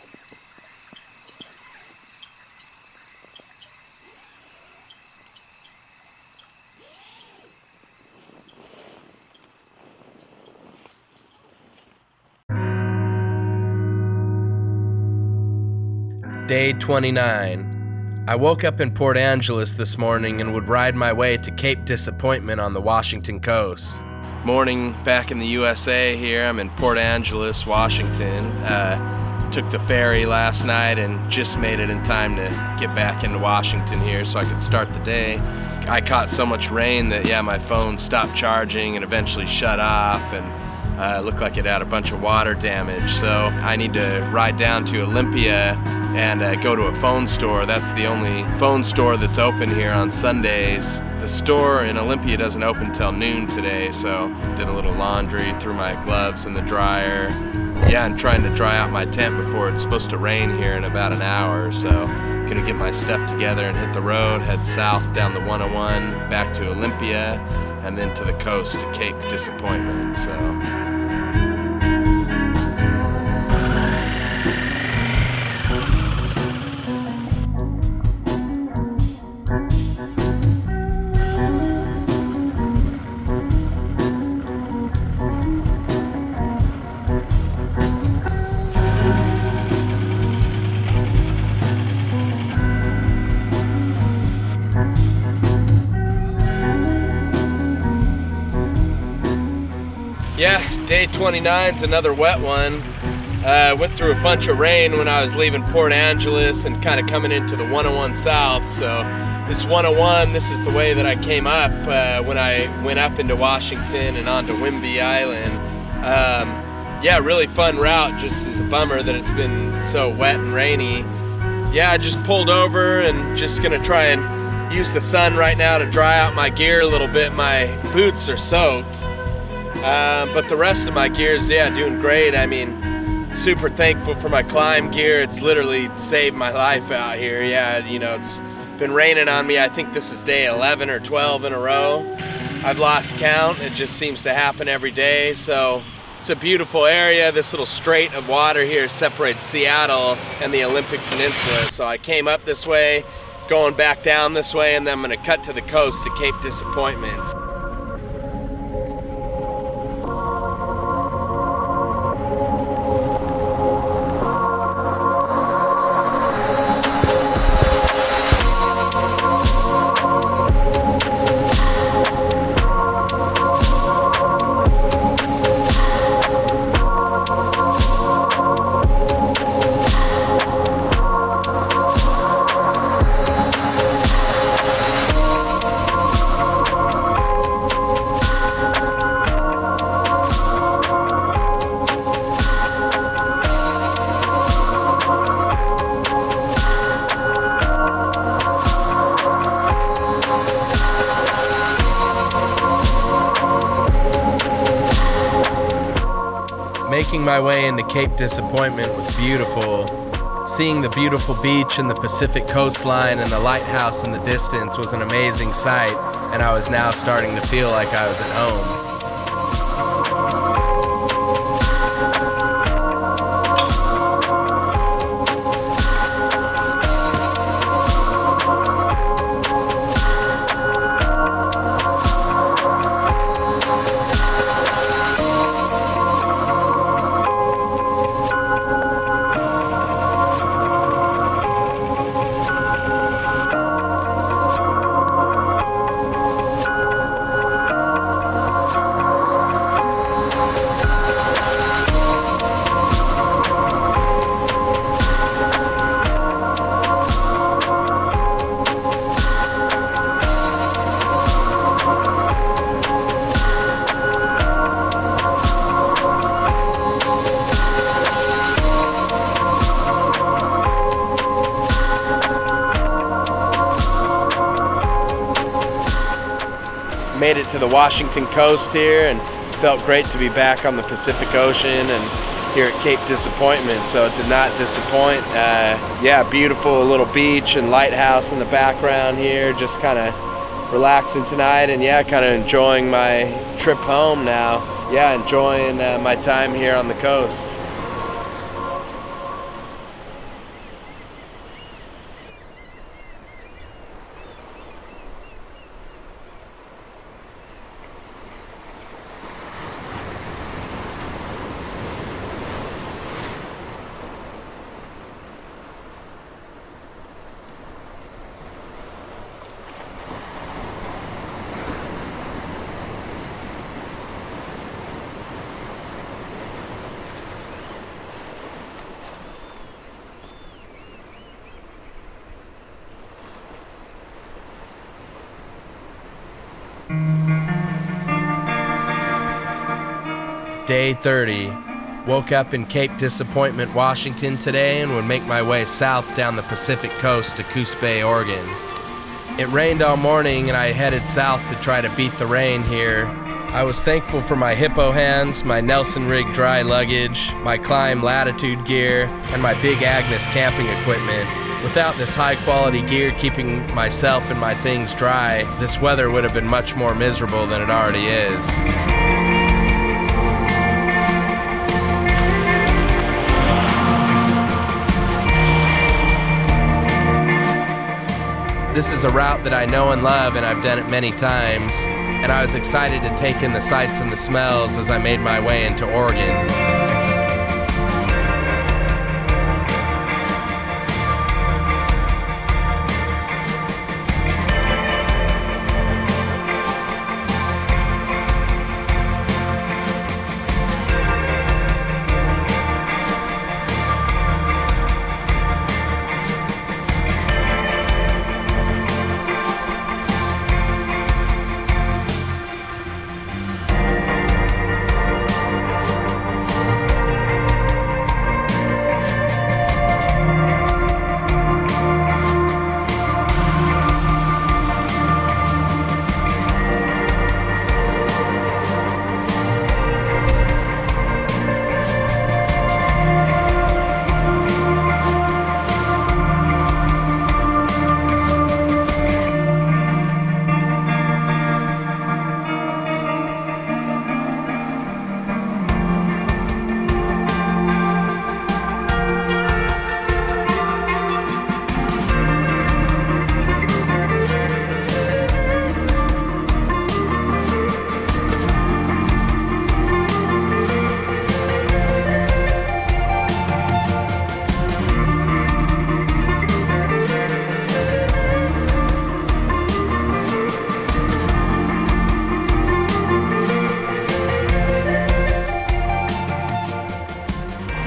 Day 29. I woke up in Port Angeles this morning and would ride my way to Cape Disappointment on the Washington coast. Morning back in the USA here. I'm in Port Angeles, Washington. Took the ferry last night and just made it in time to get back into Washington here so I could start the day. I caught so much rain that, yeah, my phone stopped charging and eventually shut off, and looked like it had a bunch of water damage. So I need to ride down to Olympia and go to a phone store. That's the only phone store that's open here on Sundays. The store in Olympia doesn't open till noon today, so did a little laundry, threw my gloves in the dryer. Yeah, and trying to dry out my tent before it's supposed to rain here in about an hour. So gonna get my stuff together and hit the road, head south down the 101 back to Olympia, and then to the coast to Cape Disappointment. So yeah, day 29's another wet one. Went through a bunch of rain when I was leaving Port Angeles and kind of coming into the 101 South. So this 101, this is the way that I came up when I went up into Washington and onto Whimby Island. Yeah, really fun route. Just is a bummer that it's been so wet and rainy. Yeah, I just pulled over and just gonna try and use the sun right now to dry out my gear a little bit. My boots are soaked. But the rest of my gear's, yeah, doing great. I mean, super thankful for my climb gear. It's literally saved my life out here. Yeah, you know, it's been raining on me. I think this is day 11 or 12 in a row. I've lost count. It just seems to happen every day. So it's a beautiful area. This little strait of water here separates Seattle and the Olympic Peninsula. So I came up this way, going back down this way, and then I'm gonna cut to the coast to Cape Disappointment. Making my way into Cape Disappointment was beautiful. Seeing the beautiful beach and the Pacific coastline and the lighthouse in the distance was an amazing sight, and I was now starting to feel like I was at home. made it to the Washington coast here, and felt great to be back on the Pacific Ocean and here at Cape Disappointment, so it did not disappoint. Yeah, beautiful little beach and lighthouse in the background here, just kind of relaxing tonight, and yeah, kind of enjoying my trip home now. Yeah, enjoying my time here on the coast. Day 30. Woke up in Cape Disappointment, Washington today and would make my way south down the Pacific coast to Coos Bay, Oregon. It rained all morning and I headed south to try to beat the rain here. I was thankful for my Hippo Hands, my Nelson Rigg dry luggage, my Klim Latitude gear, and my big Agnes camping equipment. Without this high-quality gear keeping myself and my things dry, this weather would have been much more miserable than it already is. This is a route that I know and love, and I've done it many times, and I was excited to take in the sights and the smells as I made my way into Oregon.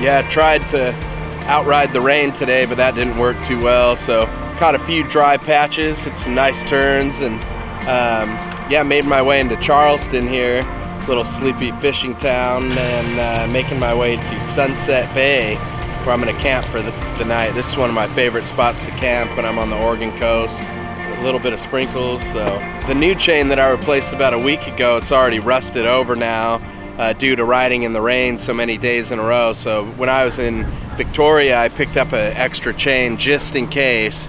Yeah, I tried to outride the rain today, but that didn't work too well. So caught a few dry patches, hit some nice turns, and yeah, made my way into Charleston here, little sleepy fishing town, and making my way to Sunset Bay, where I'm gonna camp for the night. This is one of my favorite spots to camp when I'm on the Oregon coast. A little bit of sprinkles. So the new chain that I replaced about a week ago, it's already rusted over now. Due to riding in the rain so many days in a row. So when I was in Victoria, I picked up an extra chain just in case.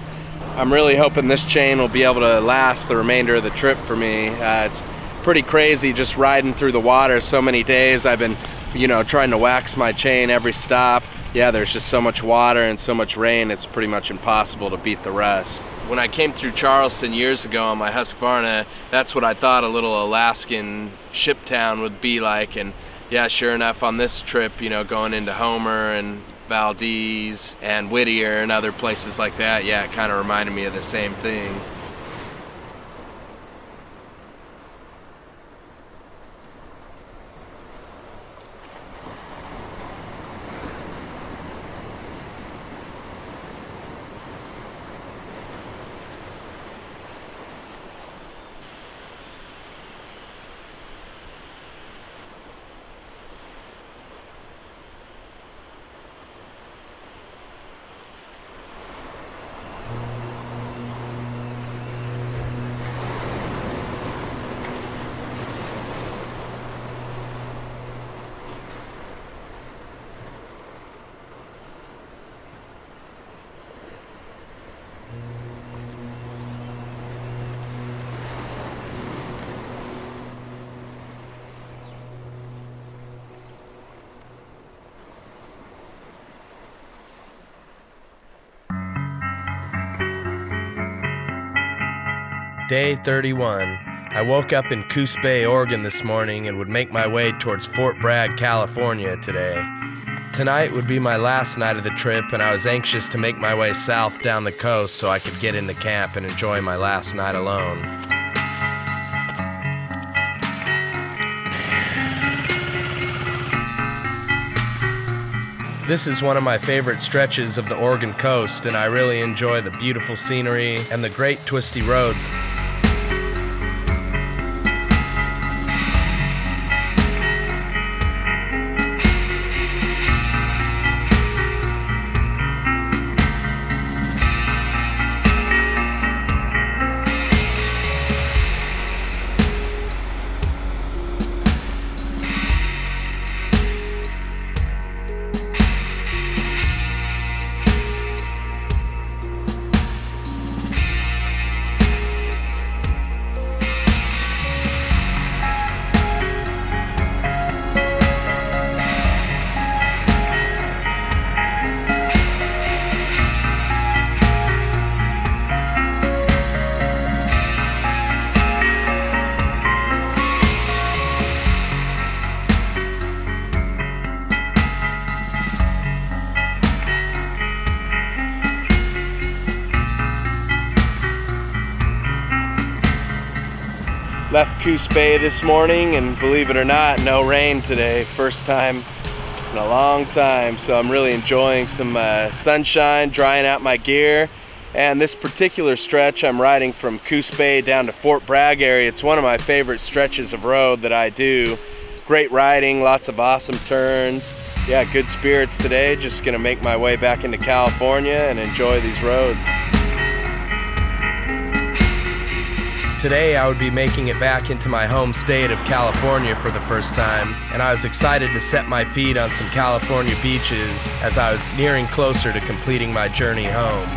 I'm really hoping this chain will be able to last the remainder of the trip for me. It's pretty crazy just riding through the water so many days. I've been, you know, trying to wax my chain every stop. Yeah, there's just so much water and so much rain, it's pretty much impossible to beat the rust. When I came through Charleston years ago on my Husqvarna, that's what I thought a little Alaskan ship town would be like. And yeah, sure enough, on this trip, you know, going into Homer and Valdez and Whittier and other places like that, yeah, it kind of reminded me of the same thing. Day 31. I woke up in Coos Bay, Oregon this morning and would make my way towards Fort Bragg, California today. Tonight would be my last night of the trip, and I was anxious to make my way south down the coast so I could get into camp and enjoy my last night alone. This is one of my favorite stretches of the Oregon coast, and I really enjoy the beautiful scenery and the great twisty roads. Left Coos Bay this morning, and believe it or not, no rain today. First time in a long time, so I'm really enjoying some sunshine, drying out my gear. And this particular stretch, I'm riding from Coos Bay down to Fort Bragg area. It's one of my favorite stretches of road that I do. Great riding, lots of awesome turns. Yeah, good spirits today. Just gonna make my way back into California and enjoy these roads. Today I would be making it back into my home state of California for the first time, and I was excited to set my feet on some California beaches as I was nearing closer to completing my journey home.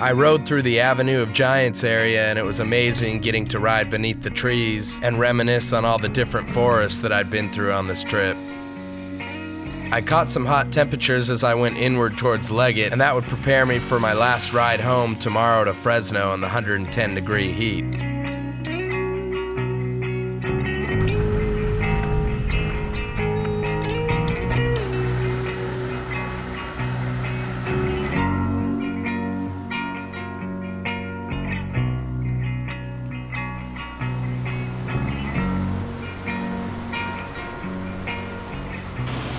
I rode through the Avenue of Giants area, and it was amazing getting to ride beneath the trees and reminisce on all the different forests that I'd been through on this trip. I caught some hot temperatures as I went inward towards Luggage, and that would prepare me for my last ride home tomorrow to Fresno in the 110-degree heat.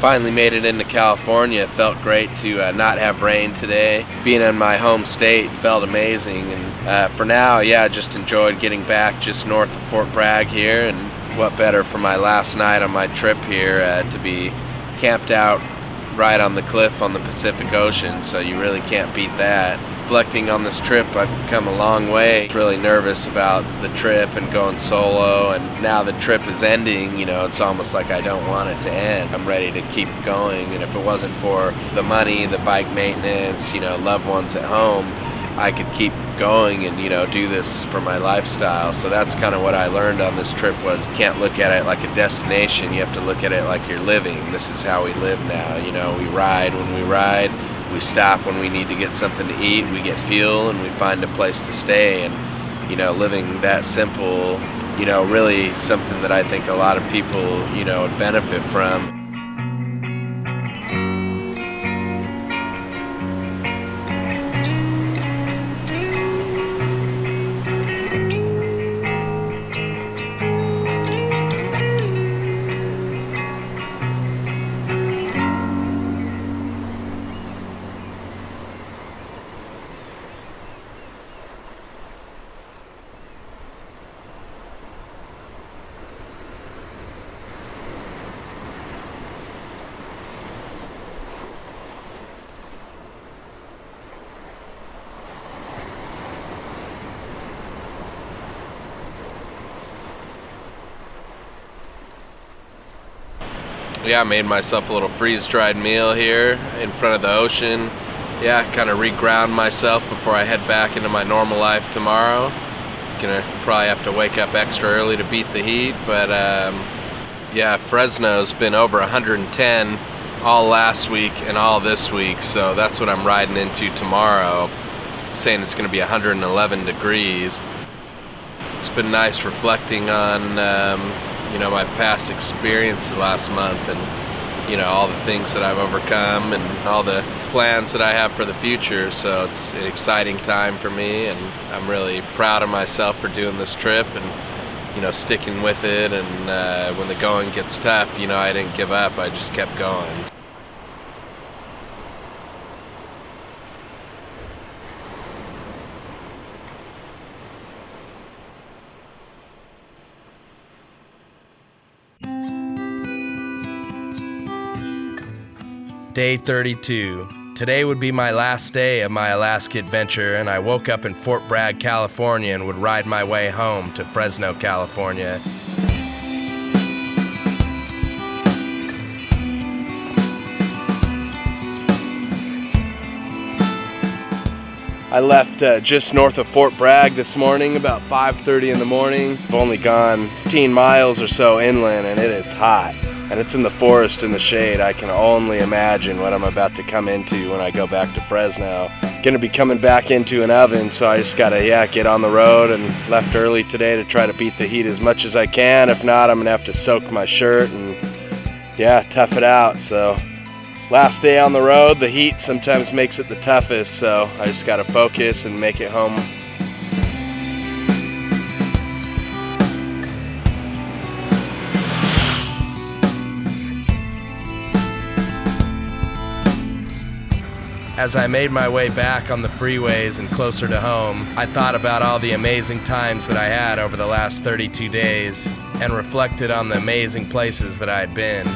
Finally made it into California. It felt great to not have rain today. Being in my home state felt amazing, and for now, yeah, just enjoyed getting back just north of Fort Bragg here, and what better for my last night on my trip here to be camped out right on the cliff on the Pacific Ocean, so you really can't beat that. Reflecting on this trip, I've come a long way. Really nervous about the trip and going solo, and now the trip is ending, you know, it's almost like I don't want it to end. I'm ready to keep going, and if it wasn't for the money, the bike maintenance, you know, loved ones at home, I could keep going and, you know, do this for my lifestyle. So that's kind of what I learned on this trip, was you can't look at it like a destination, you have to look at it like you're living. This is how we live now, you know, we ride when we ride, we stop when we need to get something to eat, we get fuel, and we find a place to stay. And, you know, living that simple, you know, really something that I think a lot of people, you know, would benefit from. Yeah, I made myself a little freeze-dried meal here in front of the ocean. Yeah, kind of re-ground myself before I head back into my normal life tomorrow. Gonna probably have to wake up extra early to beat the heat, but yeah, Fresno's been over 110 all last week and all this week, so that's what I'm riding into tomorrow, saying it's gonna be 111 degrees. It's been nice reflecting on you know, my past experience the last month, and you know, all the things that I've overcome and all the plans that I have for the future. So it's an exciting time for me, and I'm really proud of myself for doing this trip and, you know, sticking with it. And when the going gets tough, you know, I didn't give up, I just kept going. Day 32. Today would be my last day of my Alaska adventure, and I woke up in Fort Bragg, California, and would ride my way home to Fresno, California. I left just north of Fort Bragg this morning, about 5:30 in the morning. I've only gone 15 miles or so inland, and it is hot. And it's in the forest in the shade. I can only imagine what I'm about to come into when I go back to Fresno. Gonna be coming back into an oven, so I just gotta, yeah, get on the road, and left early today to try to beat the heat as much as I can. If not, I'm gonna have to soak my shirt and, yeah, tough it out. So, last day on the road, the heat sometimes makes it the toughest, so I just gotta focus and make it home. As I made my way back on the freeways and closer to home, I thought about all the amazing times that I had over the last 32 days and reflected on the amazing places that I had been.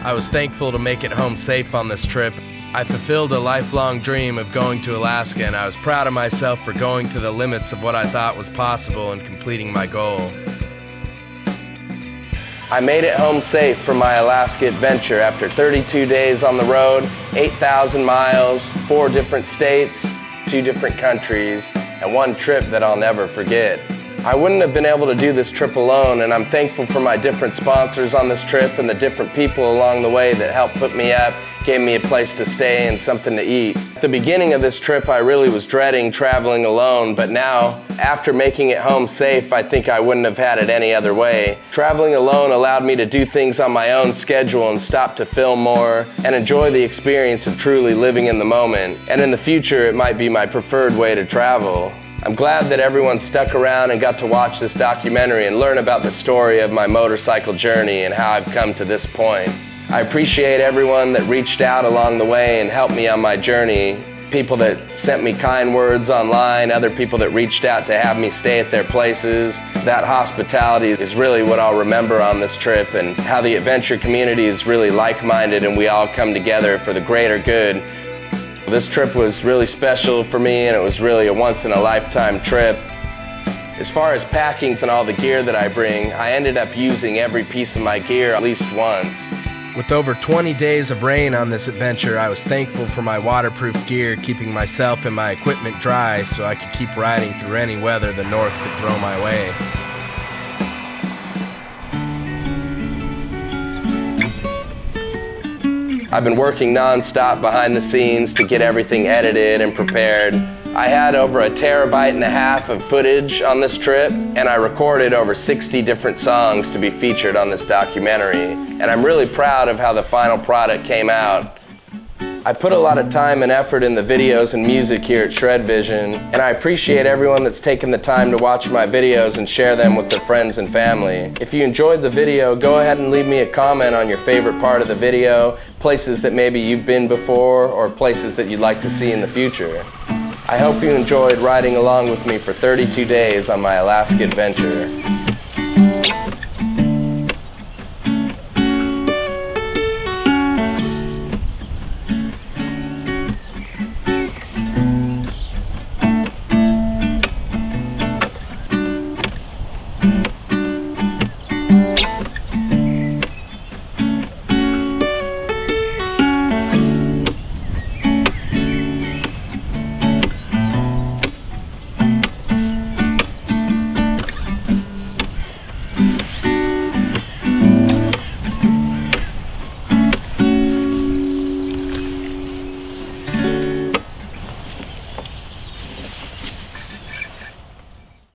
I was thankful to make it home safe on this trip. I fulfilled a lifelong dream of going to Alaska, and I was proud of myself for going to the limits of what I thought was possible and completing my goal. I made it home safe from my Alaska adventure after 32 days on the road, 8,000 miles, 4 different states, 2 different countries, and 1 trip that I'll never forget. I wouldn't have been able to do this trip alone, and I'm thankful for my different sponsors on this trip and the different people along the way that helped put me up, gave me a place to stay and something to eat. At the beginning of this trip, I really was dreading traveling alone, but now, after making it home safe, I think I wouldn't have had it any other way. Traveling alone allowed me to do things on my own schedule and stop to film more and enjoy the experience of truly living in the moment. And in the future, it might be my preferred way to travel. I'm glad that everyone stuck around and got to watch this documentary and learn about the story of my motorcycle journey and how I've come to this point. I appreciate everyone that reached out along the way and helped me on my journey. People that sent me kind words online, other people that reached out to have me stay at their places. That hospitality is really what I'll remember on this trip, and how the adventure community is really like-minded and we all come together for the greater good. This trip was really special for me, and it was really a once-in-a-lifetime trip. As far as packing and all the gear that I bring, I ended up using every piece of my gear at least once. With over 20 days of rain on this adventure, I was thankful for my waterproof gear, keeping myself and my equipment dry so I could keep riding through any weather the north could throw my way. I've been working non-stop behind the scenes to get everything edited and prepared. I had over 1.5 terabytes of footage on this trip, and I recorded over 60 different songs to be featured on this documentary. And I'm really proud of how the final product came out. I put a lot of time and effort in the videos and music here at Shred Vision, and I appreciate everyone that's taken the time to watch my videos and share them with their friends and family. If you enjoyed the video, go ahead and leave me a comment on your favorite part of the video, places that maybe you've been before, or places that you'd like to see in the future. I hope you enjoyed riding along with me for 32 days on my Alaska adventure.